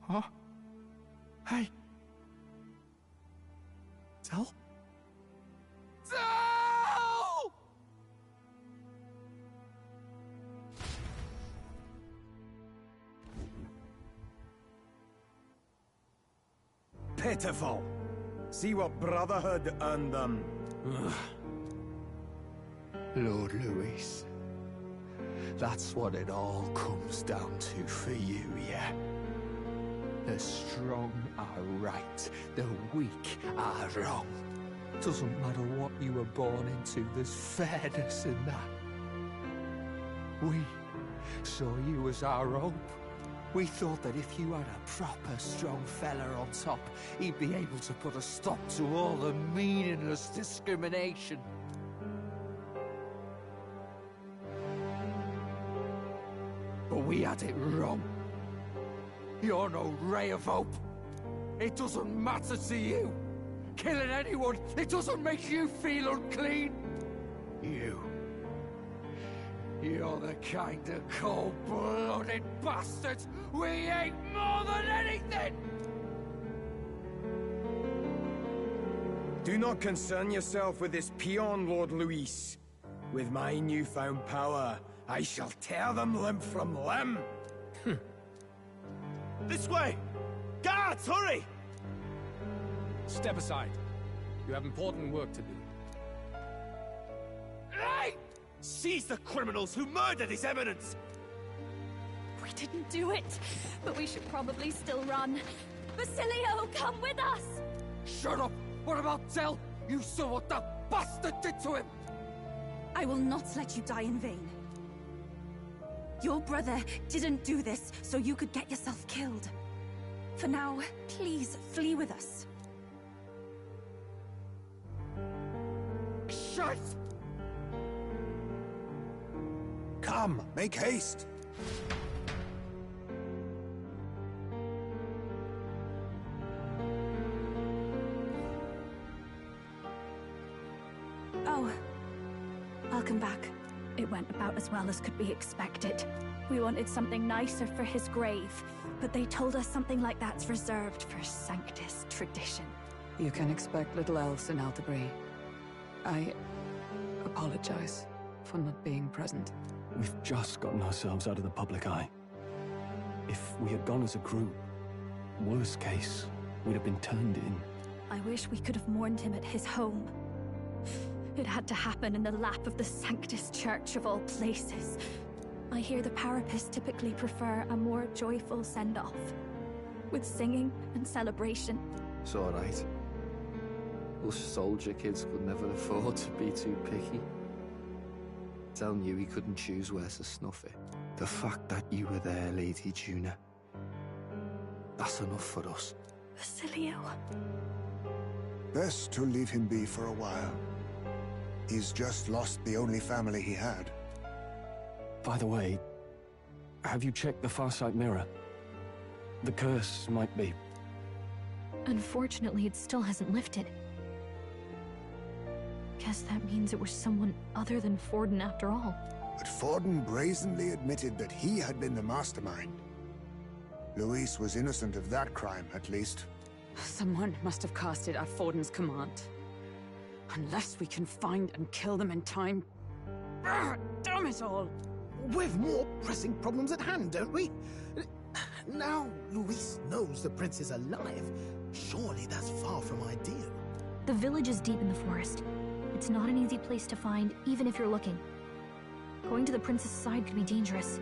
Huh? Hey. Del? Del! Pitiful. See what Brotherhood earned them. Lord Louis. That's what it all comes down to for you, yeah? The strong are right, the weak are wrong. Doesn't matter what you were born into, there's fairness in that. We saw you as our hope. We thought that if you had a proper strong fella on top, he'd be able to put a stop to all the meaningless discrimination. But we had it wrong. You're no ray of hope. It doesn't matter to you. Killing anyone, it doesn't make you feel unclean. You're the kind of cold-blooded bastards we hate more than anything! Do not concern yourself with this peon, Lord Luis. With my newfound power, I shall tear them limb from limb. This way! Guards, hurry! Step aside. You have important work to do. Hey! Seize the criminals who murdered His Eminence! We didn't do it, but we should probably still run. Basilio, come with us! Shut up! What about Del? You saw what that bastard did to him! I will not let you die in vain. Your brother didn't do this so you could get yourself killed. For now, please flee with us. Shut! Come, make haste. Oh, welcome back. It went about as well as could be expected. We wanted something nicer for his grave, but they told us something like that's reserved for Sanctus tradition. You can expect little else in Altabri. I apologize for not being present. We've just gotten ourselves out of the public eye. If we had gone as a group, worst case, we'd have been turned in. I wish we could have mourned him at his home. It had to happen in the lap of the Sanctus Church of all places. I hear the Parapists typically prefer a more joyful send-off, with singing and celebration. It's all right. Us soldier kids could never afford to be too picky. Tell knew he couldn't choose where to snuff it. The fact that you were there, Lady Juna, that's enough for us. Basilio. Best to leave him be for a while. He's just lost the only family he had. By the way, have you checked the Farsight mirror? The curse might be... Unfortunately, it still hasn't lifted. Guess that means it was someone other than Forden after all. But Forden brazenly admitted that he had been the mastermind. Luis was innocent of that crime, at least. Someone must have cast it at Forden's command. Unless we can find and kill them in time... Damn it all! We've more pressing problems at hand, don't we? Now Luis knows the prince is alive. Surely that's far from ideal. The village is deep in the forest. It's not an easy place to find, even if you're looking. Going to the prince's side could be dangerous.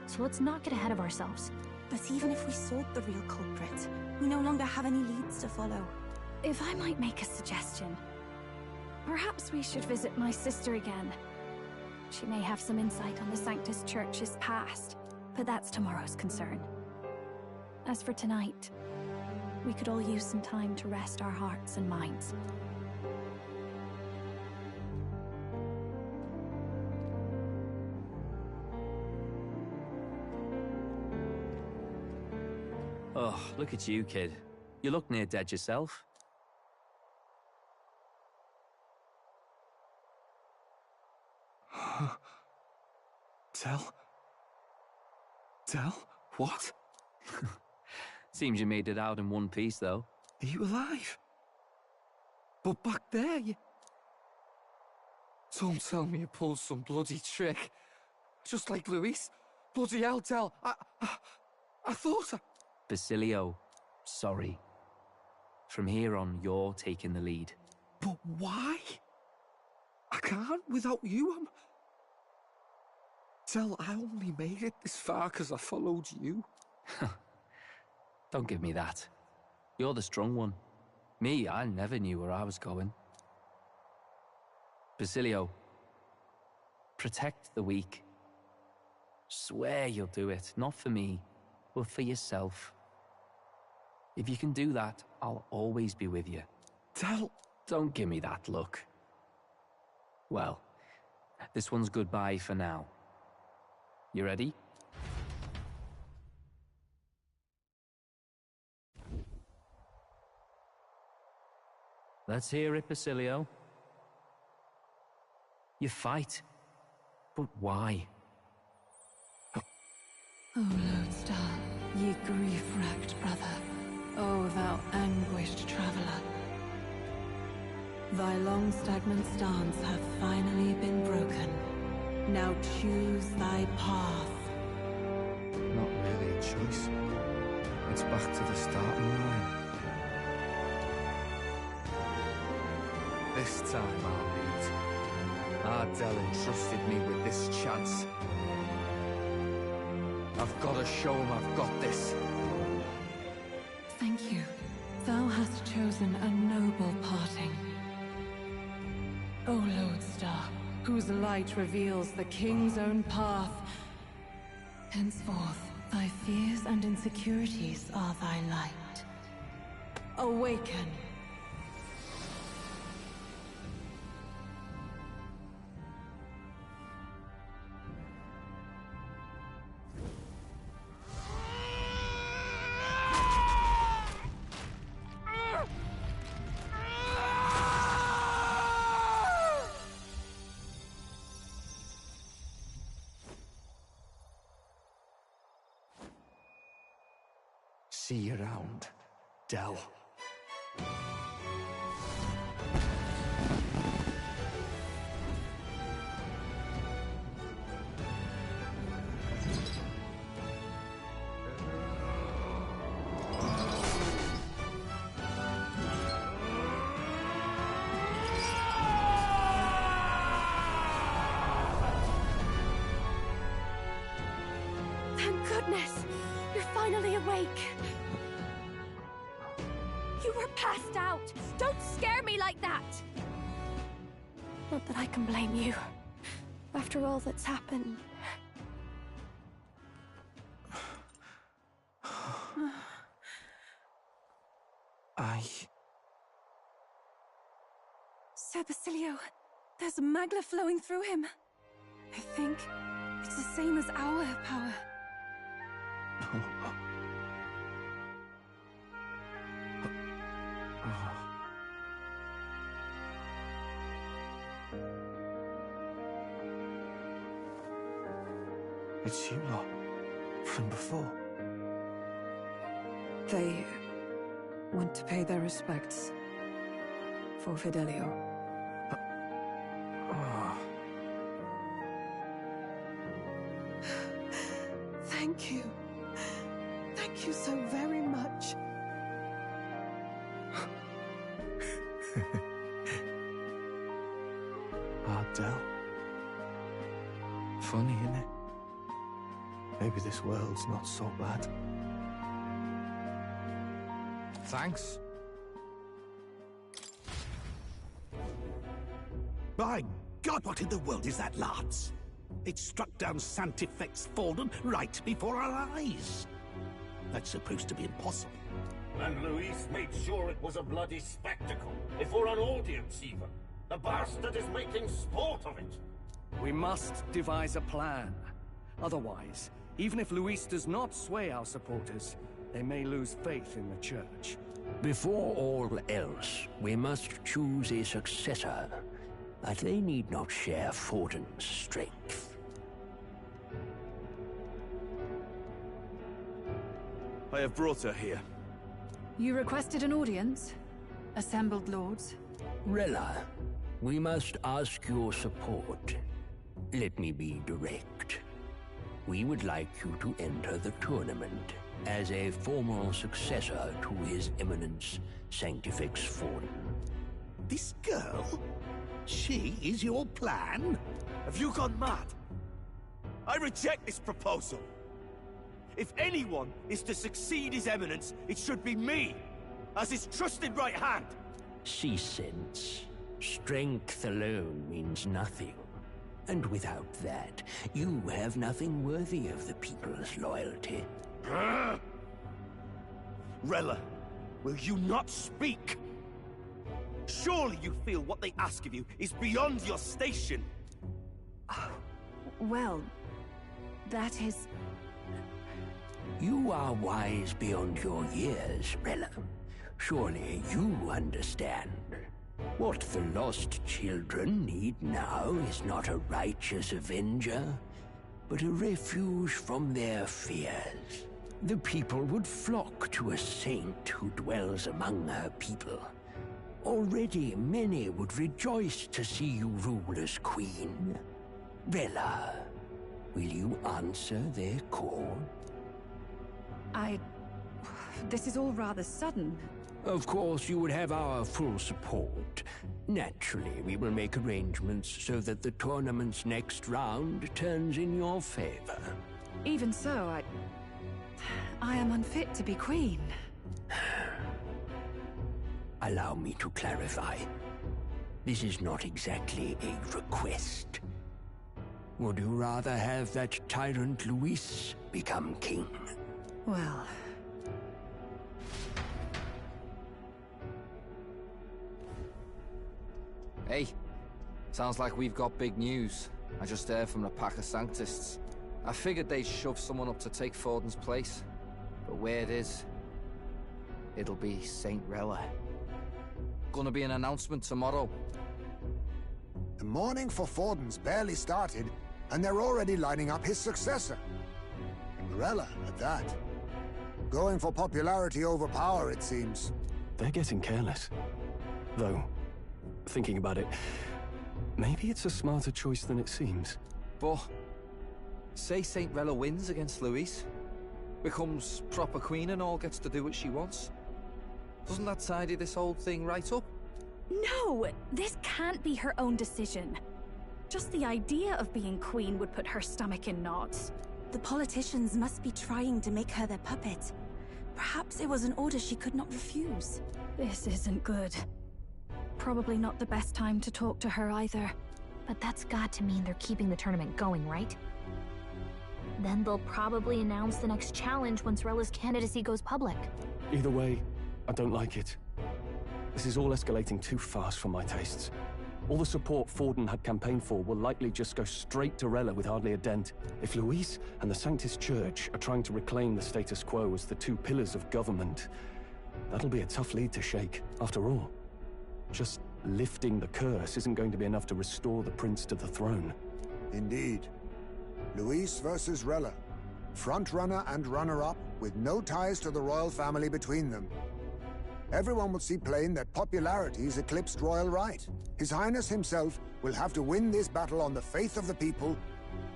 So let's not get ahead of ourselves. But even if we sought the real culprit, we no longer have any leads to follow. If I might make a suggestion, perhaps we should visit my sister again. She may have some insight on the Sanctus Church's past, but that's tomorrow's concern. As for tonight, we could all use some time to rest our hearts and minds. Oh, look at you, kid. You look near dead yourself. Tell? What? Seems you made it out in one piece, though. Are you alive? But back there, you... Don't tell me you pulled some bloody trick. Just like Luis. Bloody hell, Tell. I thought I... Basilio, sorry. From here on, you're taking the lead. But why? I can't without you. Tell, I only made it this far because I followed you. Don't give me that. You're the strong one. Me, I never knew where I was going. Basilio, protect the weak. Swear you'll do it, not for me, but for yourself. If you can do that, I'll always be with you. Tell... Don't give me that look. Well, this one's goodbye for now. You ready? Let's hear it, Basilio. You fight. But why? O Lodestar, ye grief-racked brother, O thou anguished traveler. Thy long stagnant stance hath finally been broken. Now choose thy path. Not really a choice. It's back to the starting line. This time I'll lead. Ardell entrusted me with this chance. I've got to show him I've got this. Thank you. Thou hast chosen a noble parting. O Lodestar, whose light reveals the king's own path. Henceforth, thy fears and insecurities are thy light. Awaken. See you around, Dell. goodness! You're finally awake! You were passed out! Don't scare me like that! Not that I can blame you. After all that's happened. Sir Basilio, there's magla flowing through him. I think it's the same as our power. It's you lot. From before. They want to pay their respects for Fidelio. Thank you. Thank you so very much. Ardell. Funny, isn't it? Maybe this world's not so bad. Thanks. By God, what in the world is that, lads? It struck down Santifex Forden right before our eyes. That's supposed to be impossible. And Luis made sure it was a bloody spectacle, before an audience even. The bastard is making sport of it. We must devise a plan. Otherwise, even if Luis does not sway our supporters, they may lose faith in the church. Before all else, we must choose a successor. But they need not share Forden's strength. I have brought her here. You requested an audience? Assembled lords? Rella, we must ask your support. Let me be direct. We would like you to enter the tournament as a formal successor to His Eminence Sanctifex Forden. This girl? She is your plan? Have you gone mad? I reject this proposal. If anyone is to succeed His Eminence, it should be me, as his trusted right hand. She sense. Strength alone means nothing. And without that, you have nothing worthy of the people's loyalty. Rella, will you not speak? Surely you feel what they ask of you is beyond your station. Well, that is... You are wise beyond your years, Rella. Surely you understand. What the lost children need now is not a righteous avenger, but a refuge from their fears. The people would flock to a saint who dwells among her people. Already many would rejoice to see you rule as queen. Rella, will you answer their call? This is all rather sudden. Of course, you would have our full support. Naturally, we will make arrangements so that the tournament's next round turns in your favor. Even so, I am unfit to be queen. Allow me to clarify. This is not exactly a request. Would you rather have that tyrant Luis become king? Well... Hey, sounds like we've got big news. I just heard from the pack of Sanctists. I figured they'd shove someone up to take Forden's place. But where it is, it'll be Saint Rella. Gonna be an announcement tomorrow. The mourning for Forden's barely started, and they're already lining up his successor. And Rella, at that. Going for popularity over power, it seems. They're getting careless. Though, thinking about it, maybe it's a smarter choice than it seems. But, say Saint Rella wins against Luis, becomes proper queen and all gets to do what she wants. Doesn't that tidy this whole thing right up? No! This can't be her own decision. Just the idea of being queen would put her stomach in knots. The politicians must be trying to make her their puppet. Perhaps it was an order she could not refuse. This isn't good. Probably not the best time to talk to her either. But that's got to mean they're keeping the tournament going, right? Then they'll probably announce the next challenge once Rella's candidacy goes public. Either way, I don't like it. This is all escalating too fast for my tastes. All the support Forden had campaigned for will likely just go straight to Rella with hardly a dent. If Luis and the Sanctus Church are trying to reclaim the status quo as the two pillars of government, that'll be a tough lead to shake. After all, just lifting the curse isn't going to be enough to restore the prince to the throne. Indeed. Luis versus Rella. Frontrunner and runner-up, with no ties to the royal family between them. Everyone will see plain that popularity's eclipsed royal right. His Highness himself will have to win this battle on the faith of the people,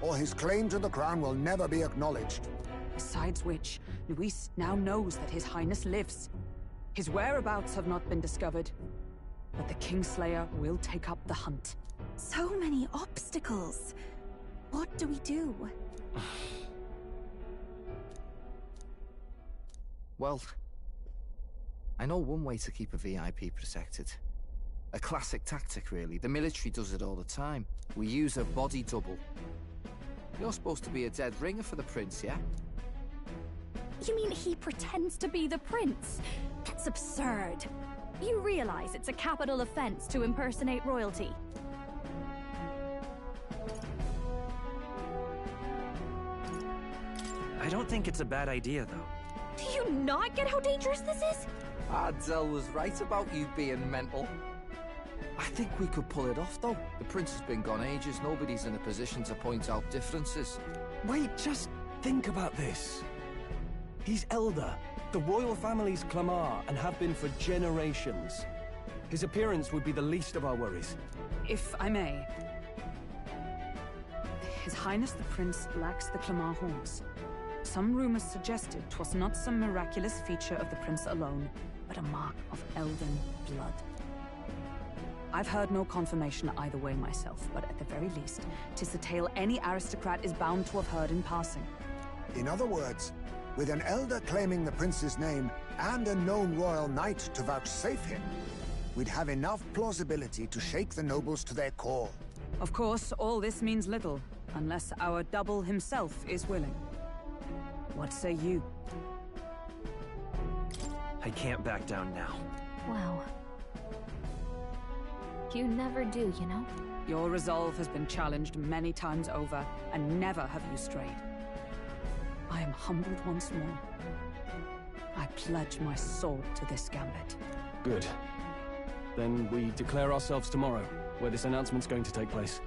or his claim to the crown will never be acknowledged. Besides which, Luis now knows that His Highness lives. His whereabouts have not been discovered, but the Kingslayer will take up the hunt. So many obstacles. What do we do? Well, I know one way to keep a VIP protected. A classic tactic, really. The military does it all the time. We use a body double. You're supposed to be a dead ringer for the prince, yeah? You mean he pretends to be the prince? That's absurd. You realize it's a capital offense to impersonate royalty. I don't think it's a bad idea, though. Do you not get how dangerous this is? Ardell was right about you being mental. I think we could pull it off, though. The prince has been gone ages. Nobody's in a position to point out differences. Wait, just think about this. He's elder. The royal family's Clamar, and have been for generations. His appearance would be the least of our worries. If I may. His Highness the Prince lacks the Clamar horns. Some rumors suggested 'twas not some miraculous feature of the prince alone, but a mark of elven blood. I've heard no confirmation either way myself, but at the very least, 'tis a tale any aristocrat is bound to have heard in passing. In other words, with an elder claiming the prince's name and a known royal knight to vouchsafe him, we'd have enough plausibility to shake the nobles to their core. Of course, all this means little, unless our double himself is willing. What say you? I can't back down now. Wow. You never do, you know? Your resolve has been challenged many times over, and never have you strayed. I am humbled once more. I pledge my soul to this gambit. Good. Then we declare ourselves tomorrow, where this announcement's going to take place.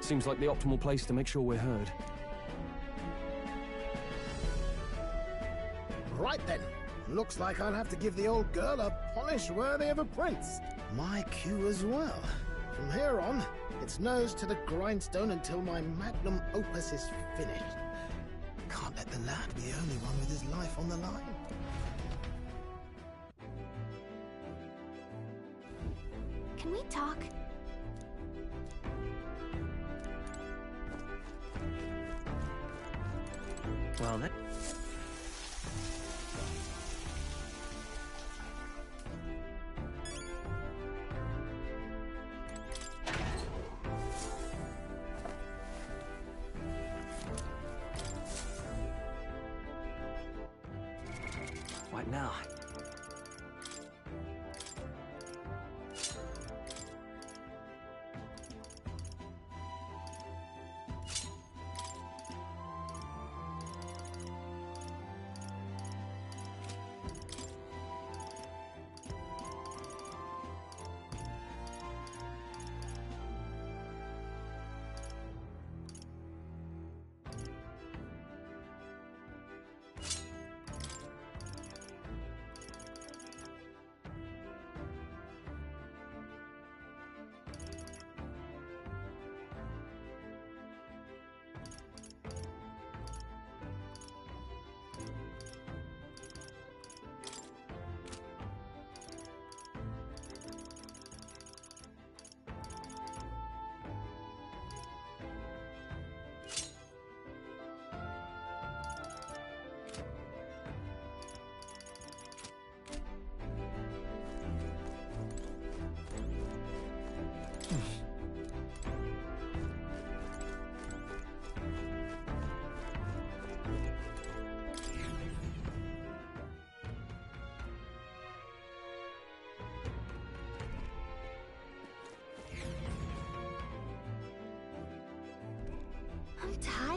Seems like the optimal place to make sure we're heard. Right then. Looks like I'll have to give the old girl a polish worthy of a prince. My cue as well. From here on, it's nose to the grindstone until my magnum opus is finished. Can't let the lad be the only one with his life on the line. Can we talk? Well, that... What now?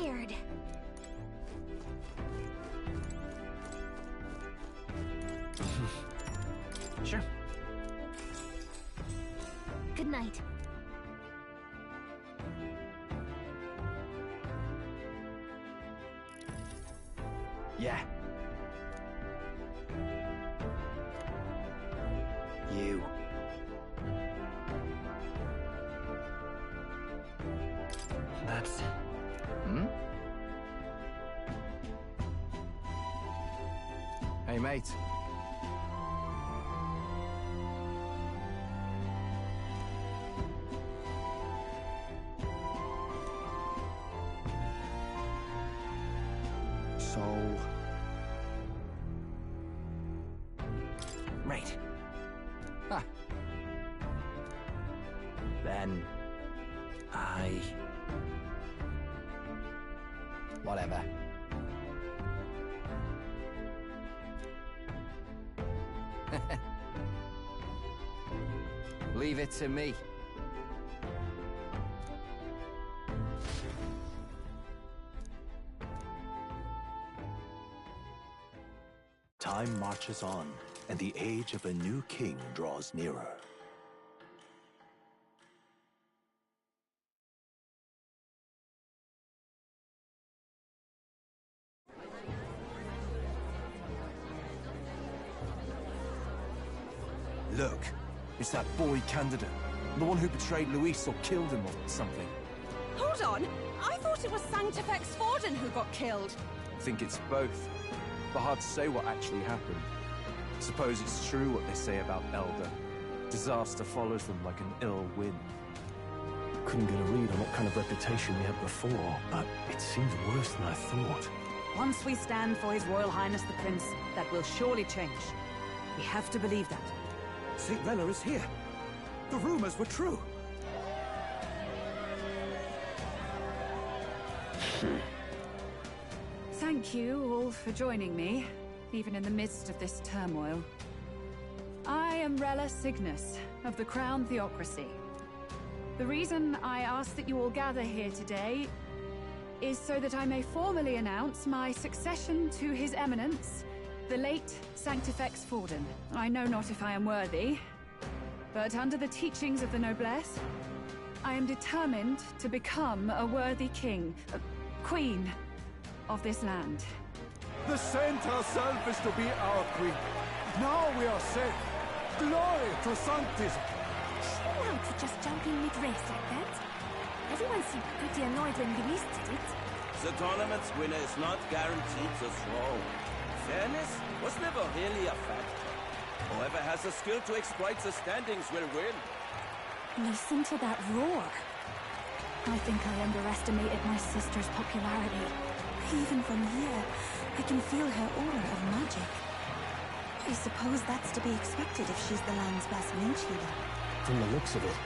tired. Sure. Good night. Yeah. You. That's... Hmm? Hey, mate. So... Right. Huh. Then... I... Whatever. Leave it to me. Time marches on, and the age of a new king draws nearer. Look, it's that boy candidate. The one who betrayed Luis or killed him or something. Hold on! I thought it was Sanctifex Forden who got killed. I think it's both. But hard to say what actually happened. Suppose it's true what they say about Elder. Disaster follows them like an ill wind. Couldn't get a read on what kind of reputation we had before, but it seems worse than I thought. Once we stand for His Royal Highness the Prince, that will surely change. We have to believe that. St. Rella is here. The rumors were true. Thank you all for joining me, even in the midst of this turmoil. I am Rella Cygnus, of the Crown Theocracy. The reason I ask that you all gather here today is so that I may formally announce my succession to His Eminence, the late Sanctifex Forden. I know not if I am worthy, but under the teachings of the noblesse, I am determined to become a worthy king, queen of this land. The saint herself is to be our queen. Now we are safe. Glory to Sanctism. Chill out for just jumping mid-race like that. Everyone seemed pretty annoyed when Luis did it. The tournament's winner is not guaranteed to throw. Fairness was never really a fact. Whoever has the skill to exploit the standings will win. Listen to that roar. I think I underestimated my sister's popularity. Even from here, I can feel her aura of magic. I suppose that's to be expected if she's the land's best mage healer. From the looks of it,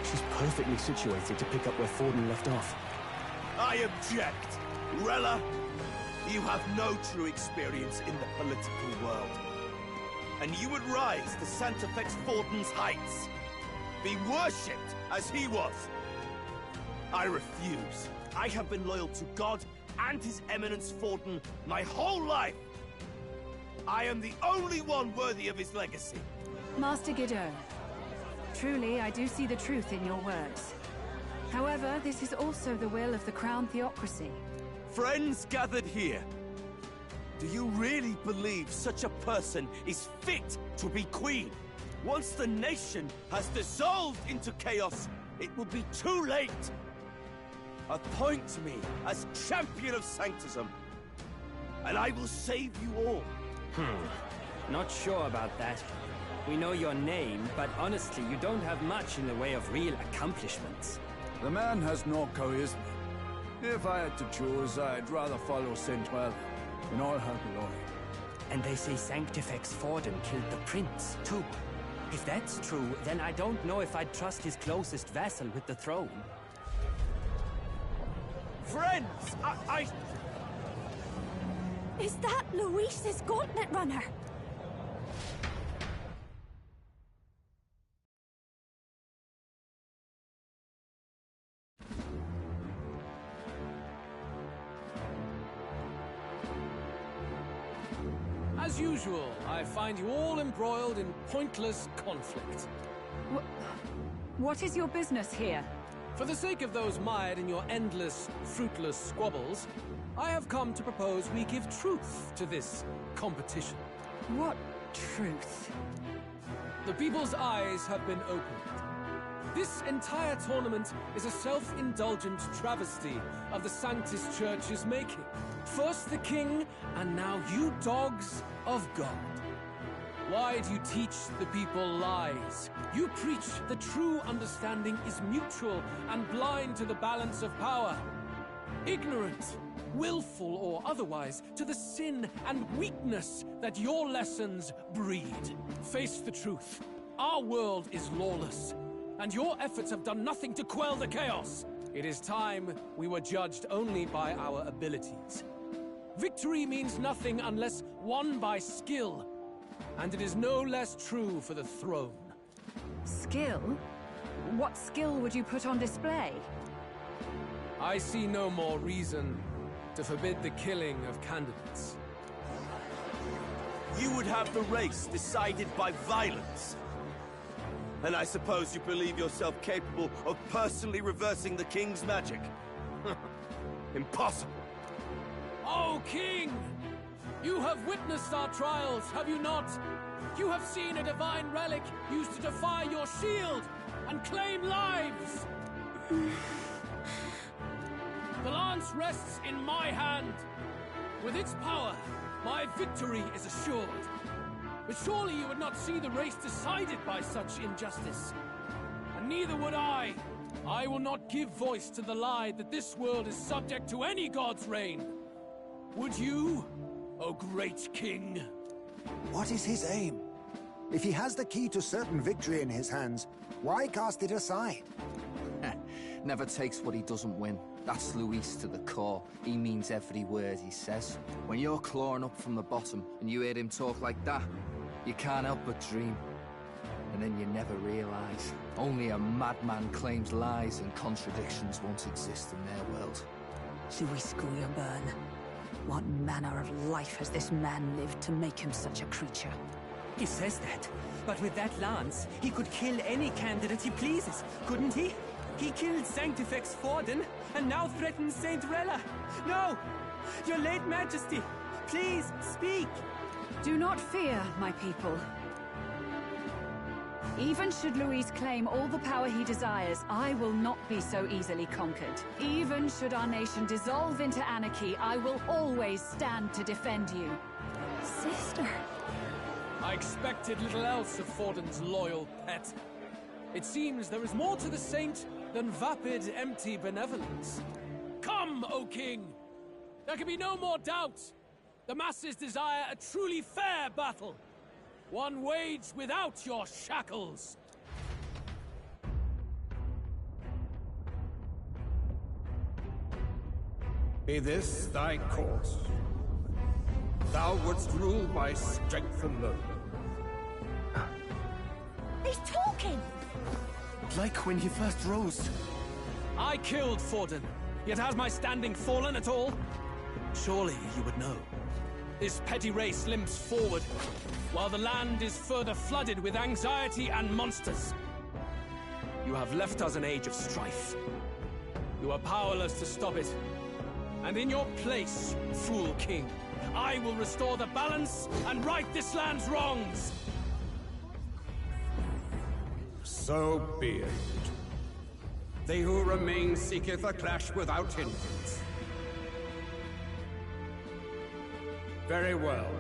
she's perfectly situated to pick up where Forden left off. I object! Rella, you have no true experience in the political world. And you would rise to Sanctifex Forden's heights. Be worshipped as he was. I refuse. I have been loyal to God and His Eminence Forden my whole life. I am the only one worthy of his legacy. Master Guido, truly I do see the truth in your words. However, this is also the will of the Crown Theocracy. Friends gathered here, do you really believe such a person is fit to be queen? Once the nation has dissolved into chaos, it will be too late. Appoint me as champion of Sanctism, and I will save you all. Not sure about that. We know your name, but honestly, you don't have much in the way of real accomplishments. The man has no charisma. If I had to choose, I'd rather follow St. Rella in all her glory. And they say Sanctifex Forden killed the prince, too. If that's true, then I don't know if I'd trust his closest vassal with the throne. Friends, I... Is that Luis's gauntlet runner? As usual, I find you all embroiled in pointless conflict. What is your business here? For the sake of those mired in your endless, fruitless squabbles, I have come to propose we give truth to this competition. What truth? The people's eyes have been opened. This entire tournament is a self-indulgent travesty of the Sanctus Church's making. First the king, and now you dogs of God. Why do you teach the people lies? You preach the true understanding is mutual and blind to the balance of power. Ignorant, willful or otherwise, to the sin and weakness that your lessons breed. Face the truth. Our world is lawless, and your efforts have done nothing to quell the chaos. It is time we were judged only by our abilities. Victory means nothing unless won by skill, and it is no less true for the throne. Skill? What skill would you put on display? I see no more reason to forbid the killing of candidates. You would have the race decided by violence. And I suppose you believe yourself capable of personally reversing the king's magic? Impossible. Oh, King! You have witnessed our trials, have you not? You have seen a divine relic used to defy your shield and claim lives! The lance rests in my hand. With its power, my victory is assured. But surely you would not see the race decided by such injustice. And neither would I. I will not give voice to the lie that this world is subject to any god's reign. Would you, O great king? What is his aim? If he has the key to certain victory in his hands, why cast it aside? Never takes what he doesn't win. That's Luis to the core. He means every word he says. When you're clawing up from the bottom and you hear him talk like that, you can't help but dream. And then you never realize. Only a madman claims lies and contradictions won't exist in their world. Luis Guyurburn. What manner of life has this man lived to make him such a creature? He says that, but with that lance, he could kill any candidate he pleases, couldn't he? He killed Sanctifex Forden, and now threatens Saint Rella. No! Your late Majesty, please, speak! Do not fear, my people. Even should Luis claim all the power he desires, I will not be so easily conquered. Even should our nation dissolve into anarchy, I will always stand to defend you. Sister. I expected little else of Forden's loyal pet. It seems there is more to the saint than vapid, empty benevolence. Come, O king! There can be no more doubt. The masses desire a truly fair battle. One waged without your shackles. Be this thy course. Thou wouldst rule by strength alone. He's talking! Like when he first rose. I killed Forden, yet has my standing fallen at all? Surely you would know. This petty race limps forward, while the land is further flooded with anxiety and monsters. You have left us an age of strife. You are powerless to stop it. And in your place, fool king, I will restore the balance and right this land's wrongs! So be it. They who remain seeketh a clash without hindrance. Very well.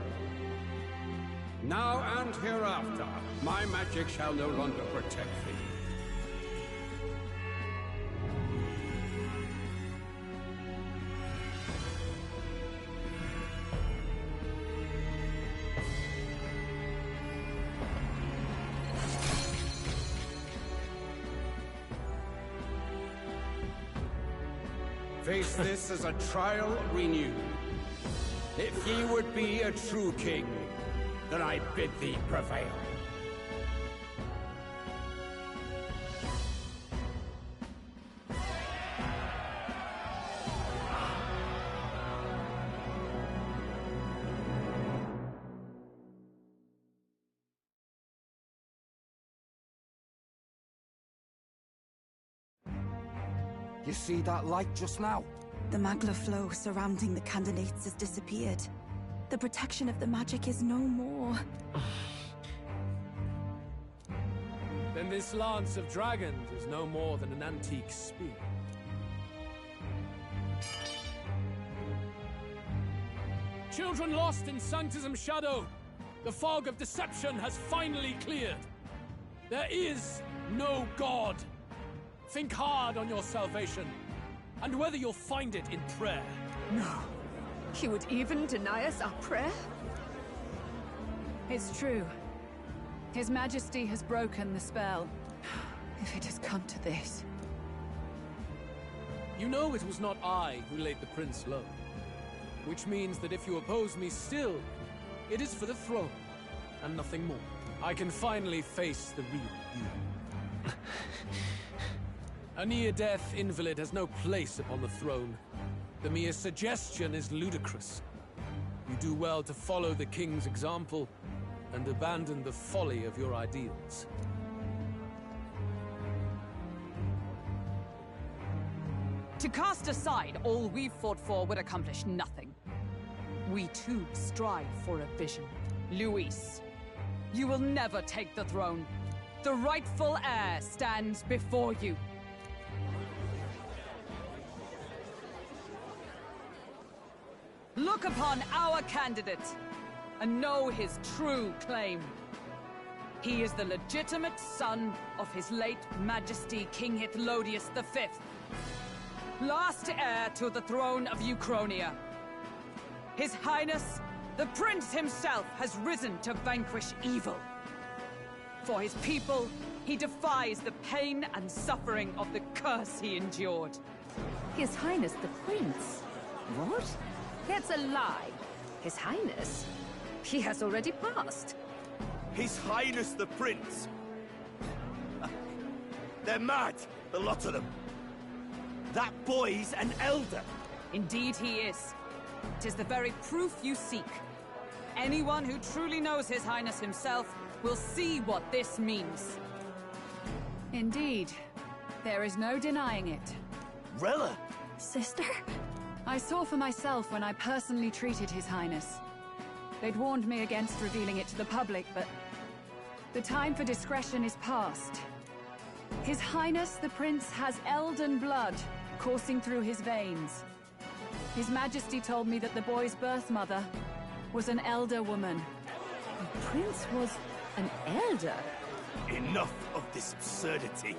Now and hereafter, my magic shall no longer protect thee. Face this as a trial renewed. If ye would be a true king, then I bid thee prevail. You see that light just now? The magla flow surrounding the candidates has disappeared. The protection of the magic is no more. Then this lance of dragons is no more than an antique spear. Children lost in Sanctism's shadow, the fog of deception has finally cleared. There is no God. Think hard on your salvation, and whether you'll find it in prayer. No. He would even deny us our prayer? It's true. His Majesty has broken the spell. If it has come to this. You know it was not I who laid the prince low. Which means that if you oppose me still, it is for the throne, and nothing more. I can finally face the real you. A near-death invalid has no place upon the throne. The mere suggestion is ludicrous. You do well to follow the king's example, and abandon the folly of your ideals. To cast aside all we've fought for would accomplish nothing. We too strive for a vision. Luis, you will never take the throne. The rightful heir stands before you. Look upon our candidate and know his true claim. He is the legitimate son of his late Majesty King Hithlodius V, last heir to the throne of Uchronia. His Highness, the Prince himself, has risen to vanquish evil. For his people, he defies the pain and suffering of the curse he endured. His Highness the Prince? What? That's a lie. His Highness? He has already passed. His Highness the Prince! They're mad, the lot of them. That boy's an elder. Indeed he is. Tis the very proof you seek. Anyone who truly knows His Highness himself will see what this means. Indeed. There is no denying it. Rella! Sister? I saw for myself when I personally treated His Highness. They'd warned me against revealing it to the public, but the time for discretion is past. His Highness the Prince has elden blood coursing through his veins. His Majesty told me that the boy's birth mother was an elder woman. The Prince was an elder? Enough of this absurdity.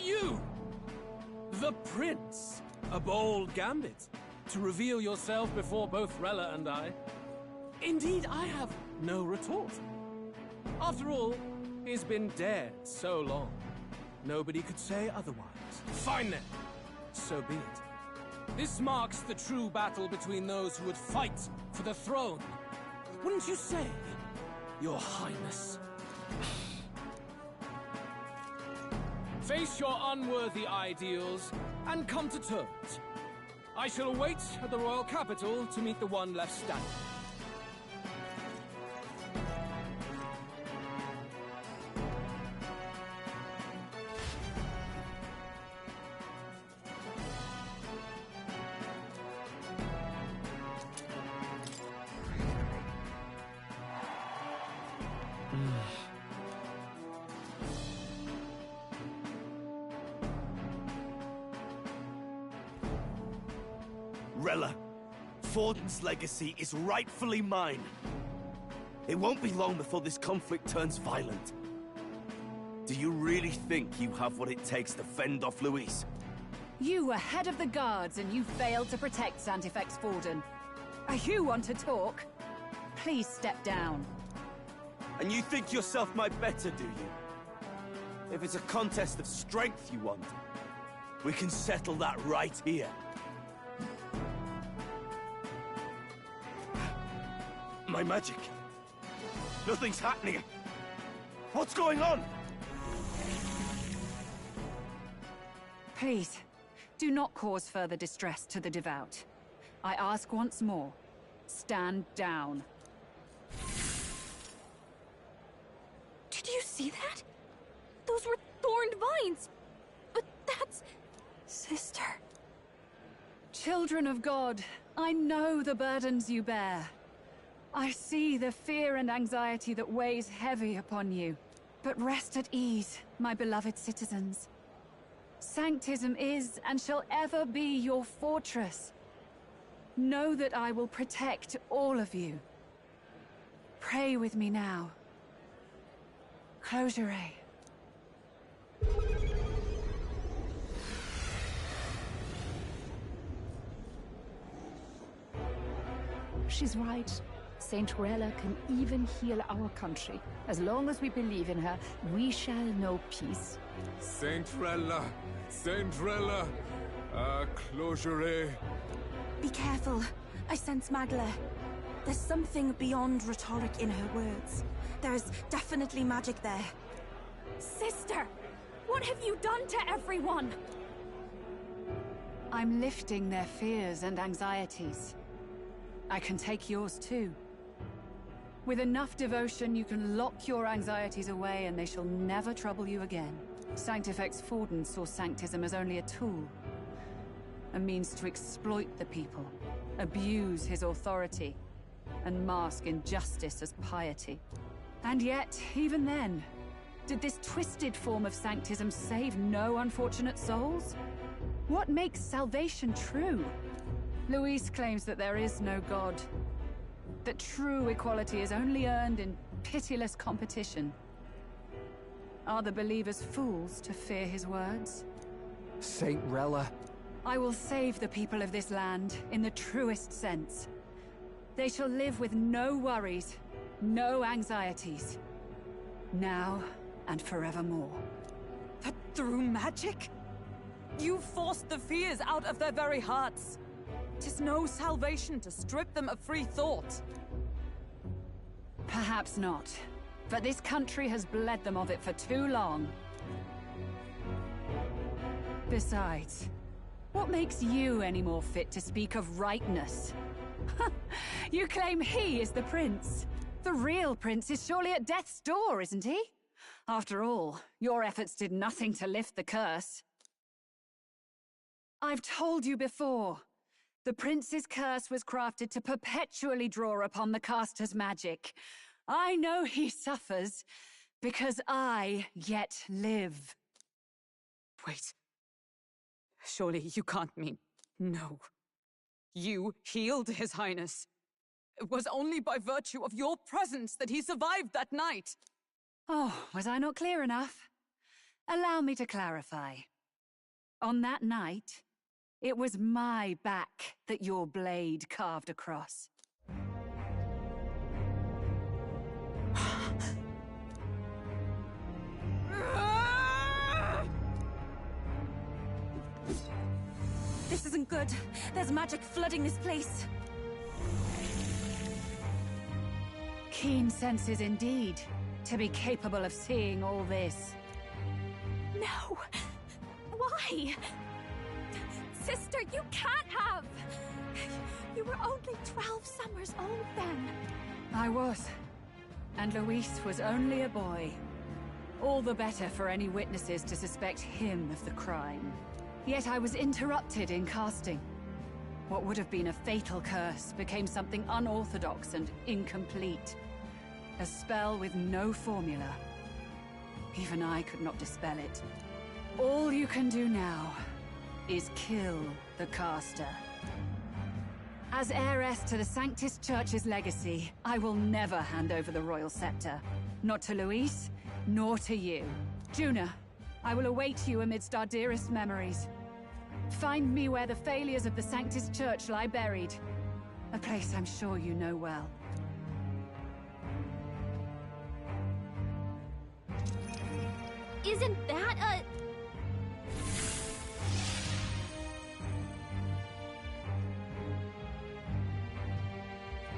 You! The Prince! A bold gambit. To reveal yourself before both Rella and I. Indeed, I have no retort. After all, he's been dead so long. Nobody could say otherwise. Fine then. So be it. This marks the true battle between those who would fight for the throne. Wouldn't you say, Your Highness? Face your unworthy ideals and come to terms. I shall await at the royal capital to meet the one left standing. Rella, Forden's legacy is rightfully mine. It won't be long before this conflict turns violent. Do you really think you have what it takes to fend off Luis? You were head of the guards and you failed to protect Santifex Forden. You want to talk? Please step down. And you think yourself my better, do you? If it's a contest of strength you want, we can settle that right here. My magic. Nothing's happening. What's going on? Please, do not cause further distress to the devout. I ask once more, stand down. Did you see see that? Those were thorned vines. But that's... Sister. Children of God, I know the burdens you bear. I see the fear and anxiety that weighs heavy upon you. But rest at ease, my beloved citizens. Sanctism is and shall ever be your fortress. Know that I will protect all of you. Pray with me now. Close your eyes. She's right. Saint Rella can even heal our country. As long as we believe in her, we shall know peace. Saint Rella! Saint Rella! Closure. Be careful. I sense Magla. There's something beyond rhetoric in her words. There's definitely magic there. Sister! What have you done to everyone? I'm lifting their fears and anxieties. I can take yours too. With enough devotion, you can lock your anxieties away and they shall never trouble you again. Sanctifex Forden saw Sanctism as only a tool. A means to exploit the people, abuse his authority, and mask injustice as piety. And yet, even then, did this twisted form of Sanctism save no unfortunate souls? What makes salvation true? Luis claims that there is no God. That true equality is only earned in pitiless competition. Are the believers fools to fear his words? Saint Rella. I will save the people of this land in the truest sense. They shall live with no worries, no anxieties. Now and forevermore. But through magic? You forced the fears out of their very hearts. 'Tis no salvation to strip them of free thought. Perhaps not. But this country has bled them of it for too long. Besides, what makes you any more fit to speak of rightness? You claim he is the prince. The real prince is surely at death's door, isn't he? After all, your efforts did nothing to lift the curse. I've told you before. The prince's curse was crafted to perpetually draw upon the caster's magic. I know he suffers, because I yet live. Wait. Surely you can't mean... No. You healed His Highness. It was only by virtue of your presence that he survived that night. Oh, was I not clear enough? Allow me to clarify. On that night, it was my back that your blade carved across. This isn't good. There's magic flooding this place. Keen senses indeed, to be capable of seeing all this. No! Why? Sister, you can't have! You were only 12 summers old then. I was. And Luis was only a boy. All the better for any witnesses to suspect him of the crime. Yet I was interrupted in casting. What would have been a fatal curse became something unorthodox and incomplete. A spell with no formula. Even I could not dispel it. All you can do now is kill the caster. As heiress to the Sanctis Church's legacy, I will never hand over the royal scepter. Not to Luis, nor to you. Juna, I will await you amidst our dearest memories. Find me where the failures of the Sanctis Church lie buried. A place I'm sure you know well. Isn't that a...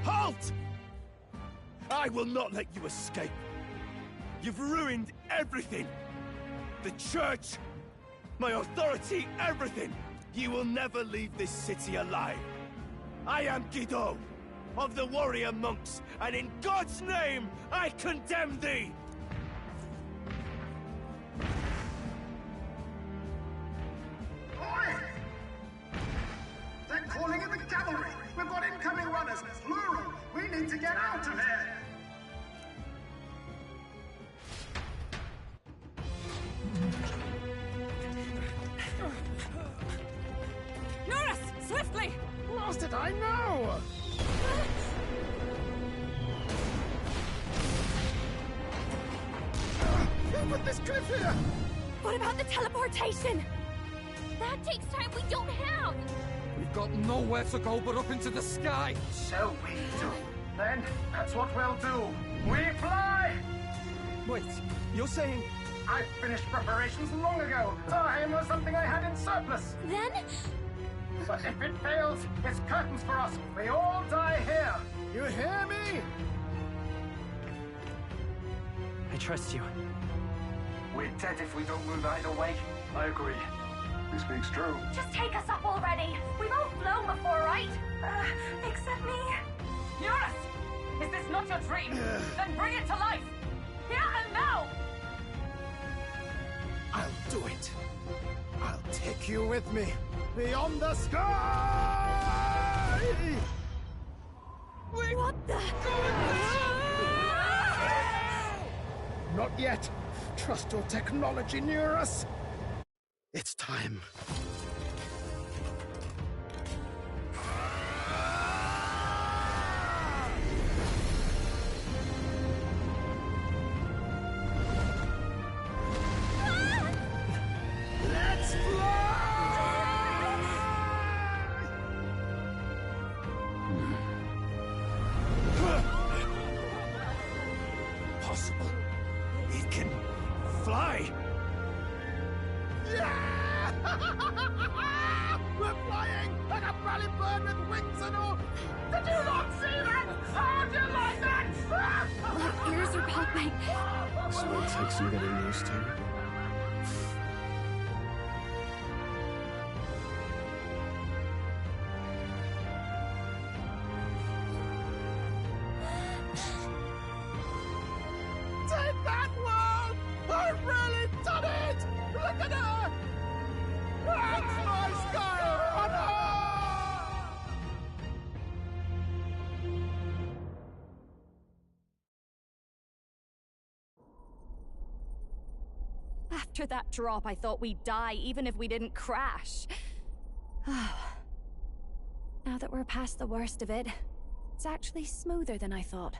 Halt! I will not let you escape. You've ruined everything. The church, my authority, everything. You will never leave this city alive. I am Guido, of the warrior monks, and in God's name, I condemn thee! cavalry! We've got incoming runners, plural! We need to get out of here! Norris! Swiftly! Lost it, I know! Who put this cliff here? What about the teleportation? That takes time we don't have! We've got nowhere to go but up into the sky! So we do. Then, that's what we'll do. We fly! Wait, you're saying... I finished preparations long ago. Time was something I had in surplus. Then? But if it fails, it's curtains for us. We all die here. You hear me? I trust you. We're dead if we don't move either way. I agree. He speaks true. Just take us up already. We've all flown before, right? Except me. Norris! Is this not your dream? Then bring it to life! Here and now! I'll do it. I'll take you with me. Beyond the sky! What the? Not yet. Trust your technology near us. It's time. Let's Possible. It can fly! Yeah! We're flying like a rally bird with wings and all. Did you not see that? How do you like that? My ears are popping. So it takes some getting used to. Take that, world! I've really done it! Look at her! That's my sky runner! After that drop, I thought we'd die, even if we didn't crash. Now that we're past the worst of it, it's actually smoother than I thought.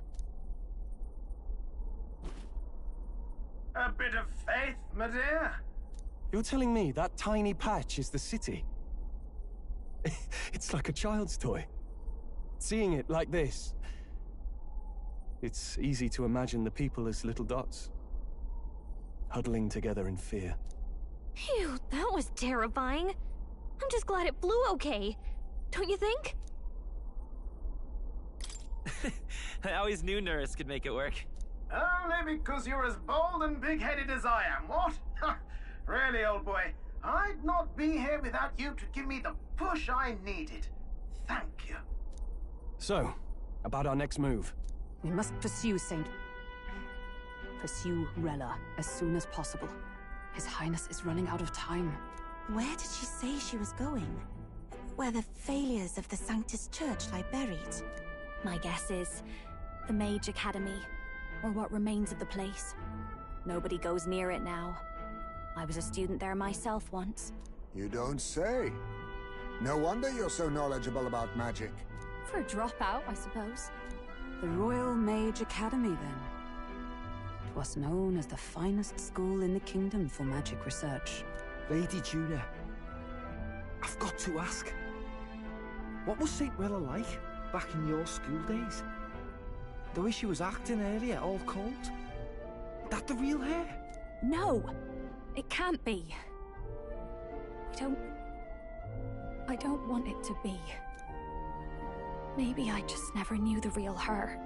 A bit of faith, my dear. You're telling me that tiny patch is the city? It's like a child's toy. Seeing it like this, it's easy to imagine the people as little dots, huddling together in fear. Phew, that was terrifying. I'm just glad it flew okay. Don't you think? I always knew Norris could make it work. Only because you're as bold and big-headed as I am, what? Really, old boy, I'd not be here without you to give me the push I needed. Thank you. So, about our next move. We must pursue Rella as soon as possible. His Highness is running out of time. Where did she say she was going? Where the failures of the Sanctus Church lie buried? My guess is the Mage Academy, or what remains of the place. Nobody goes near it now. I was a student there myself once. You don't say. No wonder you're so knowledgeable about magic. For a dropout, I suppose. The Royal Mage Academy, then. It was known as the finest school in the kingdom for magic research. Lady Juna, I've got to ask. What was St. Rella like back in your school days? The way she was acting earlier, all cold? That the real her? No! It can't be. I don't want it to be. Maybe I just never knew the real her.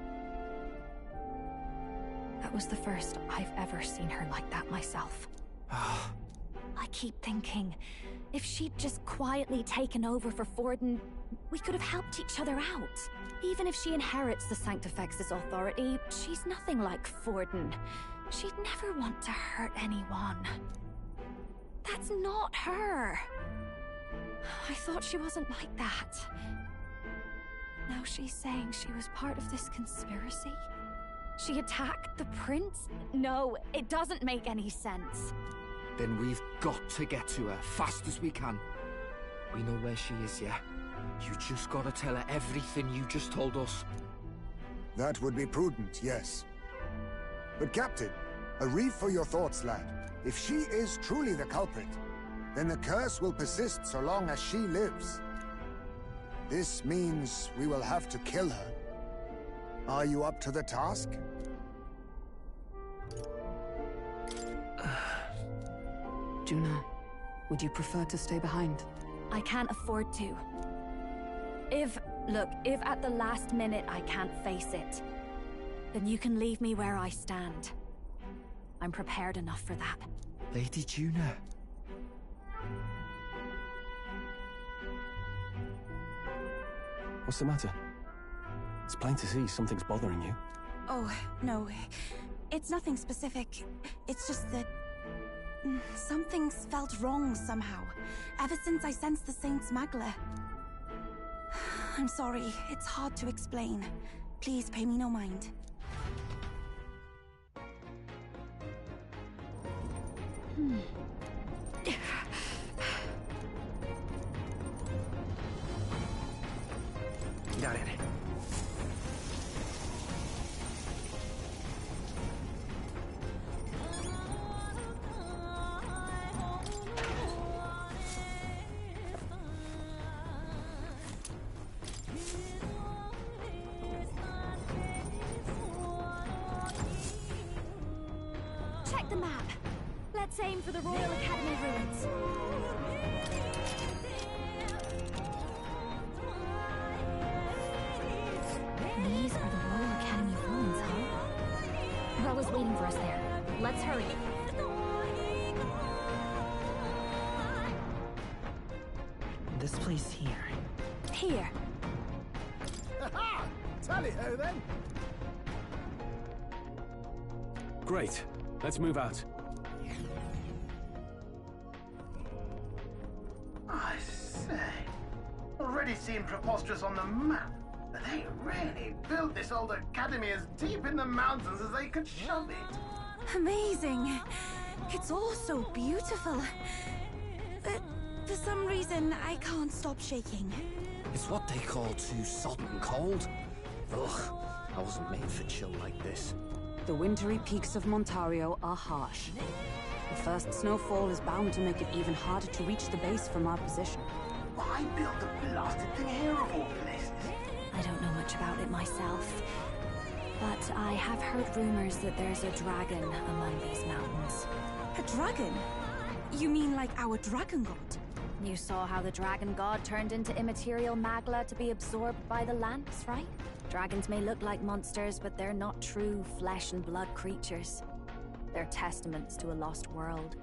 That was the first I've ever seen her like that myself. I keep thinking, if she'd just quietly taken over for Forden, we could have helped each other out. Even if she inherits the Sanctifex's authority, she's nothing like Forden. She'd never want to hurt anyone. That's not her. I thought she wasn't like that. Now she's saying she was part of this conspiracy? She attacked the prince? No, it doesn't make any sense. Then we've got to get to her fast as we can. We know where she is, yeah? You just gotta tell her everything you just told us. That would be prudent, yes. But Captain, a reef for your thoughts, lad. If she is truly the culprit, then the curse will persist so long as she lives. This means we will have to kill her. Are you up to the task? Juna, would you prefer to stay behind? I can't afford to. If at the last minute I can't face it, then you can leave me where I stand. I'm prepared enough for that. Lady Juna. What's the matter? It's plain to see something's bothering you. Oh, no. It's nothing specific. It's just that... something's felt wrong somehow, ever since I sensed the Saint's Magla. I'm sorry, it's hard to explain. Please pay me no mind. Got it. Check the map. Let's aim for the Royal Academy ruins. These are the Royal Academy ruins, huh? Rella's waiting for us there. Let's hurry. This place here. Here. Ha-ha! Tally-ho, then! Great. Let's move out. I say, already seem preposterous on the map. But they really built this old academy as deep in the mountains as they could shove it. Amazing. It's all so beautiful. But for some reason, I can't stop shaking. It's what they call too sodden cold. Ugh, I wasn't made for chill like this. The wintry peaks of Montario are harsh. The first snowfall is bound to make it even harder to reach the base from our position. Why build the blasted thing here of all places? I don't know much about it myself, but I have heard rumors that there's a dragon among these mountains. A dragon? You mean like our dragon god? You saw how the dragon god turned into immaterial Magla to be absorbed by the lance, right? Dragons may look like monsters, but they're not true flesh and blood creatures. They're testaments to a lost world.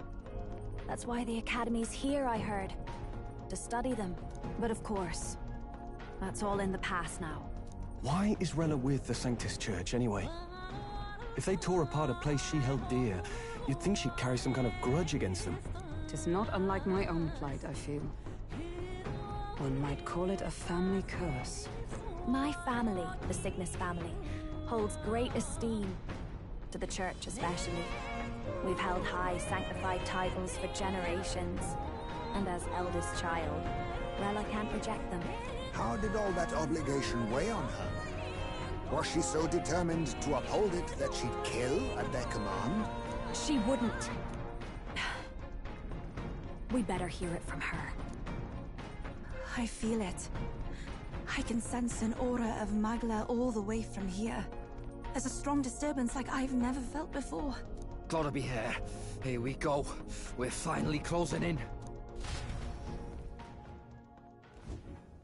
That's why the Academy's here, I heard. To study them. But of course, that's all in the past now. Why is Rella with the Sanctus Church, anyway? If they tore apart a place she held dear, you'd think she'd carry some kind of grudge against them. Tis not unlike my own plight, I feel. One might call it a family curse. My family, the Cygnus family, holds great esteem, to the Church especially. We've held high sanctified titles for generations, and as eldest child, Rella can't reject them. How did all that obligation weigh on her? Was she so determined to uphold it that she'd kill at their command? She wouldn't. We better hear it from her. I feel it. I can sense an aura of Magla all the way from here. There's a strong disturbance like I've never felt before. Gotta be here. Here we go. We're finally closing in.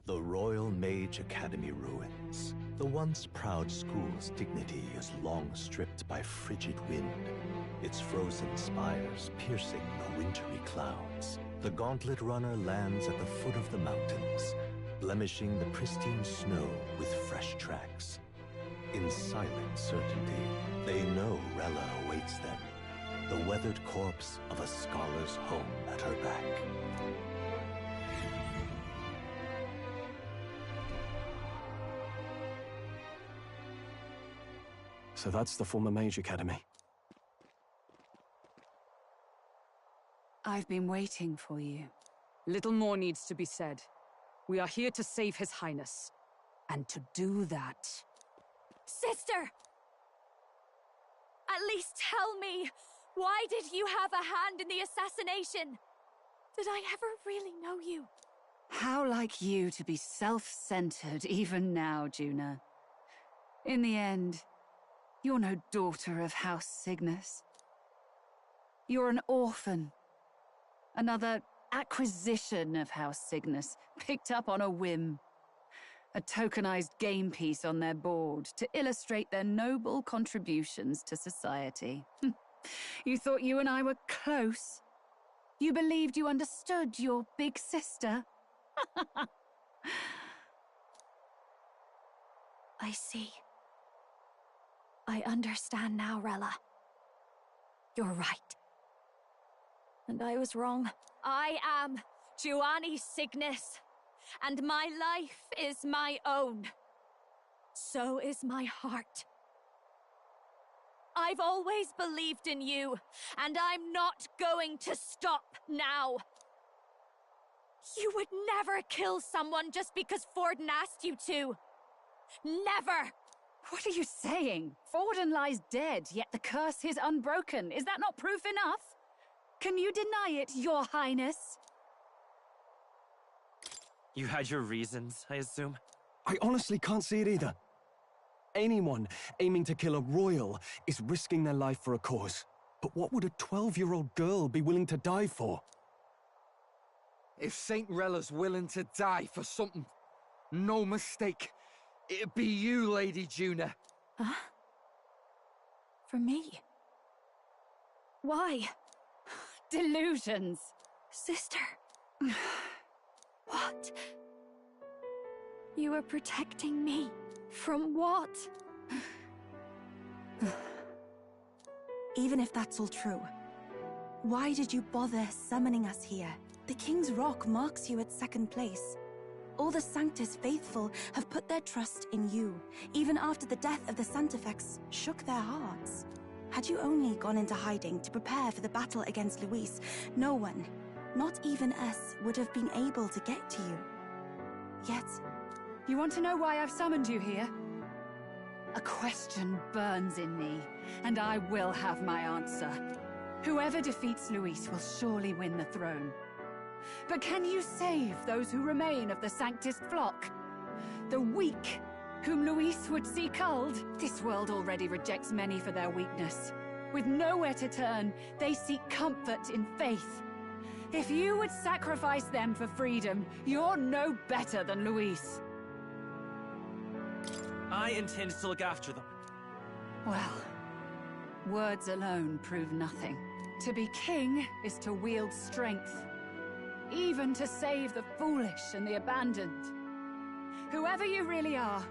The Royal Mage Academy ruins. The once proud school's dignity is long stripped by frigid wind, its frozen spires piercing the wintry clouds. The Gauntlet Runner lands at the foot of the mountains, blemishing the pristine snow with fresh tracks. In silent certainty, they know Rella awaits them, the weathered corpse of a scholar's home at her back. So that's the former Mage Academy. I've been waiting for you. Little more needs to be said. We are here to save His Highness. And to do that... Sister! At least tell me, why did you have a hand in the assassination? Did I ever really know you? How like you to be self-centered even now, Juna. In the end, you're no daughter of House Cygnus. You're an orphan. Another acquisition of House Cygnus, picked up on a whim. A tokenized game piece on their board to illustrate their noble contributions to society. You thought you and I were close? You believed you understood your big sister? I see. I understand now, Rella. You're right. And I was wrong. I am Giovanni Cygnus, and my life is my own. So is my heart. I've always believed in you, and I'm not going to stop now. You would never kill someone just because Forden asked you to. Never! What are you saying? Forden lies dead, yet the curse is unbroken. Is that not proof enough? Can you deny it, Your Highness? You had your reasons, I assume? I honestly can't see it either. Anyone aiming to kill a royal is risking their life for a cause. But what would a 12-year-old girl be willing to die for? If Saint Rella's willing to die for something, no mistake, it'd be you, Lady Juna. Huh? For me? Why? Delusions. Sister. What? You are protecting me. From what? Even if that's all true, why did you bother summoning us here? The King's Rock marks you at second place. All the Sanctus faithful have put their trust in you, even after the death of the Santefex shook their hearts. Had you only gone into hiding to prepare for the battle against Luis, no one, not even us, would have been able to get to you. Yet... You want to know why I've summoned you here? A question burns in me, and I will have my answer. Whoever defeats Luis will surely win the throne. But can you save those who remain of the Sanctus flock? The weak, whom Luis would see culled? This world already rejects many for their weakness. With nowhere to turn, they seek comfort in faith. If you would sacrifice them for freedom, you're no better than Luis. I intend to look after them. Well, words alone prove nothing. To be king is to wield strength, even to save the foolish and the abandoned. Whoever you really are,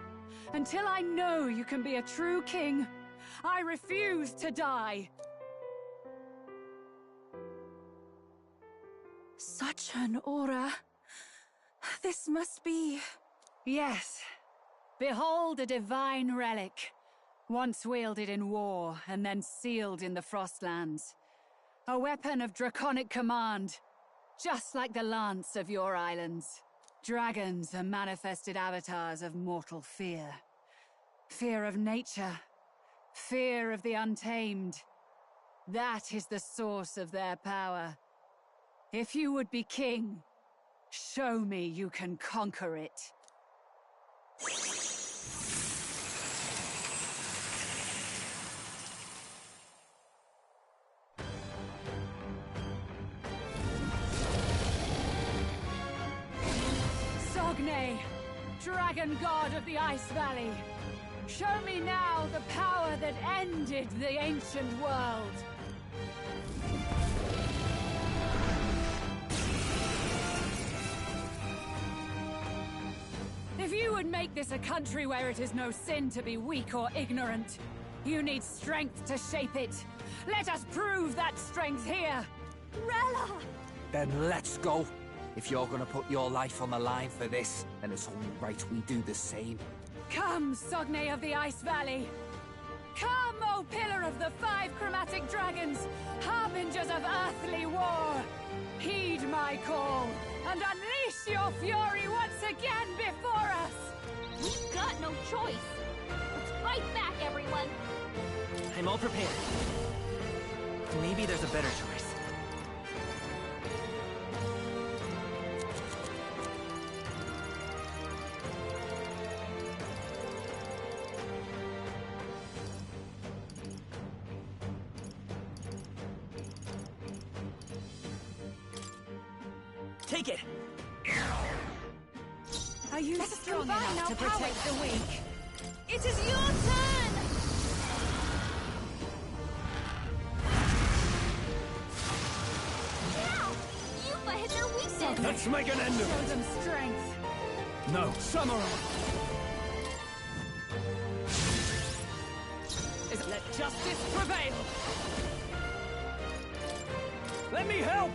until I know you can be a true king, I refuse to die. Such an aura. This must be... Yes. Behold a divine relic, once wielded in war and then sealed in the Frostlands. A weapon of draconic command, just like the lance of your islands. Dragons are manifested avatars of mortal fear. Fear of nature, fear of the untamed. That is the source of their power. If you would be king, show me you can conquer it. Sogne, dragon god of the Ice Valley, show me now the power that ended the ancient world. If you would make this a country where it is no sin to be weak or ignorant, you need strength to shape it. Let us prove that strength here. Rella! Then let's go. If you're gonna put your life on the line for this, then it's only right we do the same. Come, Sogne of the Ice Valley. Come, O Pillar of the Five Chromatic Dragons, harbingers of earthly war! Heed my call, and unleash your fury once again before us! We've got no choice! Let's fight back, everyone! I'm all prepared. Maybe there's a better choice. Take it! Are you strong enough to protect the weak? It is your turn! Now! Yuffie hit their weakness! Let's make an end of it! Show them strength! No, samurai! Let justice prevail! Let me help!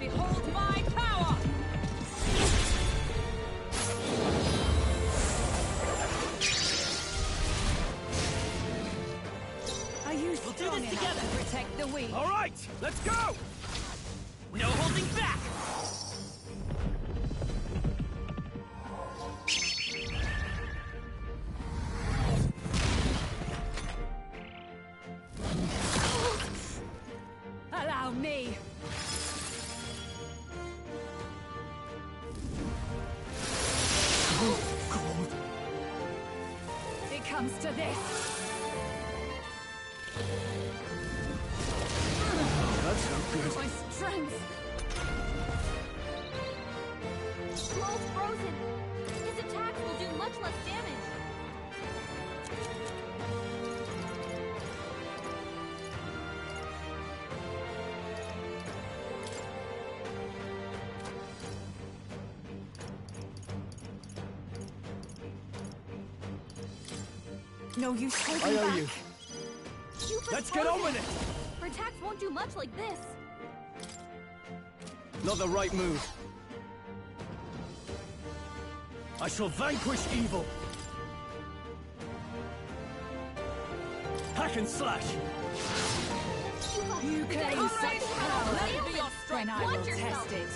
Behold my power! Are you strong enough to protect the weak? All right, let's go! No holding back! Allow me! It comes to this! That's not good. My strength! Thrall's frozen! His attacks will do much less damage! No use holding I owe back. you. Let's get on with it! Her attacks won't do much like this! Not the right move. I shall vanquish evil. Hack and slash. You claim such power. Let it be your Then strength. I will Watch yourself. test it.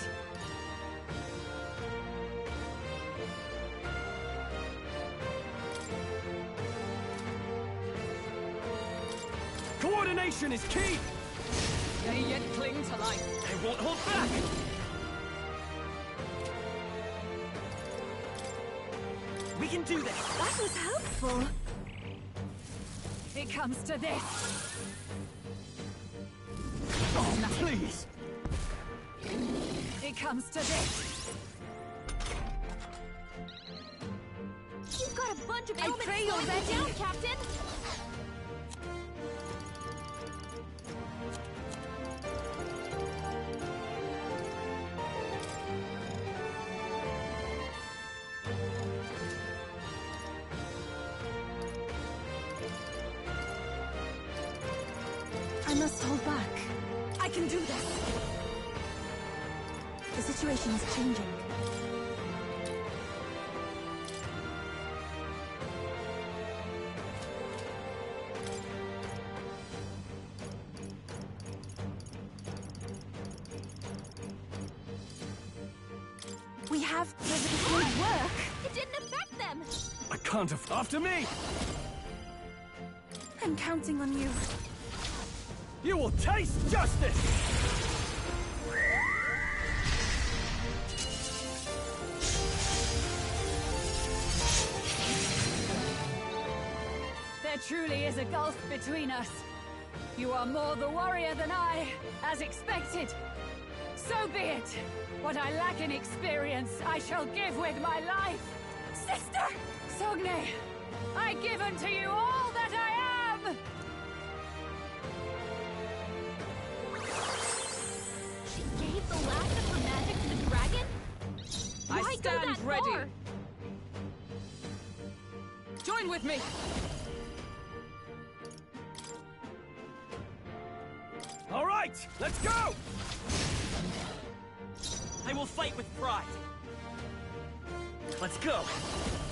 Coordination is key! They yet cling to life. I won't hold back! We can do this! That was helpful! It comes to this. Oh, please! It comes to this. You've got a bunch of I ailments pray you're slowing me ready. down, Captain! I must hold back. I can do this. The situation is changing. We have Good work! It didn't affect them! I can't have... After me! I'm counting on you. You will taste justice! There truly is a gulf between us. You are more the warrior than I, as expected. So be it. What I lack in experience, I shall give with my life. Sister! Sogne, I give unto you all that I am! She gave the last of her magic to the dragon? I Why go stand that ready. far? Join with me! All right, let's go! I will fight with pride. Let's go.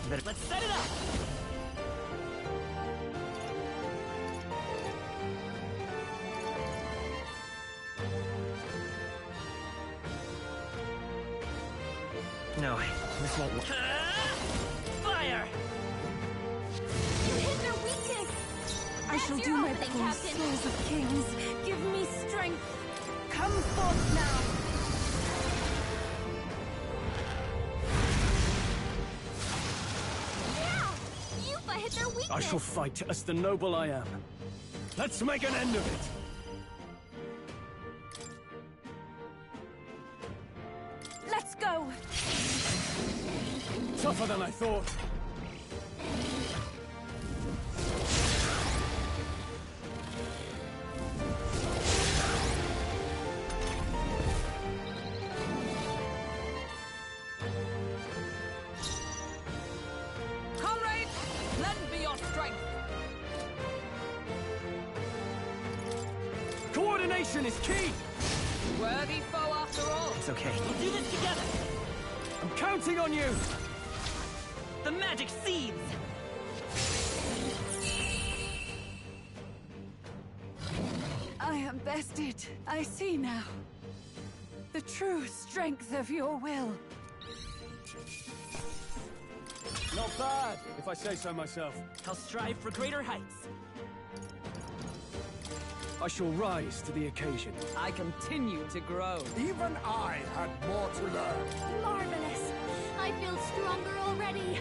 Let's set it up. This won't work. Fire! You hit their weakness! I shall do my best, Captain. souls of kings. Give me strength. Come forth now. Yeah! Yuffie hit their weakness! I shall fight as the noble I am. Let's make an end of it! Let's go. Tougher than I thought. Comrades, lend me your strength. Coordination is key! Worthy foe after all. It's okay. We'll do this together! I'm counting on you! The magic seeds! I am bested. I see now. The true strength of your will. Not bad, if I say so myself. I'll strive for greater heights. I shall rise to the occasion. I continue to grow. Even I had more to learn. Marvelous! I feel stronger already!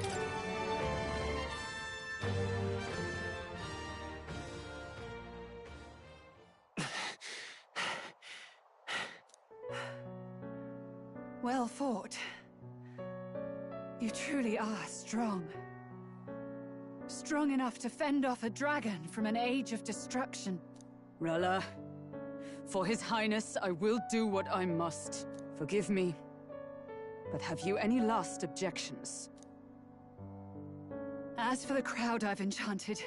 Well fought. You truly are strong. Strong enough to fend off a dragon from an age of destruction. Rella, for His Highness, I will do what I must. Forgive me, but have you any last objections? As for the crowd I've enchanted,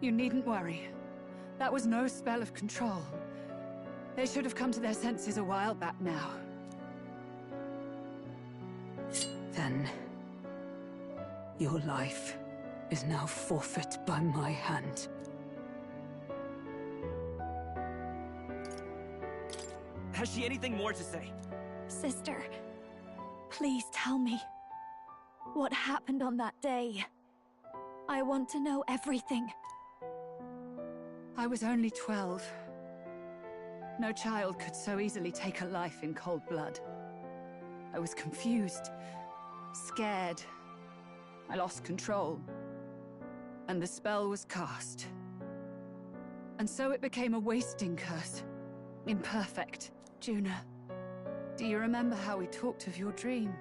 you needn't worry. That was no spell of control. They should have come to their senses a while back now. Then, your life is now forfeit by my hand. Has she anything more to say? Sister, please tell me. What happened on that day? I want to know everything. I was only 12. No child could so easily take a life in cold blood. I was confused, scared. I lost control. And the spell was cast. And so it became a wasting curse. Imperfect. Juna, do you remember how we talked of your dream?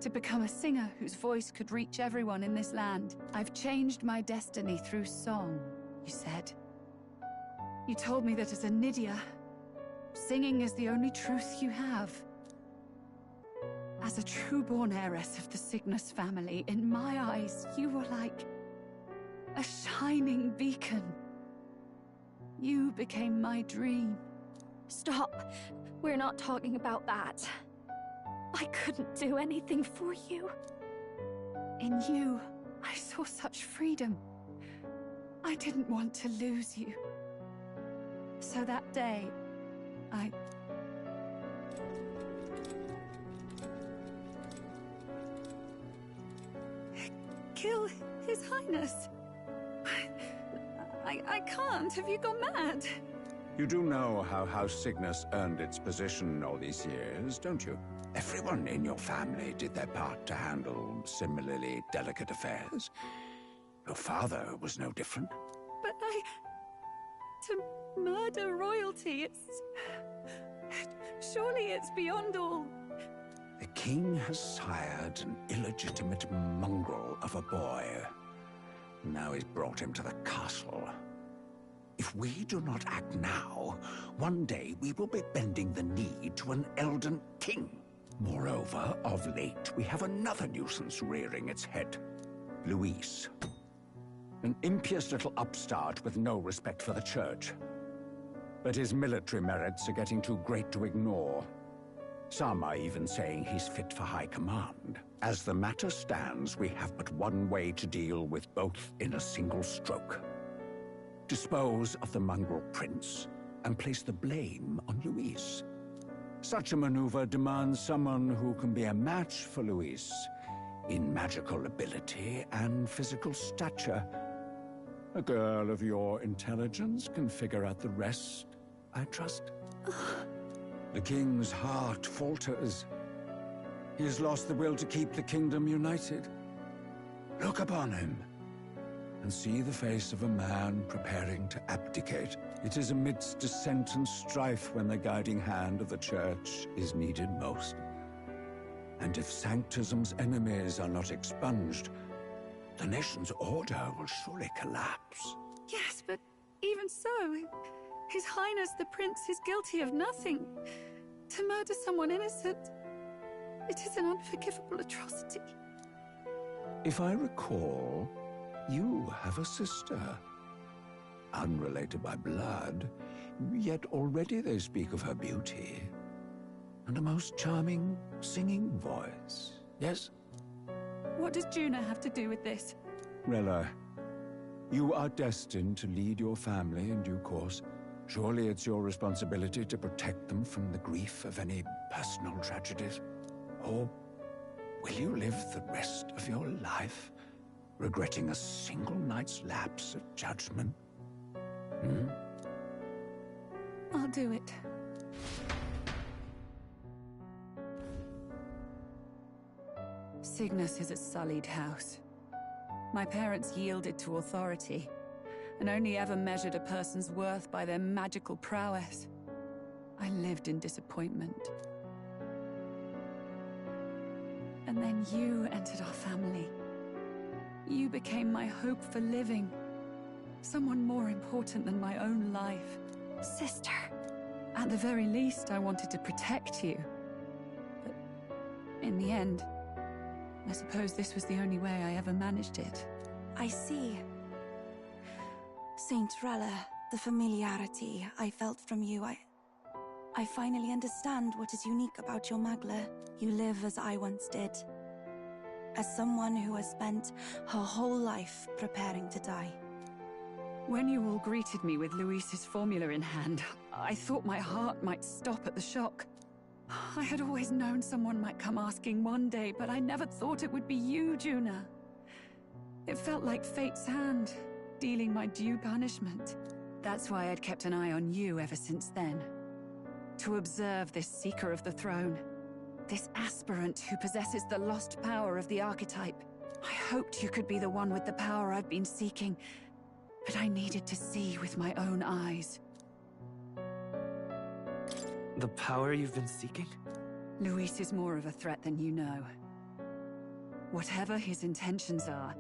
To become a singer whose voice could reach everyone in this land. I've changed my destiny through song, you said. You told me that as a Nydia, singing is the only truth you have. As a true-born heiress of the Cygnus family, in my eyes, you were like a shining beacon. You became my dream. Stop. We're not talking about that. I couldn't do anything for you. In you, I saw such freedom. I didn't want to lose you. So that day, I... kill His Highness. I can't. Have you gone mad? You do know how House Cygnus earned its position all these years, don't you? Everyone in your family did their part to handle similarly delicate affairs. Your father was no different. But to murder royalty, surely it's beyond all. The king has sired an illegitimate mongrel of a boy. Now he's brought him to the castle. If we do not act now, one day we will be bending the knee to an Elden king. Moreover, of late, we have another nuisance rearing its head. Luis. An impious little upstart with no respect for the church. But his military merits are getting too great to ignore. Some are even saying he's fit for high command. As the matter stands, we have but one way to deal with both in a single stroke. Dispose of the mongrel prince, and place the blame on Luis. Such a maneuver demands someone who can be a match for Luis in magical ability and physical stature. A girl of your intelligence can figure out the rest, I trust. The king's heart falters. He has lost the will to keep the kingdom united. Look upon him and see the face of a man preparing to abdicate. It is amidst dissent and strife when the guiding hand of the church is needed most. And if Sanctism's enemies are not expunged, the nation's order will surely collapse. Yes, but even so, His Highness the Prince is guilty of nothing. To murder someone innocent, it is an unforgivable atrocity. If I recall, you have a sister. Unrelated by blood, yet already they speak of her beauty. And a most charming singing voice, yes? What does Juna have to do with this? Rella, you are destined to lead your family in due course. Surely it's your responsibility to protect them from the grief of any personal tragedies. Or will you live the rest of your life regretting a single night's lapse of judgment? I'll do it. Cygnus is a sullied house. My parents yielded to authority, and only ever measured a person's worth by their magical prowess. I lived in disappointment. And then you entered our family. You became my hope for living. Someone more important than my own life. Sister. At the very least, I wanted to protect you. But in the end, I suppose this was the only way I ever managed it. I see. Saint Rella, the familiarity I felt from you, I finally understand what is unique about your Magla. You live as I once did. As someone who has spent her whole life preparing to die. When you all greeted me with Luis's formula in hand, I thought my heart might stop at the shock. I had always known someone might come asking one day, but I never thought it would be you, Juna. It felt like fate's hand, dealing my due punishment. That's why I'd kept an eye on you ever since then. To observe this seeker of the throne. This aspirant who possesses the lost power of the archetype. I hoped you could be the one with the power I've been seeking, but I needed to see with my own eyes. The power you've been seeking? Luis is more of a threat than you know. Whatever his intentions are,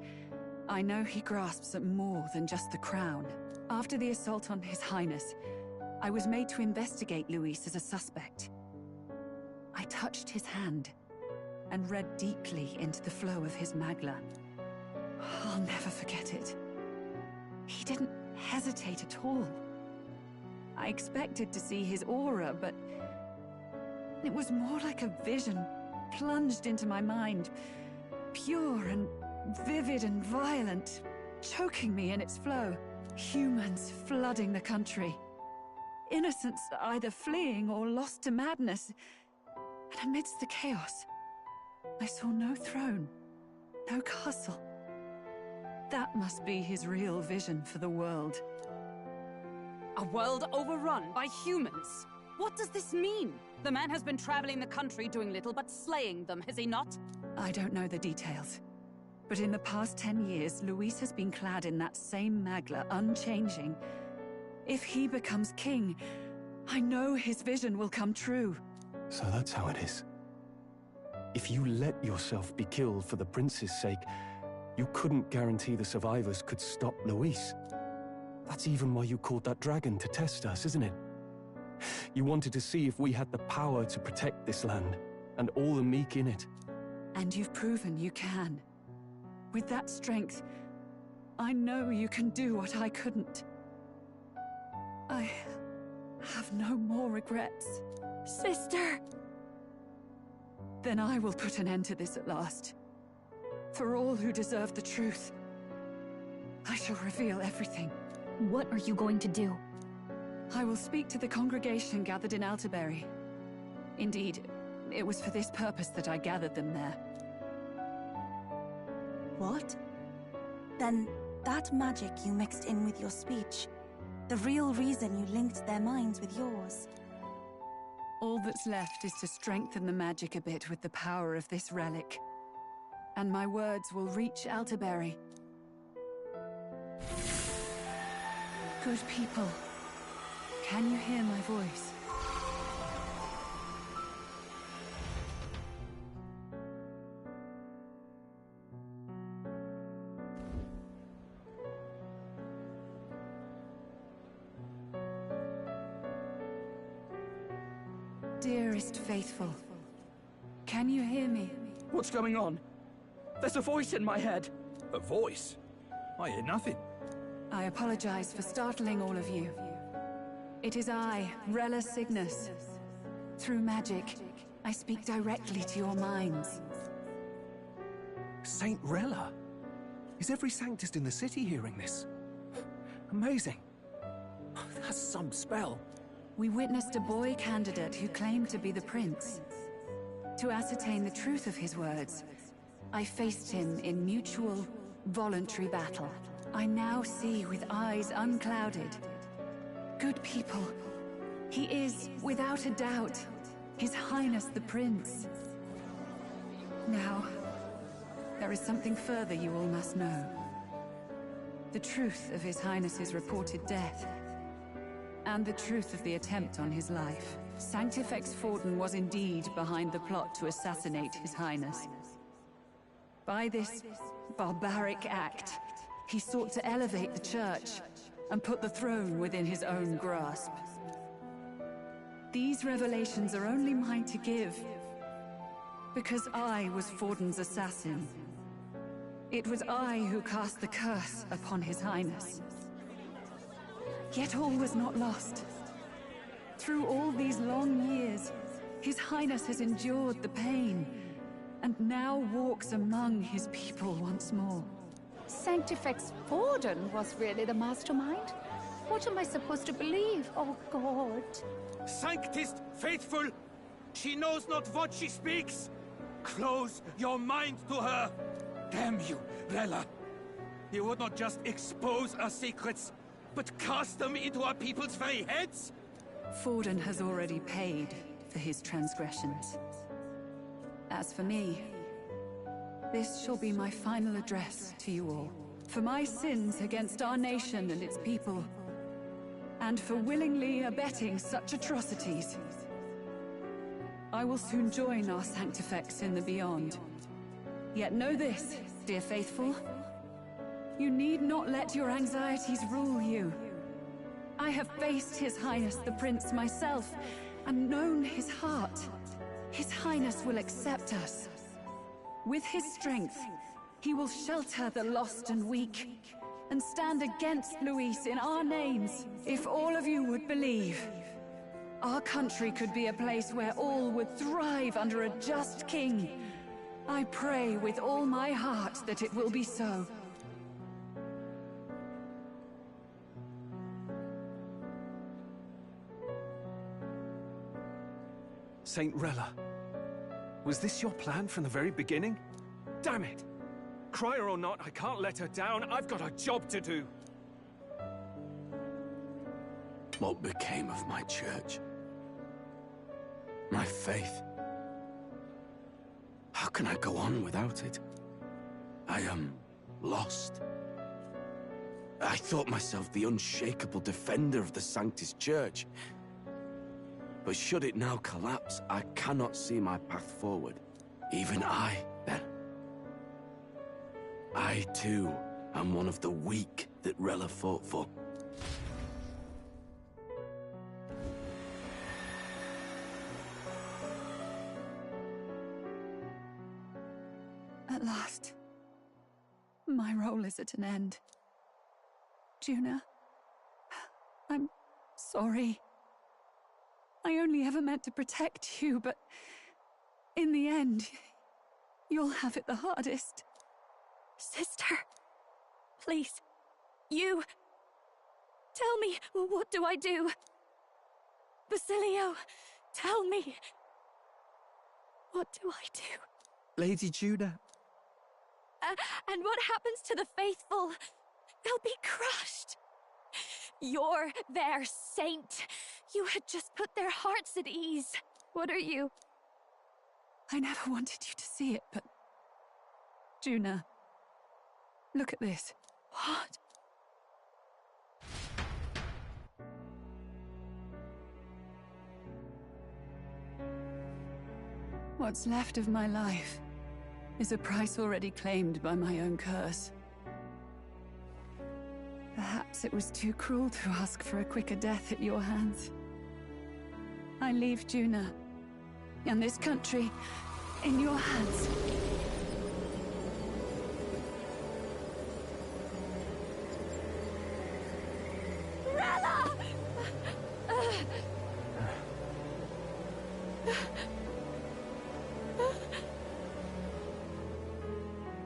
I know he grasps at more than just the crown. After the assault on His Highness, I was made to investigate Luis as a suspect. I touched his hand and read deeply into the flow of his Magla. I'll never forget it. He didn't hesitate at all. I expected to see his aura, but it was more like a vision plunged into my mind, pure and vivid and violent, choking me in its flow. Humans flooding the country. Innocents either fleeing or lost to madness. And amidst the chaos, I saw no throne, no castle. That must be his real vision for the world. A world overrun by humans? What does this mean? The man has been traveling the country doing little but slaying them, has he not? I don't know the details. But in the past 10 years, Luis has been clad in that same Magla, unchanging. If he becomes king, I know his vision will come true. So that's how it is. If you let yourself be killed for the prince's sake, you couldn't guarantee the survivors could stop Luis. That's even why you called that dragon to test us, isn't it? You wanted to see if we had the power to protect this land, and all the meek in it. And you've proven you can. With that strength, I know you can do what I couldn't. I have no more regrets. Sister! Then I will put an end to this at last. For all who deserve the truth, I shall reveal everything. What are you going to do? I will speak to the congregation gathered in Altaberry. Indeed, it was for this purpose that I gathered them there. What? Then that magic you mixed in with your speech, the real reason you linked their minds with yours. All that's left is to strengthen the magic a bit with the power of this relic. And my words will reach Altaberry. Good people, can you hear my voice? Dearest faithful, can you hear me? What's going on? There's a voice in my head. A voice? I hear nothing. I apologize for startling all of you. It is I, Rella Cygnus. Through magic, I speak directly to your minds. Saint Rella? Is every Sanctist in the city hearing this? Amazing. That's some spell. We witnessed a boy candidate who claimed to be the prince. To ascertain the truth of his words, I faced him in mutual, voluntary battle. I now see with eyes unclouded. Good people, he is, without a doubt, His Highness the Prince. Now, there is something further you all must know. The truth of His Highness's reported death, and the truth of the attempt on his life. Sanctifex Forden was indeed behind the plot to assassinate His Highness. By this barbaric act, he sought to elevate the Church and put the throne within his own grasp. These revelations are only mine to give, because I was Forden's assassin. It was I who cast the curse upon His Highness. Yet all was not lost. Through all these long years, His Highness has endured the pain, and now walks among his people once more. Sanctifex Forden was really the mastermind? What am I supposed to believe? Oh, God. Sanctist faithful! She knows not what she speaks! Close your mind to her! Damn you, Rella! You would not just expose our secrets, but cast them into our people's very heads? Forden has already paid for his transgressions. As for me, this shall be my final address to you all. For my sins against our nation and its people, and for willingly abetting such atrocities. I will soon join our Sanctifex in the Beyond. Yet know this, dear faithful. You need not let your anxieties rule you. I have faced His Highness the Prince myself, and known his heart. His Highness will accept us. With his strength, he will shelter the lost and weak, and stand against Luis in our names. If all of you would believe, our country could be a place where all would thrive under a just king. I pray with all my heart that it will be so. Saint Rella, was this your plan from the very beginning? Damn it! Crier or not, I can't let her down. I've got a job to do. What became of my church? My faith? How can I go on without it? I am lost. I thought myself the unshakable defender of the Sanctist Church. But should it now collapse, I cannot see my path forward. Even I, then. I, too, am one of the weak that Rella fought for. At last, my role is at an end. Juna, I'm sorry. I only ever meant to protect you, but in the end, you'll have it the hardest. Sister, please, you... Tell me, what do I do? Basilio, tell me. What do I do? Lady Juna. And what happens to the faithful? They'll be crushed. You're their saint. You had just put their hearts at ease. What are you? I never wanted you to see it, but... Juna, look at this. What? What's left of my life is a price already claimed by my own curse. Perhaps it was too cruel to ask for a quicker death at your hands. I leave Juna and this country in your hands. Rella!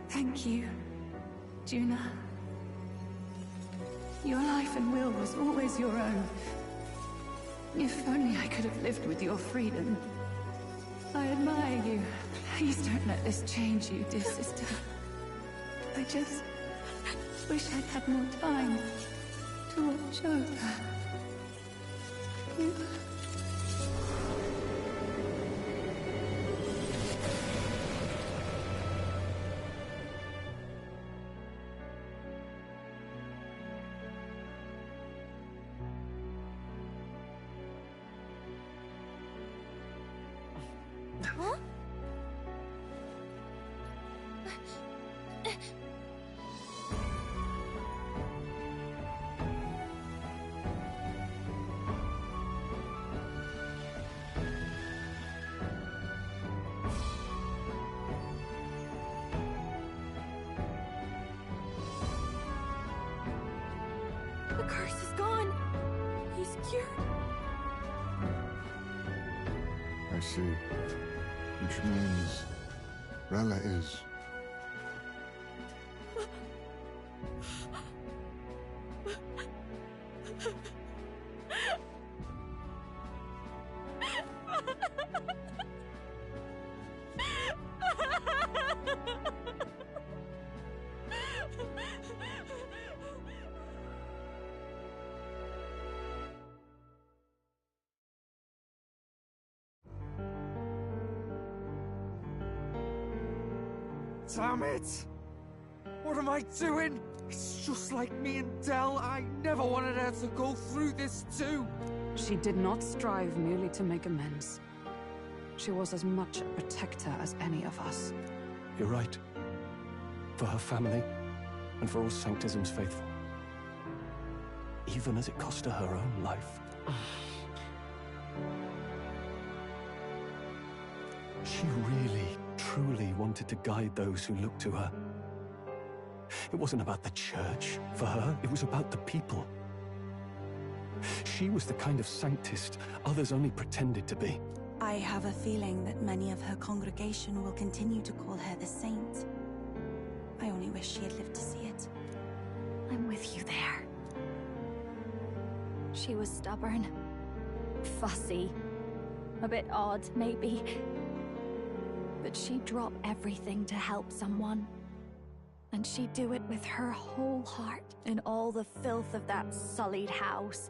Thank you, Juna. Your life and will was always your own. If only I could have lived with your freedom. I admire you. Please don't let this change you, dear sister. I just wish I'd had more time to watch over you. Huh? The curse is gone. He's cured. I see. Which means Rella is... Damn it! What am I doing? It's just like me and Del. I never wanted her to go through this too. She did not strive merely to make amends. She was as much a protector as any of us. You're right. For her family, and for all Sanctism's faithful. Even as it cost her her own life. She really, truly wanted to guide those who looked to her. It wasn't about the church, for her. It was about the people. She was the kind of Sanctist others only pretended to be. I have a feeling that many of her congregation will continue to call her the saint. I only wish she had lived to see it. I'm with you there. She was stubborn, fussy, a bit odd, maybe. But she'd drop everything to help someone. And she'd do it with her whole heart in all the filth of that sullied house.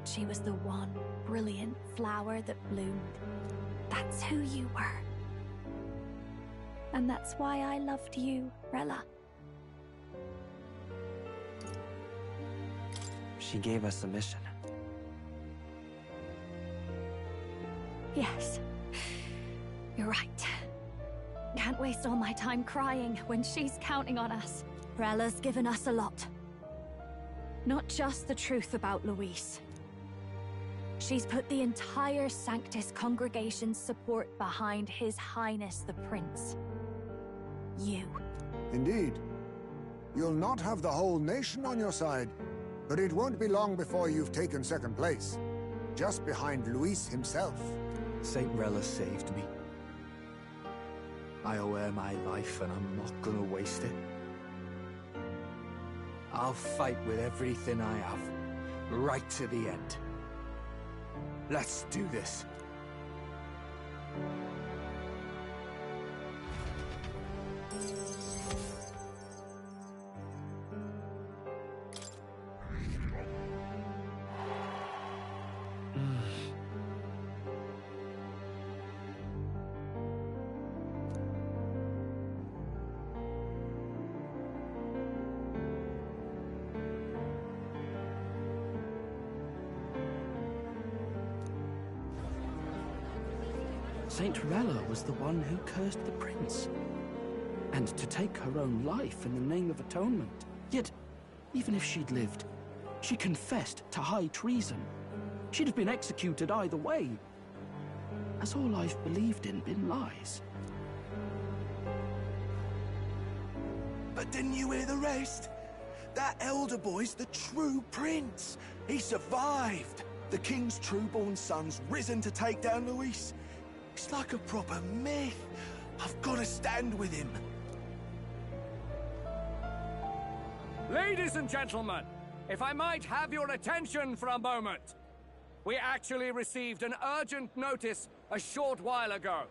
She was the one brilliant flower that bloomed. That's who you were. And that's why I loved you, Rella. She gave us a mission. Yes. You're right. Can't waste all my time crying when she's counting on us. Rella's given us a lot. Not just the truth about Luis. She's put the entire Sanctus congregation's support behind His Highness the Prince. You. Indeed. You'll not have the whole nation on your side, but it won't be long before you've taken second place. Just behind Luis himself. Saint Rella saved me. I owe her my life and I'm not gonna waste it. I'll fight with everything I have, right to the end. Let's do this. Saint Rella was the one who cursed the prince. And to take her own life in the name of atonement. Yet, even if she'd lived, she confessed to high treason. She'd have been executed either way. Has all I've believed in been lies? But didn't you hear the rest? That elder boy's the true prince. He survived. The king's true-born son's risen to take down Luis. It's like a proper myth. I've got to stand with him. Ladies and gentlemen, if I might have your attention for a moment. We actually received an urgent notice a short while ago.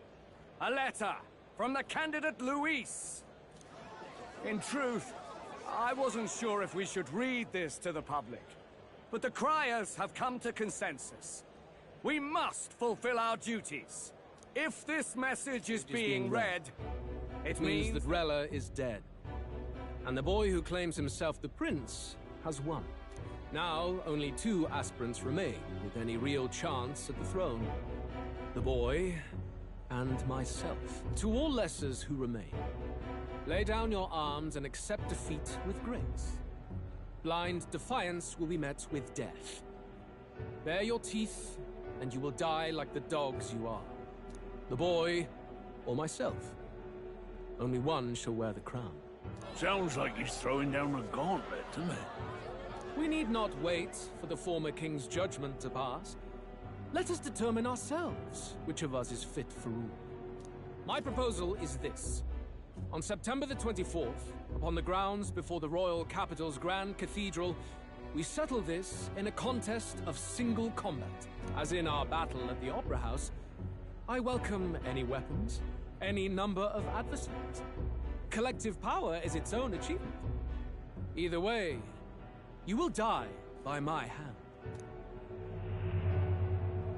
A letter from the candidate Luis. In truth, I wasn't sure if we should read this to the public. But the criers have come to consensus. We must fulfill our duties. If this message is being read, it means that Rella is dead. And the boy who claims himself the prince has won. Now, only 2 aspirants remain with any real chance at the throne. The boy and myself. To all lessers who remain, lay down your arms and accept defeat with grace. Blind defiance will be met with death. Bare your teeth, and you will die like the dogs you are. The boy, or myself. Only one shall wear the crown. Sounds like he's throwing down a gauntlet, doesn't it? We need not wait for the former king's judgment to pass. Let us determine ourselves which of us is fit for rule. My proposal is this. On September the 24th, upon the grounds before the royal capital's Grand Cathedral, we settle this in a contest of single combat. As in our battle at the Opera House, I welcome any weapons, any number of adversaries. Collective power is its own achievement. Either way, you will die by my hand.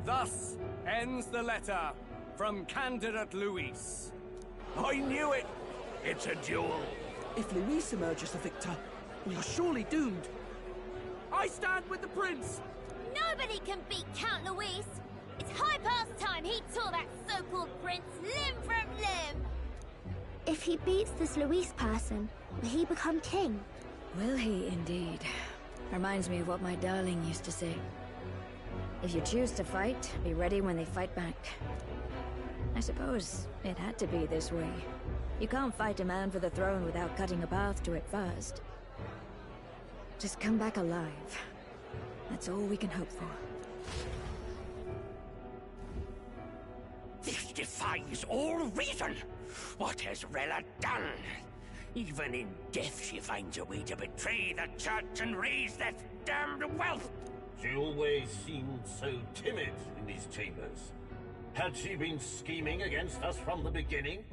Thus ends the letter from candidate Luis. I knew it! It's a duel. If Luis emerges the victor, we are surely doomed. I stand with the prince! Nobody can beat Count Luis! It's high past time he tore that so-called prince limb from limb! If he beats this Luis person, will he become king? Will he indeed? Reminds me of what my darling used to say. If you choose to fight, be ready when they fight back. I suppose it had to be this way. You can't fight a man for the throne without cutting a path to it first. Just come back alive. That's all we can hope for. This defies all reason! What has Rella done? Even in death she finds a way to betray the church and raise that damned wealth! She always seemed so timid in these chambers. Had she been scheming against us from the beginning?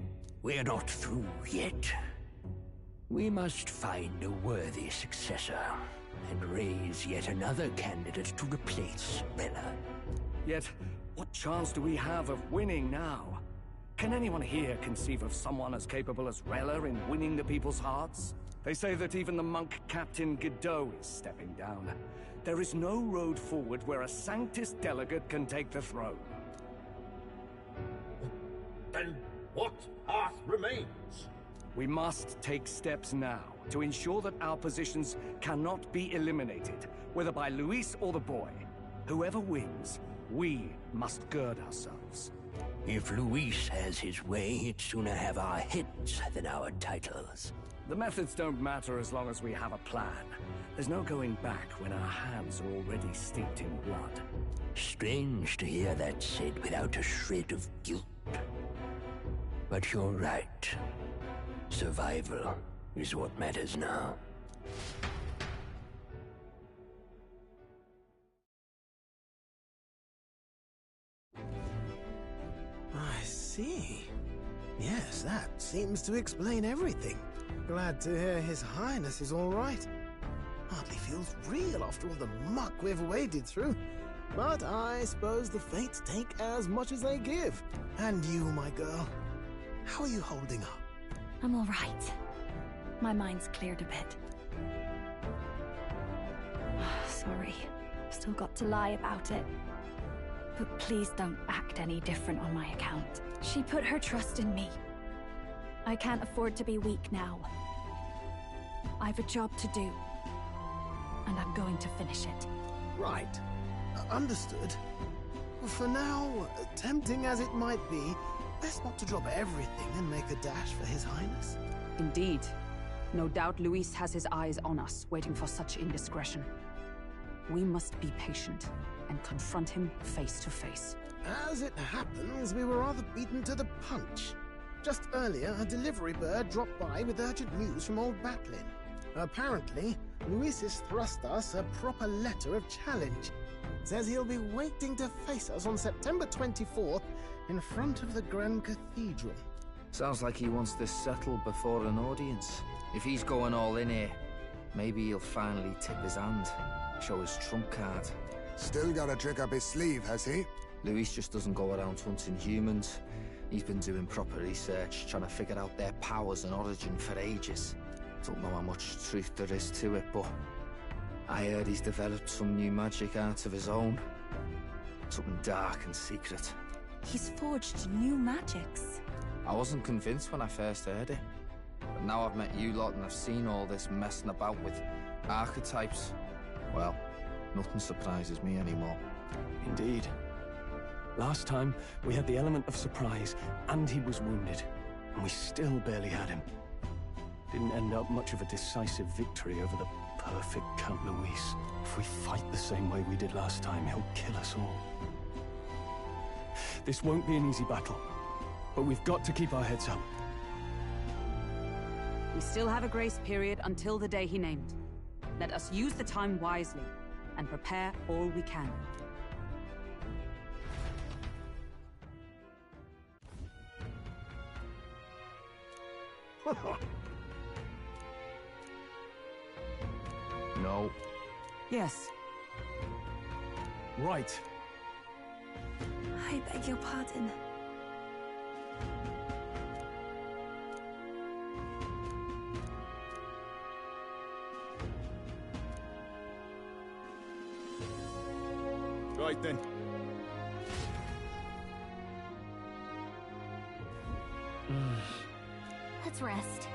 We're not through yet. We must find a worthy successor, and raise yet another candidate to replace Rella. Yet, what chance do we have of winning now? Can anyone here conceive of someone as capable as Rella in winning the people's hearts? They say that even the monk Captain Godot is stepping down. There is no road forward where a Sanctus delegate can take the throne. Then what path remains? We must take steps now to ensure that our positions cannot be eliminated, whether by Luis or the boy. Whoever wins, we must gird ourselves. If Luis has his way, he'd sooner have our heads than our titles. The methods don't matter as long as we have a plan. There's no going back when our hands are already steeped in blood. Strange to hear that said without a shred of guilt. But you're right. Survival is what matters now. I see. Yes, that seems to explain everything. Glad to hear His Highness is all right. Hardly feels real after all the muck we've waded through. But I suppose the fates take as much as they give. And you, my girl, how are you holding up? I'm all right. My mind's cleared a bit. Sorry. Still got to lie about it. But please don't act any different on my account. She put her trust in me. I can't afford to be weak now. I've a job to do. And I'm going to finish it. Right. Understood. For now, tempting as it might be, best not to drop everything and make a dash for His Highness. Indeed. No doubt Luis has his eyes on us, waiting for such indiscretion. We must be patient and confront him face to face. As it happens, we were rather beaten to the punch. Just earlier, a delivery bird dropped by with urgent news from old Batlin. Apparently, Luis has thrust us a proper letter of challenge. Says he'll be waiting to face us on September 24th in front of the Grand Cathedral. Sounds like he wants this settled before an audience. If he's going all in here, maybe he'll finally tip his hand, show his trump card. Still got a trick up his sleeve, has he? Luis just doesn't go around hunting humans. He's been doing proper research, trying to figure out their powers and origin for ages. Don't know how much truth there is to it, but I heard he's developed some new magic art of his own. Something dark and secret. He's forged new magics. I wasn't convinced when I first heard it. But now I've met you lot and I've seen all this messing about with archetypes. Well, nothing surprises me anymore. Indeed. Last time, we had the element of surprise, and he was wounded. And we still barely had him. Didn't end up much of a decisive victory over the perfect Count Luis. If we fight the same way we did last time, he'll kill us all. This won't be an easy battle, but we've got to keep our heads up. We still have a grace period until the day he named. Let us use the time wisely and prepare all we can. No. Yes. Right. I beg your pardon. Right then. Let's rest.